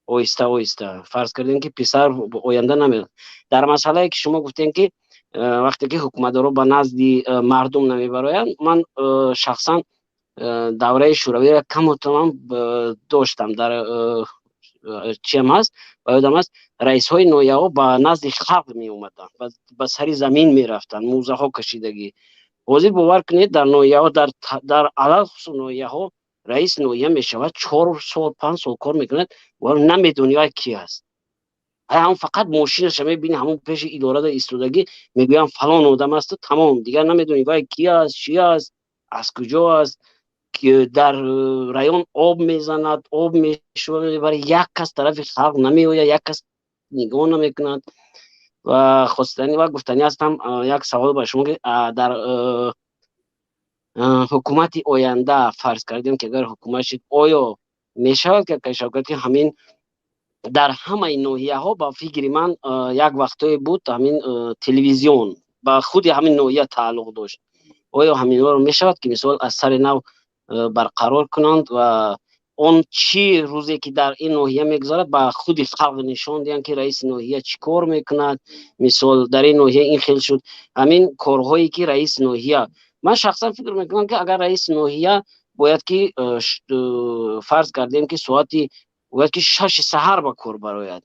آیسته فرض کردیم که پسر آینده نمیاد. در مسئله که شما گفتین که وقتی که حکومتدارا به نزد مردم نمیبرایند، من شخصا دوره شوروی را کم و تمام داشتم. در چیم هست و یادم است رئیس های نویه ها به نزد خلق می اومدن به سری زمین می رفتن موزه ها کشیدگی. حاضر باور کنید در نویه ها در علاق نویه ها رئیس نویه می شود 4 سال 5 سال کار میکند و نمیدونی کی است. هم فقط ماشینش میبینی همون پیش اداره ایستادگی میگویم فلان آدم است تمام دیگر نمیدونی وای کی است چی است از کجا است که در رایون آب میزند آب میشوند برای یک کس طرف خلق نمیآید یک کس نگاه نمیکند. و خواستنی و گفتنی هستم یک سوال با شما که در حکومت آینده فرض کردیم که اگر حکومت شد آیا میشود که کشاورزی همین در همه ناحیه ها با فکر من یک وقتایی بود همین تلویزیون با خود همین ناحیه تعلق داشت. آیا همین رو میشود که مثال از سر نو برقرار کنند و اون چی روزی که در این ناحیه میگذارد با خود خلق نشان دهند که رئیس ناحیه چی کار میکند. مثال در این ناحیه این خیلی شد همین کارهایی که رئیس ناحیه من شخصا فکر میکنم که اگر رئیس ناحیه باید که فرض کردیم که ساعتی باید که 6 سحر با کار براید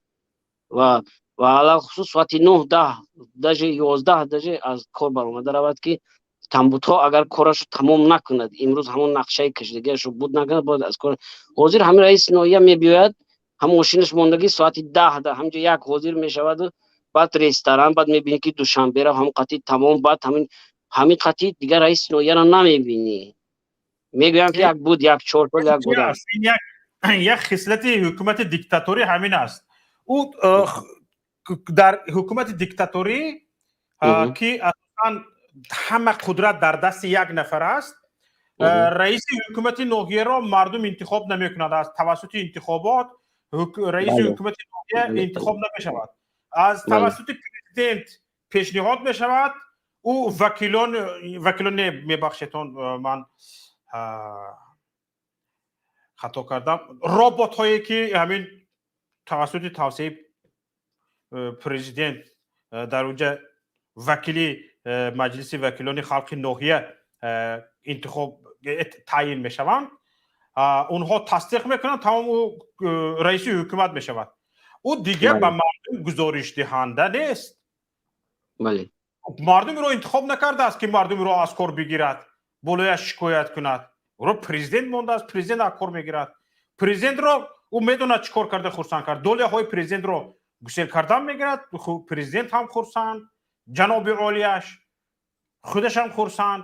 و علاوه خصوص ساعتی 9 10 درجه 11 درجه از کار برآمده رود که تنبوت‌ها اگر کارش تمام نکند امروز همون نقشه کشیدگیش رو بود نکند باید از کار حاضر همین رئیس ناحیه میبیاید هم ماشینش ماندگی ساعتی 10 همینجا یک حاضر میشود بعد رستوران بعد میبینی که دوشنبه را هم قطعی تمام بعد همین قطعی دیگر رئیس ناحیه را نمیبینی. میگویم که یک بود یک 4 سال یک بود است. یک خصلت حکومت دیکتاتوری همین است. او در حکومت دیکتاتوری که اصلا همه قدرت در دست یک نفر است رئیس حکومت ناحیه را مردم انتخاب نمیکنند. از توسط انتخابات رئیس حکومت ناحیه انتخاب نمیشود. از توسط پرزیدنت پیشنهاد میشود او وکیلان میبخشتون من خطا کردم رابط هایی که همین توسط توسعه پرزیدنت در اونجا وکیلی مجلس وکیلان خلق ناحیه انتخاب تعیین میشوند اونها تصدیق میکنن تمام رئیس حکومت میشود او دیگه به مردم گزارش دهنده نیست بله مردم رو انتخاب نکرده است که مردم رو از کار بگیرد بالایش شکایت کند او پرزیدنت مونده است پرزیدنت از کار میگیرد پرزیدنت رو او میدونه چیکار کرده خرسند کرد دوله های پرزیدنت رو گسیل کردن میگیرد پرزیدنت هم خرسند جناب عالیش خودش هم خرسند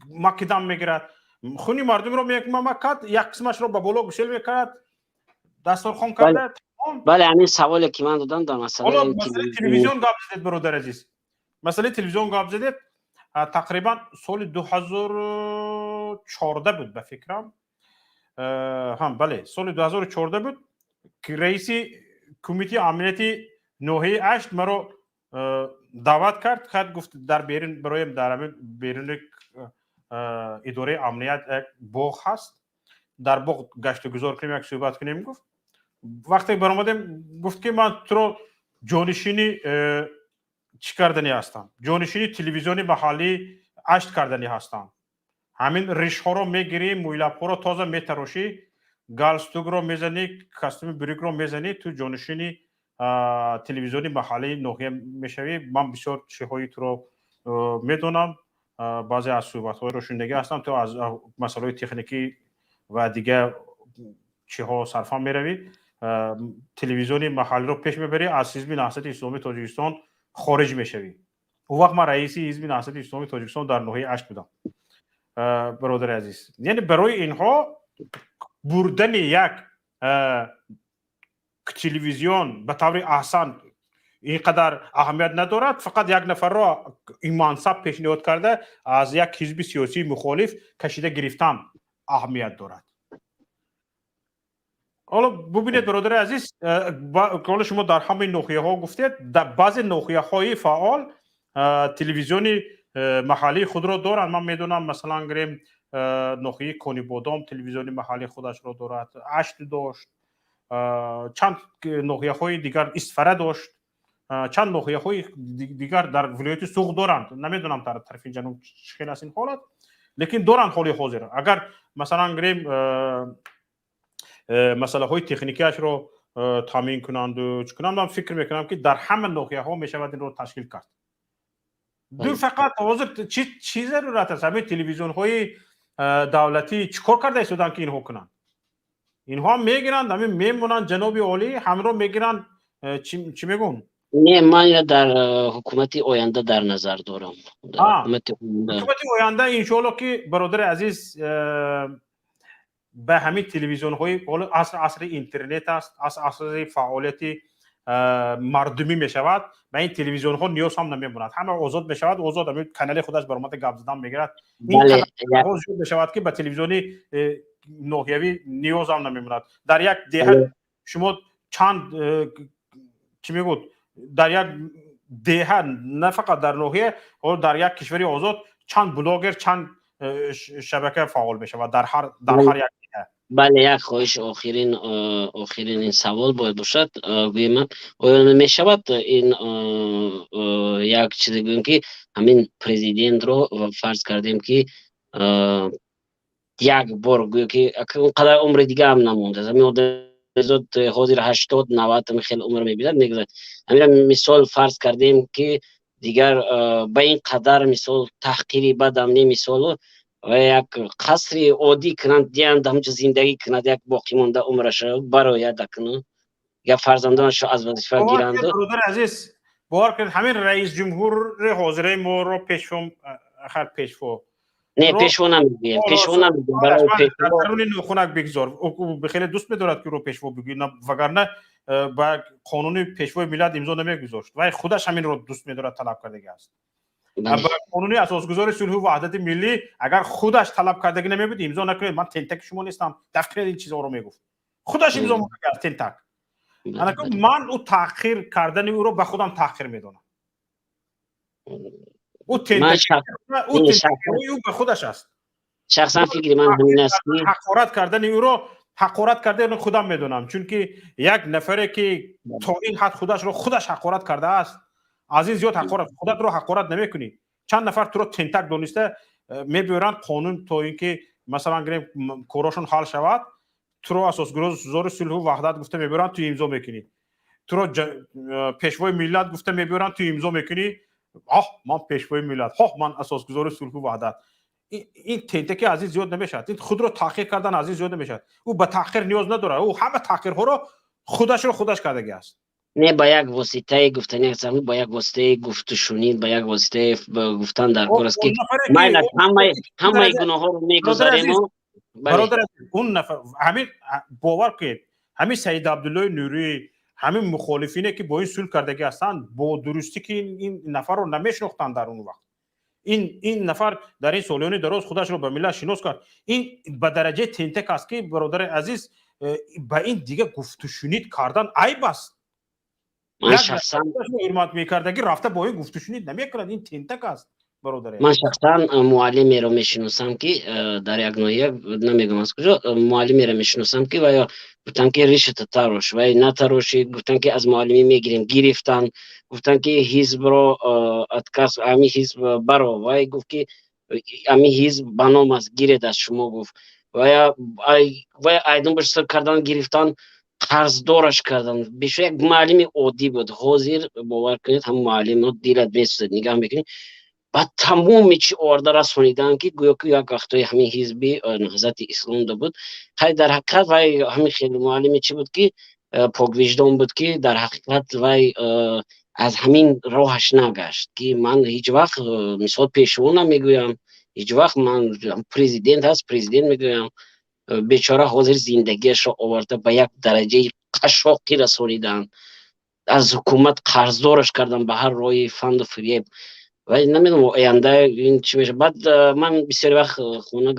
مکدم میگیرد خونی مردم رو ممکد یک قسمش رو به بالا گسیل میکرد دسترخوان کرده بله همین سوالی که من دادم در مسئله تلویزیون گپ زدید برادر عزیز مسئله تلویزیون گپ زدید تقریبا سال 2014 بود به فکرم هم بله سال 2014 بود که رئیس کمیته امنیتی ناحیه 8 مرا دعوت کرد گفت در بیرون برایم در بیرون اداره امنیت باغ هست در باغ گشت و گذار کنیم یک صحبت کنیم گفت وقتی برآمدم گفت که من تو جانشینی چی کردنی هستم جانشینی تلویزیونی محلی 8 کردنی هستم همین ریش ها رو میگیری مویلپ ها رو تازه میتراشی گالستوگ رو میزنی کاستوم بریک رو میزنی تو جانشینی تلویزیونی محلی ناحیه میشوی من بسیار چیزهایی تو رو میدونم بعضی از صحبت های رو شنیده هستم تو از مسائل تکنیکی و دیگه چیها صرفا میروی تلویزیونی محلی رو پیش میبری از حزب نهضت اسلامی تاجیکستان خارج میشوی اون وقت من رئیس حزب نهضت اسلامی تاجیکستان در ناحیه 8 بودم برادر عزیز یعنی برای اینها بردن یک تلویزیون به طور احسن اینقدر اهمیت ندارد فقط یک نفر را این منصب پیشنهاد کرده از یک حزب سیاسی مخالف کشیده گرفتن اهمیت دارد حالا ببینید برادر عزیز قول شما در همین ناحیه ها گفتید در بعض ناحیه های فعال تلویزیونی محلی خود را دارند من میدونم مثلا گریم ناحیه کنی بادام تلویزیونی محلی خودش را دارد 8 داشت چند ناحیه های دیگر استفره داشت چند ناحیه های دیگر در ولایت سوق دارند نمیدونم در طرف جنوب چه است این حالت لیکن دارند حالی حاضر اگر مثلا گریم مسئله های تکنیکیش رو تامین کنند و چکنند من فکر میکنم که در همه ناحیه ها میشود این رو تشکیل کرد دو فقط حاضر چیز ضرورت است همین تلویزیون های دولتی چیکار کرده ایستادن که اینها کنند اینها میگیرند همین میمونند جناب عالی همراه میگیرند چی میگون نه من در حکومت آینده در نظر دارم حکومت آینده انشالله که برادر عزیز به همین تلویزیون های عصر اینترنت است عصر فعالیت مردمی می شود و این تلویزیون ها نیاز هم نمیموند همه آزاد می شود آزاد همین کانال خودش برآمد گپ زدن میگیرد این کانال آزاد می شود که به تلویزیونی ناحیوی نیاز هم نمیموند در یک دهه شما چند چی میگوید در یک دهه نه فقط در ناحیه در یک کشوری آزاد چند بلاگر چند شبکه فعال می شود در هر یک بله یک خواهش آخرین این سوال باید باشد من آیا می شود این یک چیز بگویم که همین پرزیدنت رو فرض کردیم که یک بار گویا که اونقدر عمر دیگه هم نمونده همین حاضر 80 90 خیلی عمر میبیند میگذارد همین مثال فرض کردیم که دیگر به این قدر مثال تحقیری بد هم نی مثال و یک قصری عادی کنند دیند همچه زندگی کند یک باقی مونده عمرش برای دکنه یا فرزندانش از وظیفه گیرند برادر عزیز باور کنید همین رئیس جمهور حاضره ما رو پیشوا نه پیشوا نمیگیم برای پیشوا قانون نخونک بگذار بخیلی دوست می‌دارد که رو پیشوا بگی وگرنه با قانون پیشوا ملت امضا نمیگذاشت و خودش همین رو دوست می‌دارد طلب کردگی است با قانون اساسگذار صلح و وحدت ملی اگر خودش طلب کردگی نمی‌بود امضا نکنید من تنتک شما نیستم دفتر این چیزا رو میگفت خودش امضا می‌کرد تنتک من او تأخیر کردن او رو به خودم تأخیر میدونم او من تنتک شخص او این تنتک او به خودش است. شخصا فکر من همین است که حقارت کردن او رو حقارت کرده اینو خودم میدونم، چون که یک نفری که تا این حد خودش رو خودش حقارت کرده است، از این زیاد حقارت خودت رو حقارت نمیکنی. چند نفر تو رو تنتک دونسته میبرن قانون تا اینکه مثلا گریم کوراشون حل شود، تو رو اساسگذار صلح و وحدت گفته میبرن تو امضا میکنی، تو رو پیشوای ملت گفته میبرن تو امضا میکنی، من پیشوای ملت، من اساسگذار صلح و وحدت. این تنتکی از این زیاد نمیشد. این خود رو تحقیر کردن از این زیاد نمیشد. او به تحقیر نیاز نداره، او همه تحقیرها رو خودش کردگی است. نه با یک واسطه گفتنی است، با یک واسطه گفت و شنید، با یک واسطه گفتن در کار است که مایل همه گناه ها رو میگذاریم. برادر اون نفر همین باور کنید، همین سید عبدالله نوری، همین مخالفینه که با این صلح کردگی هستند، با درستی که این نفر رو نمیشناختند در اون وقت. این نفر در این سالیان دراز خودش رو به ملت شناس کرد. این به درجه تنتک است که برادر عزیز به این دیگه گفت و شنید کردن عیب است. من شخصا حرمت میکردگی رفته با این گفت و شنید نمیکرد. این تنتک است برادر. من شخصا معلمی رو میشناسم که در یک ناحیه نمیگم از کجا، معلمی رو میشناسم که و گفتن که ریش تروش و نه تروشید، گفتن که از معلمی میگیریم گرفتن، گفتن که حزب رو اتکاس امی حزب برو و گفت که امی حزب بنام است گیرد از شما گفت و ایدون برسر کردن گرفتن، قرض دارش کردن. بیشتر یک معلمی عادی بود، حاضر باور کنید هم معلم دیلت میسوزد نگاه میکنید بعد تمام چی آورده رسونیدن که گویا که یک وقتای همین حزبی نهضت اسلام ده بود. خیلی در حقیقت وای همین خیلی معلم چی بود که پاک وجدان بود که در حقیقت وای از همین راهش نگشت که من هیچ وقت مثال پیشو نمیگویم، هیچ وقت من پرزیدنت هست پرزیدنت میگویم، بیچاره حاضر زندگیش را آورده به یک درجه قشاقی رسونیدن، از حکومت قرضدارش کردن به هر راه فند و فریب و نمیدونم آینده این چی میشه. بعد من بسیار وقت خونه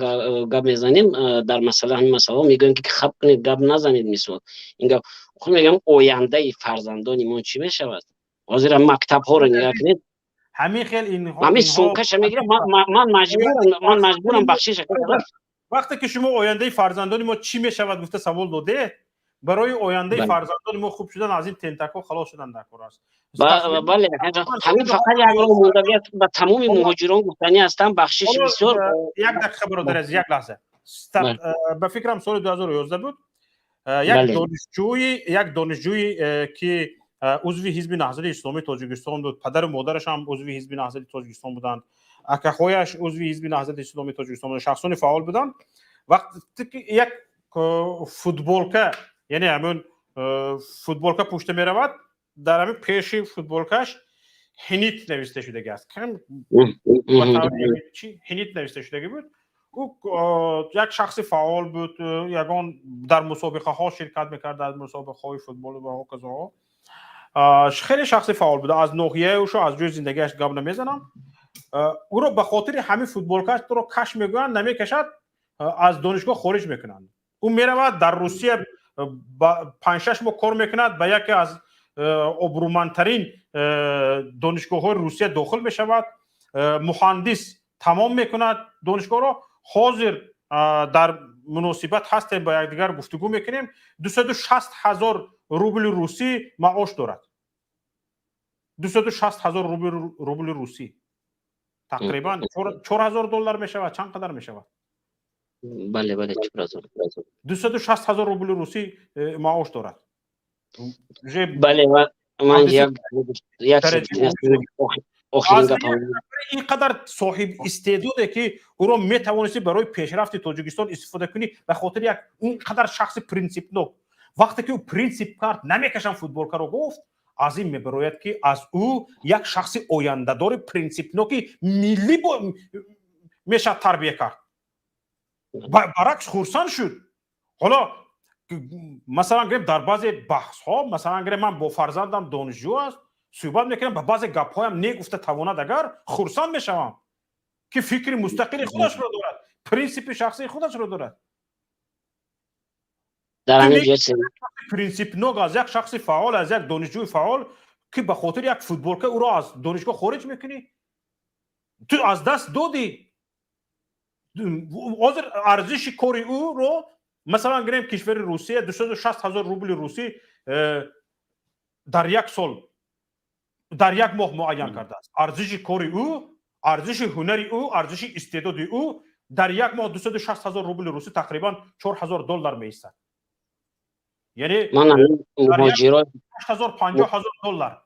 گپ میزنیم در مسئله همین مسئله میگن که خب کنید گپ نزنید مثلا این گپ خود میگم آینده فرزندان ما چی میشود. حاضر مکتب ها رو نگاه کنید همین خیلی اینها همین سونکش میگیره. من مجبورم بخشش کنم. وقتی که شما آینده فرزندان ما چی میشود گفته سوال داده، برای آینده فرزندان ما خوب شدن از این تنتک‌ها خلاص شدن در کار است. بله همین فقط یک راه موندگیت به تمام مهاجران گفتنی هستن بخشش بسیار. یک دقیقه برادر از یک لحظه به فکرم سال 2011 بود، یک دانشجوی که عضو حزب نهضت اسلامی تاجیکستان بود، پدر و مادرش هم عضو حزب نهضت تاجیکستان بودند، اکاخویش عضو حزب نهضت اسلامی تاجیکستان بود، شخصان فعال بودند. وقتی که یک فوتبالکه یعنی همون فوتبالکه پشت می رود، در همین پیش فوتبالکش هنیت نوشته شده است. هنیت نوشته شده بود. او یک شخص فعال بود، یگان در مسابقه ها شرکت میکرد، در مسابقه های فوتبال و هکذا. خیلی شخص فعال بود. از ناحیه اوش از جای زندگیش گپ نمیزنم. او رو به خاطر همین فوتبالکش تو رو کش میگویند نمیکشد، از دانشگاه خارج میکنند. او میرود در روسیه 5-6 ماه کار میکند، به یکی از ابرومندترین دانشگاه های روسیه داخل میشود، مهندس تمام میکند دانشگاه را. حاضر در مناسبت هستیم با یکدیگر گفتگو میکنیم، 260,000 روبل روسی معاش دارد. 260,000 روبل روسی تقریبا 4,000 دلار میشود. چند قدر میشود؟ بله 260,000 روبل روسی معاش دارد. بله من یک اینقدر صاحب استعداده که او را میتوانستی برای پیشرفت تاجیکستان استفاده کنی به خاطر یک اینقدر شخص پرینسیپ نو. وقتی که او پرینسیپ کرد نمیکشم فوتبالکر رو گفت، از این میبراید که از او یک شخص آینده دار پرینسیپ نو که ملی میشه تربیه کرد. برعکس خرسان شد. حالا مثلا گریم در بعض بحث ها، مثلا گریم من با فرزندم دانشجو است صحبت میکنم، به بعض گپ هایم نگفته تواند اگر خرسان میشوم که فکر مستقل خودش رو دارد، پرینسیپ شخصی خودش رو دارد. در همین پرینسیپ نو از یک شخص فعال، از یک دانشجوی فعال که به خاطر یک فوتبال که او را از دانشگاه خارج میکنی، تو از دست دادی. حاضر ارزش کاری او رو مثلا گریم کشور روسیه 260,000 روبل روسی در یک سال در یک ماه معین کرده است. ارزش کاری او، ارزش هنری او، ارزش استعداد او در یک ماه 260,000 روبل روسی تقریبا 4,000 دلار میایستد. یعنی من مهاجرای 50,000 دلار.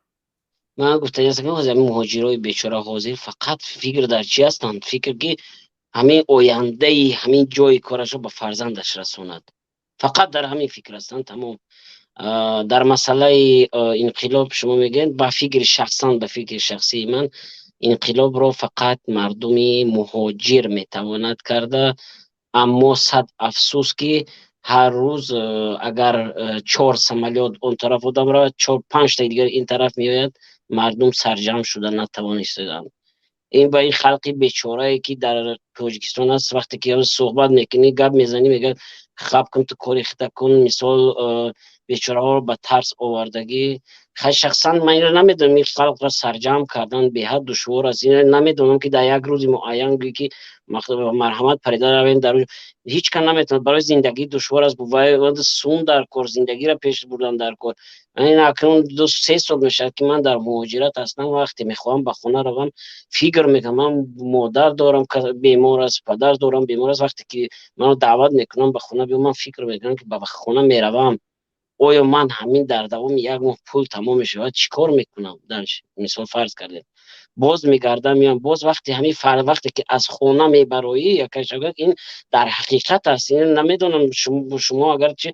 من گفتم که همین مهاجرای بیچاره حاضر فقط فکر در چی هستند؟ فکر که همین آینده همین جای کارش رو به فرزندش رسوند. فقط در همین فکر هستند. تمام در مسئله انقلاب شما میگین با فکر شخصا، به فکر شخصی من انقلاب رو فقط مردمی مهاجر میتواند کرده. اما صد افسوس که هر روز اگر 4 سمالیات اون طرف بودم را 4-5 تا دیگر این طرف میآید، مردم سرجم شده نتوانستند. این با این خلقی بیچاره که در تاجیکستان است، وقتی که صحبت میکنی گپ میزنی میگه خب کن تو کاری خطا کن، مثال بیچاره ها رو به ترس آوردگی. شخصا من این رو نمیدونم این خلق را سرجم کردن به حد دشوار است. این نمیدونم که در یک روز معین که مرحمت پریده روین در هیچ کن نمیتونه. برای زندگی دشوار است. باید سون در کار زندگی را پیش بردن در کار. این اکنون 2-3 سال میشه که من در مهاجرت هستم. وقتی میخوام به خونه روم فکر میکنم من مادر دارم که بیمار است، پدر دارم بیمار است. وقتی که منو دعوت میکنم به خونه بیام، من فکر میکنم که به خونه میروم آیا من همین در دوام یک ماه پول تمام میشه چیکار میکنم؟ در مثال فرض کردیم باز میگردم میام باز وقتی همین وقتی که از خونه میبرایی یا کشاگاه، این در حقیقت است. این نمیدونم شما اگر چه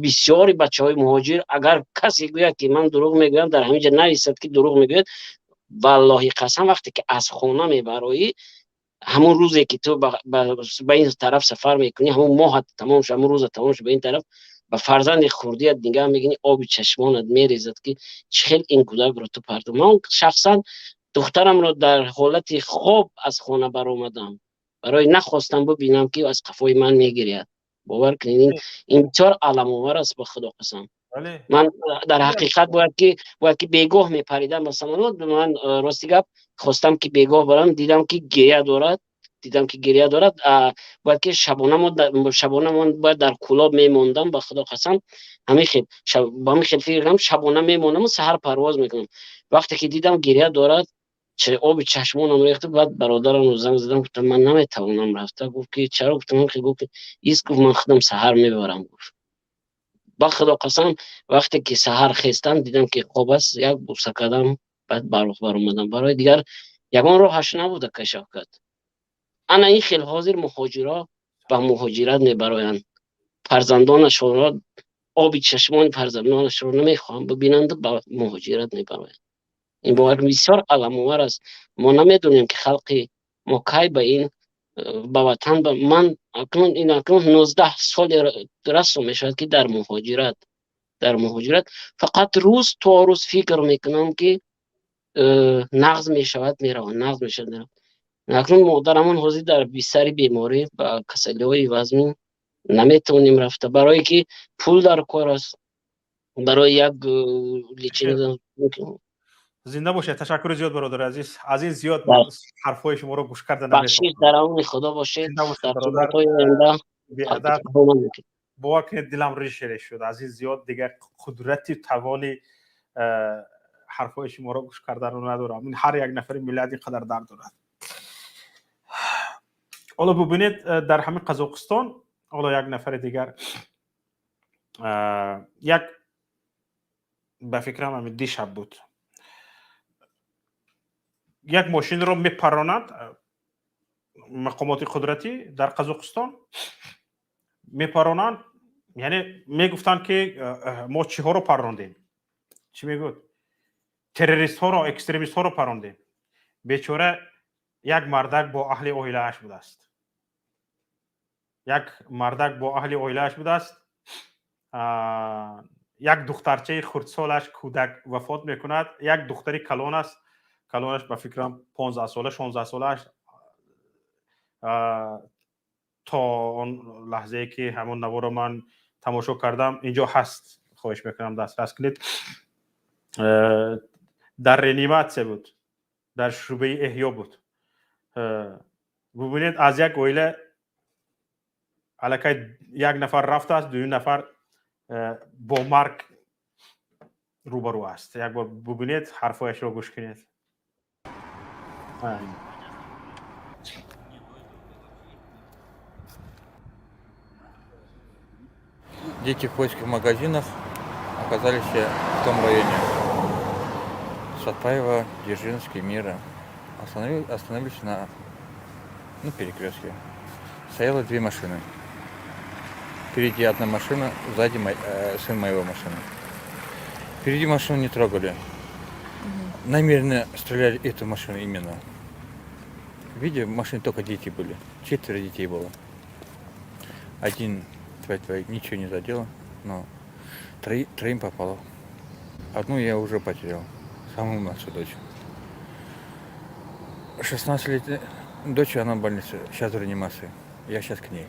بسیاری بچه های مهاجر اگر کسی گوید که من دروغ میگویم در همینجا نویسد که دروغ میگوید، والله قسم وقتی که از خونه میبرایی همون روزی که تو به این طرف سفر میکنی همون ماه تمام شد، همون روز تمام شد، به این طرف به فرزند خوردیت نگاه میگنی آب چشمانت میریزد که چخیل این کودک رو تو پرتو. من شخصا دخترم رو در حالت خواب از خانه بر اومدم برای نخواستم ببینم که از قفای من میگیرید. باور کنید این بسیار علم آور است به خدا قسم. من در حقیقت باید که بیگاه میپریدم مثلا. من راستی گپ خواستم که بیگاه برم، دیدم که گریه دارد. باید که شبانه من باید در کلاب میموندم به خدا قسم. همین خیلی با همین خیلی فکر کنم شبانه میمونم و سحر پرواز میکنم. وقتی که دیدم گریه دارد چه آب چشمانم ریخته، بعد برادرم رو زنگ زدم گفتم من نمیتونم رفته. گفت که چرا؟ گفتم که گفت من خودم سحر میبرم. گفت با خدا قسم وقتی که سحر خستم دیدم که خوب است، یک بوسه کردم بعد بر اومدم. برای دیگر یگان راهش نبوده کشاکت. انا این خیلی حاضر مهاجرا به مهاجرت میبرایند، فرزندانشون را آبی چشمان فرزندانشون را نمیخوام ببینند به مهاجرت میبرایند. این باور بسیار علم‌آور است. ما نمیدونیم که خلقی ما کی به این به وطن من اکنون 19 سال رسم میشد که در مهاجرت فقط روز تا روز فکر میکنم که نقض میشود میروم. اکنون مادرمون حاضر در بیسری بیماری با کسلی های وزمین نمیتونیم رفته برای که پول در کار است. برای یک لیچین زنده باشه. تشکر زیاد برادر عزیز. از این زیاد حرفای شما رو گوش کردن بخشید در اون خدا باشه. در صورتهای آینده باور کنید دلم ریش شد. از این زیاد دیگر قدرتی توانی حرفای شما رو گوش کردن رو ندارم. این هر یک نفر ملت اینقدر درد دارد. حالا ببینید در همین قزاقستان حالا یک نفر دیگر یک به فکرم همین دیشب بود یک ماشین رو میپراند مقامات قدرتی در قزاقستان میپرانند. یعنی میگفتن که ما چی ها رو پراندیم، چی میگفت تروریست ها رو اکستریمیست ها رو پراندیم. بیچاره یک مردک با اهل اویله‌اش بوده است. یک دخترچه خردسالش کودک وفات میکند. یک دختری کلان است، کلانش به فکرم 15 ساله 16 سالش تا اون لحظه ای که همون نوار رو من تماشا کردم اینجا هست، خواهش میکنم دسترس کنید. در رنیمت بود، در شعبه احیا بود. ببینید از یک اویله علاقه یک نفر رفته است، دو نفر با مرگ روبرو است. یک بار ببینید حرفایش رو گوش کنید. Дети в поисках магазинов оказались в том районе Сатпаева, Дзержинский, Мира. Остановились на перекрестке. Стояло две машины. Впереди одна машина, сзади сын моего машины. Впереди машину не трогали. Намеренно стреляли эту машину именно. Видите, в машине только дети были. 4 детей было. Один ничего не задело, но троим попало. Одну я уже потерял, самую младшую дочь. 16-летняя дочь, она в больнице, сейчас в реанимации. Я сейчас к ней.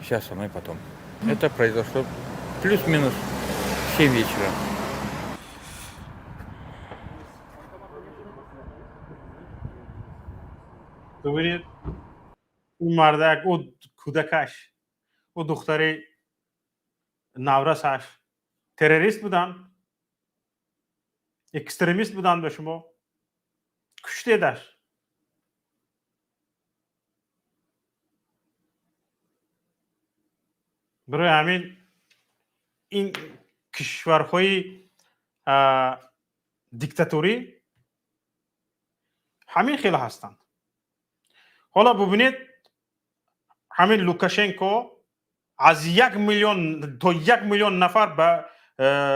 Сейчас со мной потом. Это произошло плюс-минус 7 вечера. ببینید اون مردک، او کودکش، او دختری نورسش تروریست بودن، اکستریمیست بودن به شما، کشتیدش. برای همین این کشورهای دیکتاتوری همین خیلی هستند. حالا ببینید همین لوکاشنکو از 1 میلیون تا 1 میلیون نفر به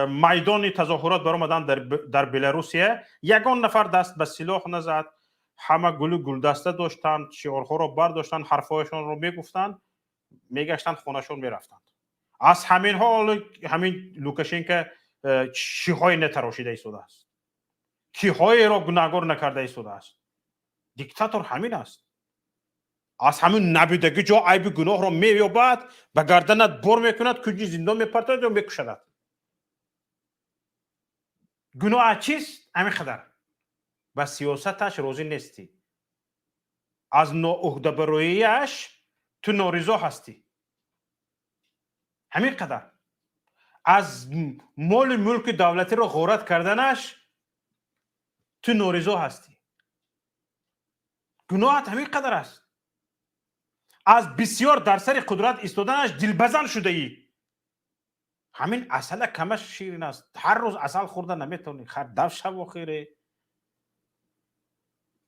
میدان تظاهرات برآمدن در بلاروسیه، یگان نفر دست به سلاح نزد، همه گلدسته داشتند، شعارها رو برداشتن، حرفایشان رو میگفتند، میگشتند خونهشون میرفتند. از همین حال همین لوکاشنکو چیهای نتراشیده ایستاده است، کیهای را گناهکار نکرده ایستاده است. دیکتاتور همین است. از همین نبودگی جا عیب گناه را مییابد، به گردنت بر میکند، کجی زندان میپرتد یا میکشدد. گناه چیست؟ همین خدر. به سیاستش راضی نیستی، از ناعهده براییش تو نارضا هستی. همین قدر. از مال ملک دولتی را غارت کردنش تو نارضا هستی. گناهت همین قدر است. از بسیار در سر قدرت ایستادنش دلبزن شده ای. همین عسل کمش شیرین است. هر روز عسل خورده نمیتونی، خر دو شب آخره.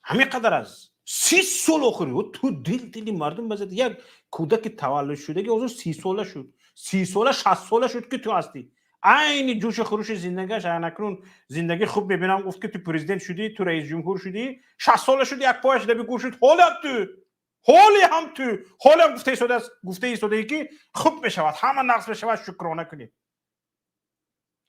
همین قدر است. 30 سال آخری تو دلی مردم بزد. یک کودک تولد شده که از 30 ساله شد، 30 ساله 60 ساله شد که تو هستی. عین جوش خروش زندگیش اکنون زندگی خوب میبینم. گفت که تو پرزیدنت شدی، تو رئیس جمهور شدی، 60 ساله شدی، یک پایش دبی گوش شد. حالی هم گفته ایستاده ای که خوب بشود، همه نقص بشود، شکرانه کنید.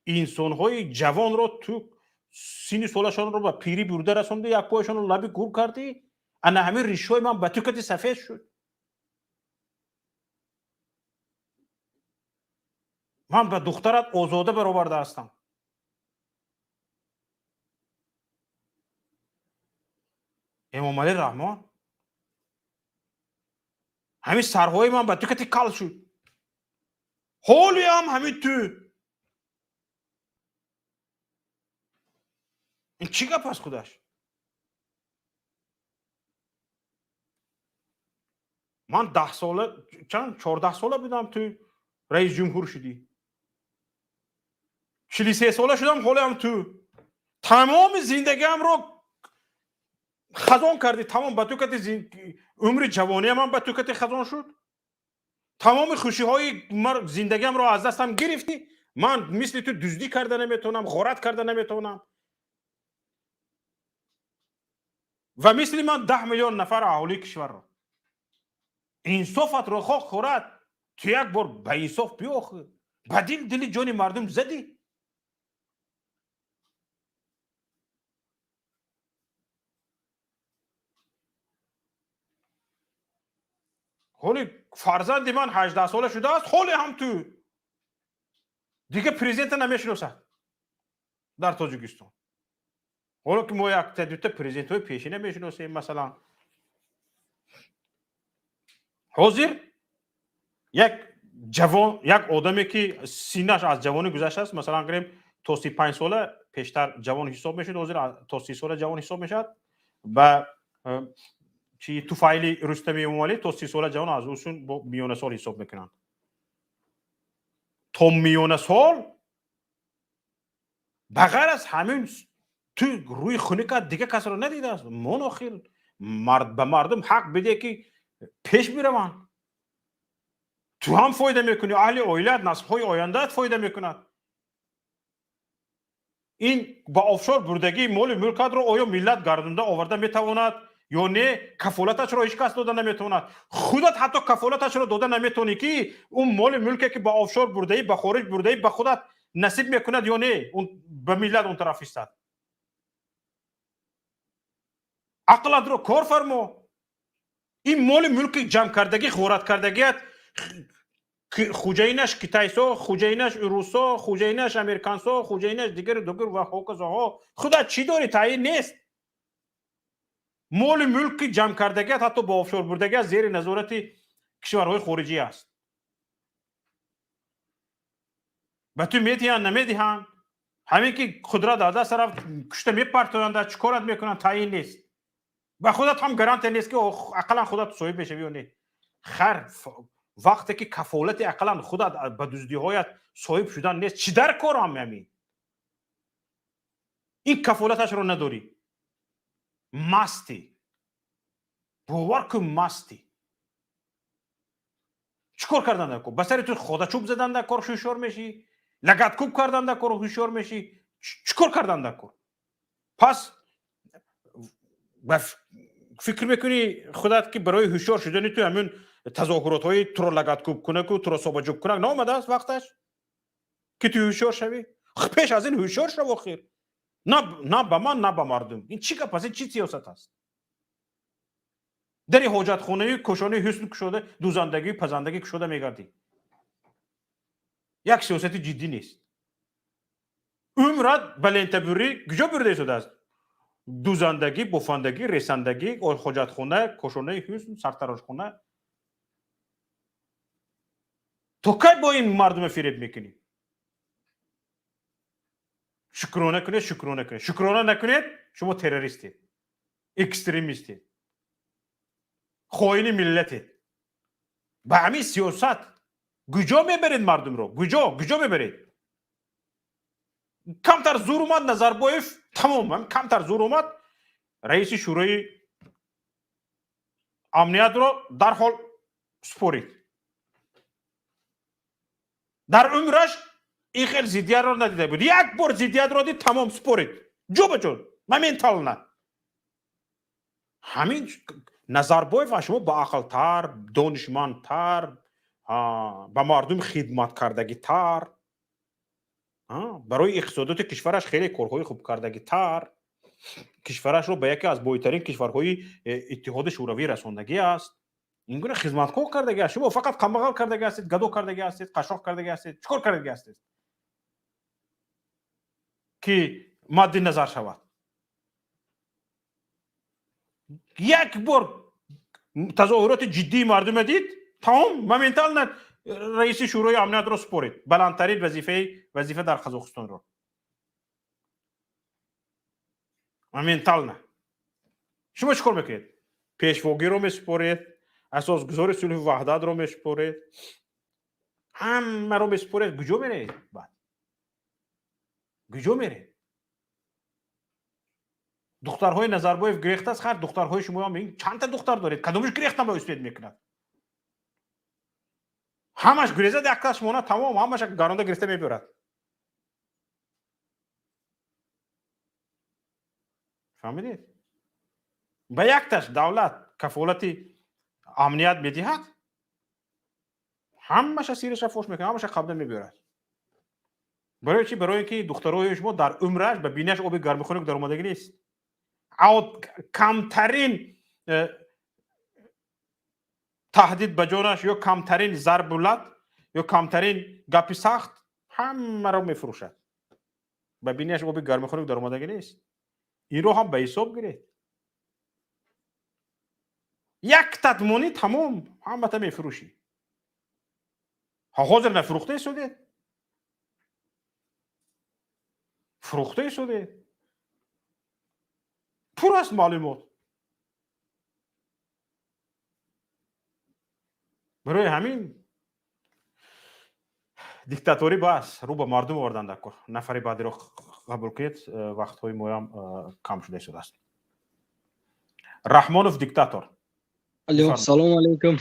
انسان های جوان رو تو سین سالشان رو به پیری برده رسونده، یک پایشان رو لبی گور کردی. انا همین ریشای من به تو کتی سفید شد. من به دخترت آزاده برآورده هستم. امام علی رحمان همین سرهای من به تو کتی کل شد. حالی هم همین تو. این چی گپ است خودش؟ من 10 ساله 14 ساله بودم تو رئیس جمهور شدی. 43 ساله شدم، حالی هم تو. تمام زندگیم رو خزان کردی. تمام به تو کتی عمر جوانی من به تو کتی خزان شد. تمام خوشی های زندگیم رو از دستم گرفتی. من مثل تو دزدی کرده نمیتونم، غارت کرده نمیتونم. و مثل من 10 میلیون نفر اهالی کشور رو. انصافت رو خواه خورد. تو یک بار به انصاف بیاخه. به دل جان مردم زدی. حالی فرزند من 18 ساله شده است، حالی هم تو دیگه پرزیدنت نمیشناسد در تاجیکستان. حالا که ما یک تا دو تا پرزیدنت های پیشینه میشناسیم، مثلا حاضر یک جوان یک آدمی که سینش از جوانی گذشته است مثلا گریم تا 35 ساله پیشتر جوان حساب میشد حاضر تا 30 ساله جوان حساب میشد و چی توفیل رستمی اموالی تا 30 ساله جوان از اوشون با میانه سال حساب میکنن تا میانه سال بغیر از همین تو روی خونیکت دیگه کس رو ندیده است من آخر مرد به مردم حق بده که پیش میروند تو هم فایده میکنی اهل اویلت نسل های آینده فایده میکند این با آفشور بردگی مال ملکت رو آیا ملت گردنده آورده میتواند یا نه کفالتش رو هیچ کس داده نمیتواند خودت حتی کفالتش رو داده نمیتونی که اون مال ملکی که با آفشور بردهی به خارج بردهی به خودت نصیب میکند یا نه اون به ملت اون طرف است عقلت رو کار فرما این مال ملک جمع کردگی خورد کردگیت خوجینش کیتایسا خوجینش روسا خوجینش امریکانسا خوجینش دیگر و هوکزاها خدا چی داری تعیین نیست مال ملک جمع کردگیت حتی با آفشور بردگی زیر نظارت کشورهای خارجی است به تو میدهند نمیدهند همین که قدرت داده سر کشته میپرتونند چیکارت میکنند تعیین نیست به خودت هم گارانت نیست که عقلا خودت صاحب بشوی یا نه خر وقتی که کفالت عقلا خودت به دزدی هایت صاحب شدن نیست چی در کار هم همین این کفالتش رو نداری مستی باور کن مستی چیکار کردن در کار بسر تو خدا چوب زدن در کار هوشیار میشی لگد کوب کردن در کار هوشیار میشی چیکار کردن در کار پس فکر میکنی خودت که برای هوشیار شدن تو همین تظاهرات های تو رو لگد کوب کنه که تو رو صابجوب کنه نامده است وقتش که تو هوشیار شوی پیش از این هوشیار شو آخر نه به من نه به مردم این چی پس این چی سیاست است در حاجت خانه کشانه حسن کشوده دوزندگی پزندگی کشوده میگردی یک سیاست جدی نیست عمرت بلندتبوری کجا برده شده است دوزندگی بفندگی رسندگی حاجت خانه کشانه حسن سرتراش خانه تو کی با این مردم فریب میکنی شکرانه کنید شکرانه نکنید شما تروریستید اکستریمیستید خائن ملتید به همین سیاست کجا میبرید مردم رو کجا میبرید کمتر زور اومد نظربایف تمام کمتر زور اومد رئیس شورای امنیت رو در حال سپرید در عمرش این خیلی زیدیت رو ندیده بود یک بار زیدیت رو دید تمام سپرید جو بجون ممنتال نه همین نظربایف شما با عقل تر دانشمند تر با مردم خدمت کردگی تر برای اقتصادات کشورش خیلی کارهای خوب کردگی تر کشورش رو به یکی از بزرگترین کشورهای اتحاد شوروی رساندگی است این گونه خدمتکار کردگی است شما فقط قمقل کردگی هستید گدو کردگی هستید قشاق کردگی هستید چیکار کردگی هستید که مد نظر شود یک بار تظاهرات جدی مردم دید تمام مومنتال نه رئیس شورای امنیت رو سپرید بلندترین وظیفه در قزاقستان رو مومنتال نه شما چیکار میکنید پیشواگی رو میسپرید اساسگذار صلح و وحدت رو میسپرید همه رو میسپرید کجا میرید بعد کجا میرید دخترهای نظربایف گریخته است خیر دخترهای شما هم این چند تا دختر دارید کدومش گریخته با اسپید میکند همش گریزه یک کس مونه تمام همش گارنده گرفته میبرد فهمیدید به یک تاش دولت کفالت امنیت میدهد همش سیرش فوش میکنه همش قبضه میبرد برای چی برای اینکه دخترای شما در عمرش به بینش آب گرم خونک در اومدگی نیست او کمترین تهدید به جانش یا کمترین ضربولت یا کمترین گپی سخت همه رو میفروشد به بینش آب گرم خونک در اومدگی نیست این رو هم به حساب گیرید یک تدمانی تمام همه میفروشی. حاضر نفروخته شده، فروخته شده، پر است معلومات. برای همین دیکتاتوری باز رو به مردم آوردن دکور. نفری بعدی رو قبول کرد وقت‌های مهم کم شده است. رحمانوف دیکتاتور. الو سلام علیکم.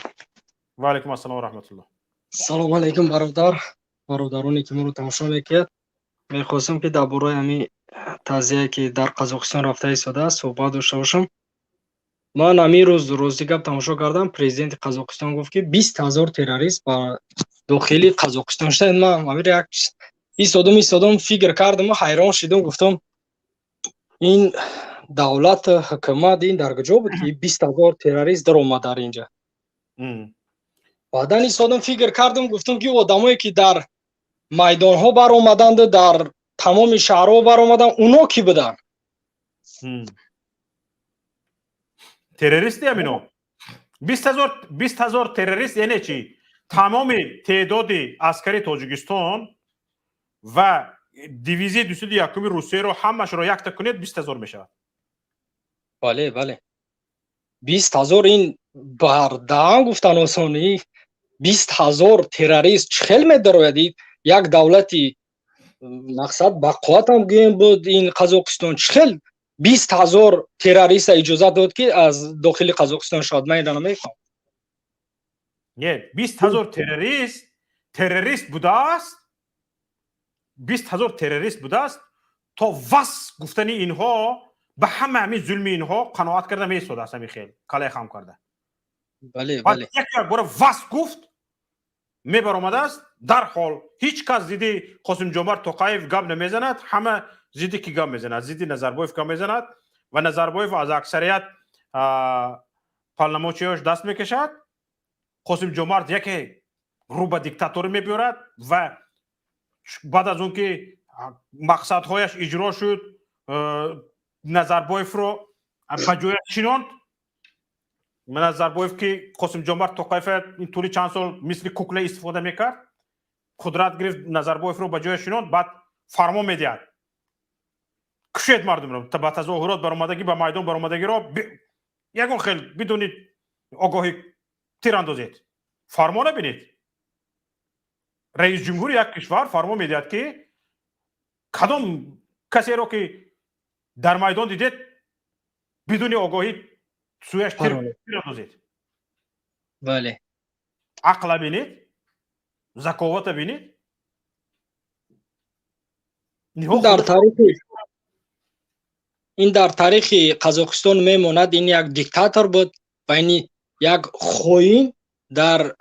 و علیکم السلام و رحمت الله. سلام علیکم برادرانی که ما رو تماشا میکرد. میخواستم که درباره همین تازیه که در قزاقستان رفته ایستاده است صحبت داشته باشم. من همین روزی گپ تماشا کردم. پرزیدنت قزاقستان گفت که 20,000 تروریست با داخلی قزاقستان شدن. من همین ایستادم فکر کردم و حیران شدم. گفتم این دولت حکومت این در کجا بود که 20,000 تروریست در اومد در اینجا. بعدا ایستادم فکر کردم گفتم که آدمایی که در میدان ها بر اومدند در تمام شهرها بر اومدن اونا کی بودن؟ تروریستی همینو 20,000 تروریست یعنی چی؟ تمام تعداد عسکری تاجیکستان و دیویزی 201 روسیه رو همش رو یک تا کنید 20,000 میشه. بله 20,000 این بردان گفتن آسانی. 20,000 تروریست چخل میدروید. یک دولتی مقصد بقوت هم گیم بود این قزاقستان چخل 20,000 تروریست اجازه داد که از داخل قزاقستان شاد. من اینا نمیفهم. نه 20,000 تروریست بوده است. 20,000 تروریست بوده است تا وس گفتنی اینها به همین ظلم اینها قناعت کرده میسود است. همین خیلی کله خام کرده. بله یک بار وس گفت میبرآمده است. در حال هیچ کس زیدی قاسم جمعت توقایف گپ نمیزند. همه زیدی کی گپ میزند. زیدی نظربایف گپ میزند و نظربایف از اکثریت پارلمانچیاش دست میکشد. قاسم جمعت یکی رو به دیکتاتوری میبرد و بعد از اون که مقصدهایش اجرا شد نظربایف رو به جای چیناند. نظربایف که قاسم جمعت توقایف این طولی چند سال مثل کوکله استفاده میکرد قدرت گرفت نظربایف رو به جای چیناند. بعد فرمان میدهد کشید مردم رو. تا تظاهرات برآمدگی به میدان برآمدگی رو یگان خیلی بدونید آگاهی تیر اندازید. فرمان ببینید رئیس جمهور یک کشور فرمان میدهد که کدام کسی رو که در میدان دیدید بدون آگاهی سویش تیر اندازید. بله عقل بینید، ذکاوت بینید. این در تاریخ قزاقستان میماند. این یک دیکتاتور بود و این یک خوین در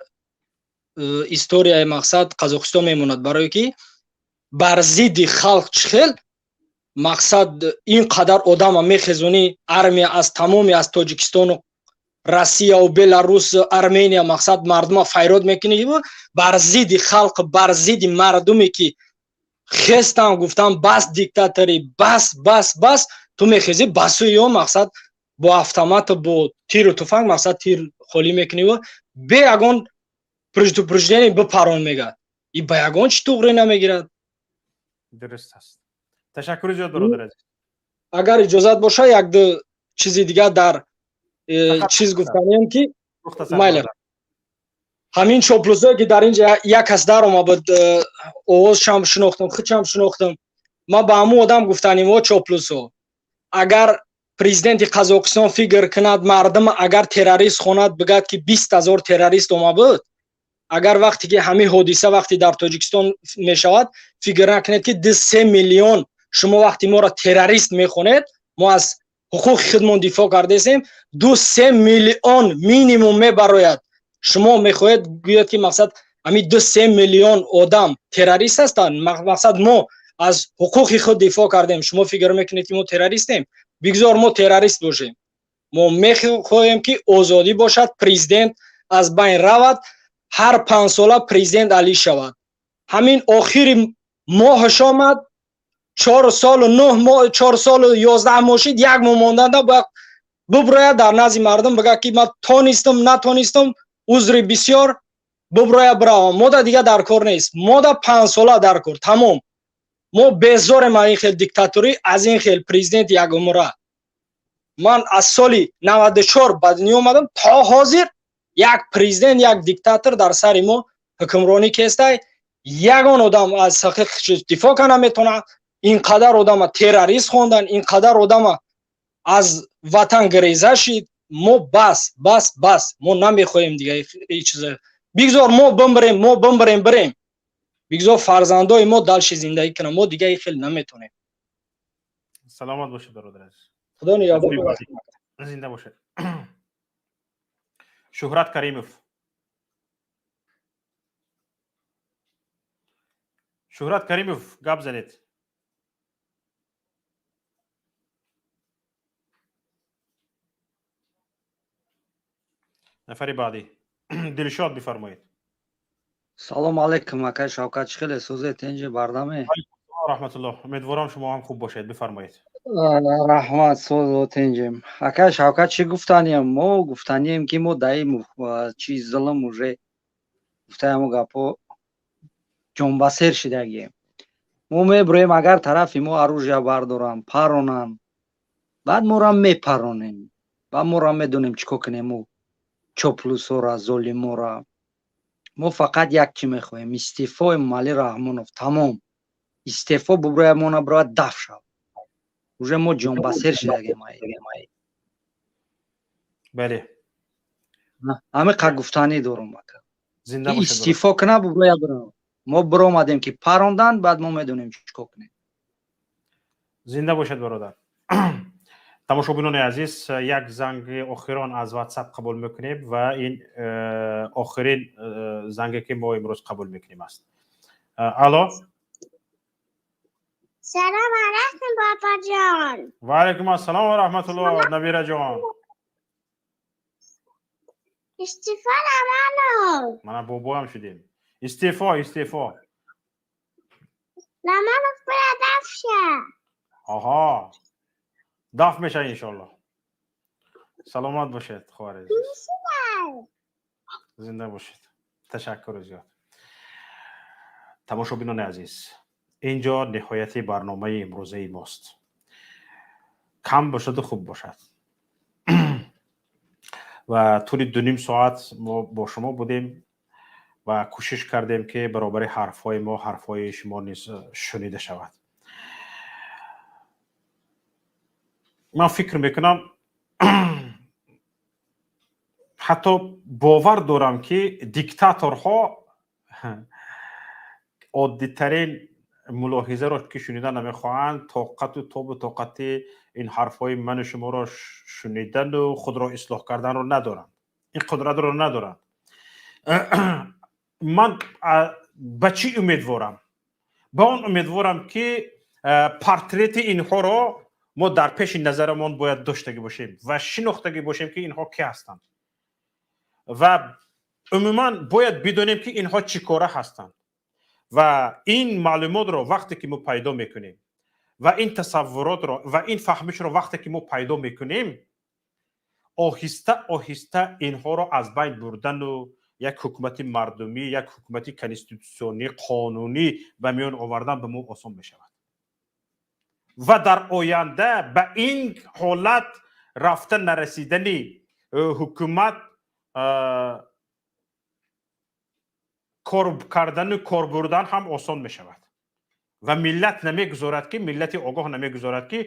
استوریای مقصد قزاقستان میماند. برای که بر ضد خلق چخل مقصد اینقدر آدم میخزونی ارمیا از تمامی از تاجیکستان و روسیه و بلاروس ارمنیا مقصد مردم فیراد میکنی بر ضد خلق بر ضد مردمی که خستن گفتن بس دیکتاتوری بس تو میخزی بسو یا مقصد با автомат با تیر و تفنگ مقصد تیر خالی میکنی و به یگان پرژدنی بپران میگه. این به یگان چی توغری نمیگیرد. درست است. تشکر زیاد برادر عزیز. اگر اجازت باشه یک دو چیزی دیگه در چیز گفتنیم که مایل همین چاپلوسایی که در اینجا یک کس در اومد آواز شم شناختم خودم شناختم. ما با همون آدم گفتنیم و چاپلوسو اگر پرزیدنت قزاقستان فکر کند مردم اگر تروریست خواند بگد که 20,000 تروریست اومد بود. اگر وقتی که همین حادثه وقتی در تاجیکستان میشود فکر نکنید که 2-3 میلیون شما وقتی ما را تروریست میخونید ما از حقوق خودمون دفاع کردیم 2-3 میلیون مینیمم میبراید. شما میخواهید گوید که مقصد همین 2-3 میلیون آدم تروریست هستند. مقصد ما از حقوق خود دفاع کردیم. شما فکر میکنید که ما تروریستیم. بگذار ما تروریست باشیم. ما میخواهیم که آزادی باشد. پرزیدنت از بین رود. هر 5 ساله پرزیدنت علی شود. همین آخر ماهش آمد 4 سال و 9 ماه 4 سال و 11 ماه شد. یک ماه ماندن باید буброяд дар назди мардум бигӯяд ки ман тонистам натонистам узри бисёр буброяд биравам. мода дига дар кор нест, мода 5 сола дар кор тамом. мо безорем аз ин хел диктатурӣ, аз ин хел президент ягумра. ман аз соли 94 ба дунё омадам то ҳозир як президент як диктатор дар сари мо ҳукмронӣ кестай. ягон одам аз ҳақиқи дифоъ кана метавонад. инқадар одама террорист хондан, инқадар одама аз ватан гиреза шид. мо бас мо намехоҳем дига ин чиза. бигзор мо бимирем бирем. бигзор фарзандои мо далши зиндагӣ кунанд. мо дига ин хел наметавонем. саломат бошед бародар азиз. худо нигаҳбон. зинда бошед. шӯҳрат каримов. шӯҳрат каримов гап занед. нафари баъдӣ. дилшод бифармоед. салому алайкум ака Шавкат, чӣ хеле сӯзед инҷи бардаме? раҳматуллоҳ. умедворам шумо ҳам хуб бошед. бифармоед. раҳмат сӯзот инҷем. ака Шавкат чӣ гуфтаниям? мо гуфтанием ки мо даи чи зулм уже гуфтаям гапо ҷонбасер шидагием. мо мебуроем агар тарафи мо оружия бардоранд, паронанд, баъд моро мепаронем. ва моро медонем чӣ кор кунем. мо чоплусора, золимора. мо фақат як чӣ мехоҳем, истеъфои Эмомалӣ Раҳмонов. тамом. истеъфо буброяд мона бирояд даф шавад. уже мо ҷонбасер шидагем. бале. ҳамиқа гуфтанӣ дорам ака. зинда бошед. истеъфо куна буброяд биравад. мо биромадем ки парондан, баъд мо медонем чӣ кор кунем. зинда бошед бародар. тамошобинони азиз, як занги охирон аз WhatsApp қабул мекунем ва ин охирин занге ки мо имрӯз қабул мекунем аст. алло. салом алайкум бобоҷон. ва алайкум ассалом ва раҳматуллоҳ набираҷон. истеъфо ламанов. мана бобоям шудем. истеъфо. ламанов бояд даф ша. оҳо. даф меша иншоллоҳ. саломат бошед хоҳари азиз. зинда бошед. ташаккури зиёд. тамошобинони азиз, инҷо ниҳояти барномаи имрӯзаи мост. кам бошаду хуб бошад. ва тӯли 2.5 соат мо бо шумо будем ва кӯшиш кардем ки баробари ҳарфҳои мо ҳарфҳои шумо низ шунида шавад. ман фикр мекунам ҳатто бовар дорам ки диктаторҳо оддитарин мулоҳизаро ки шунида намехоҳанд, тоқату тобу тоқати ин ҳарфҳои ману шуморо шунидану худро ислоҳ карданро надоранд. ин қудратро надоранд. ман ба чӣ умедворам? ба он умедворам ки портрети инҳоро мо дар пеши назарамон бояд доштагӣ бошем ва шинохтагӣ бошем ки инҳо ки ҳастанд. ва умуман бояд бидонем ки инҳо чӣ кора ҳастанд. ва ин маълумотро вақте ки мо пайдо мекунем ва ин тасаввуротро ва ин фаҳмишро вақте ки мо пайдо мекунем, оҳиста оҳиста инҳоро аз байн бурдану як ҳукумати мардумӣ, як ҳукумати конститутсионӣ, қонунӣ ба миён овардан ба мо осон мешавад. ва дар оянда ба ин ҳолат рафта нарасидани ҳукумат кор кардану кор бурдан ҳам осон мешавад. ва миллат намегузорад ки миллати огоҳ намегузорад ки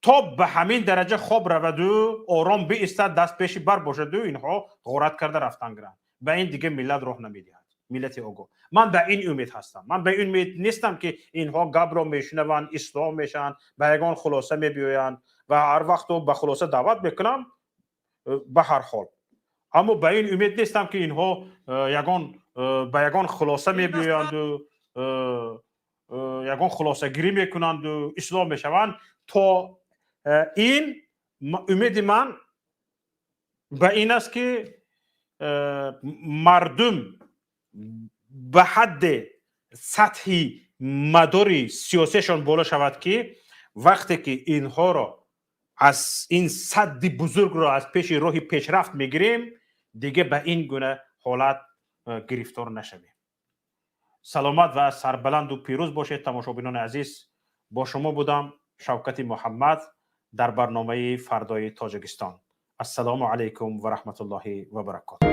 то ба ҳамин дараҷа хоб раваду ором биистад даст пеши бар бошаду инҳо ғорат карда рафтан гиранд. ба ин дига миллат роҳ намедиҳад. миллати огоҳ. ман ба ин умед ҳастам. ман ба ин умед нестам ки инҳо гапро мешунаванд, ислоҳ мешаванд, ба ягон хулоса мебиёянд ва ҳар вақт ба хулоса даъват мекунам ба ҳар ҳол. аммо ба ин умед нестам ки инҳо ба ягон хулоса мебиёянду ягон хулосагирӣ мекунанду ислоҳ мешаванд. то ин умеди ман ба ин аст ки мардум ба ҳадде сатҳи мадори сиёсиашон боло шавад ки вақте ки инҳоро از این صد بزرگ را از پیش راه پیشرفت میگیریم، دیگه به این گونه حالت گرفتار نشویم. سلامت و سربلند و پیروز باشید تماشابینان عزیز. با شما بودم شوکت محمد در برنامه فردای تاجیکستان. السلام علیکم و رحمت الله و برکاته.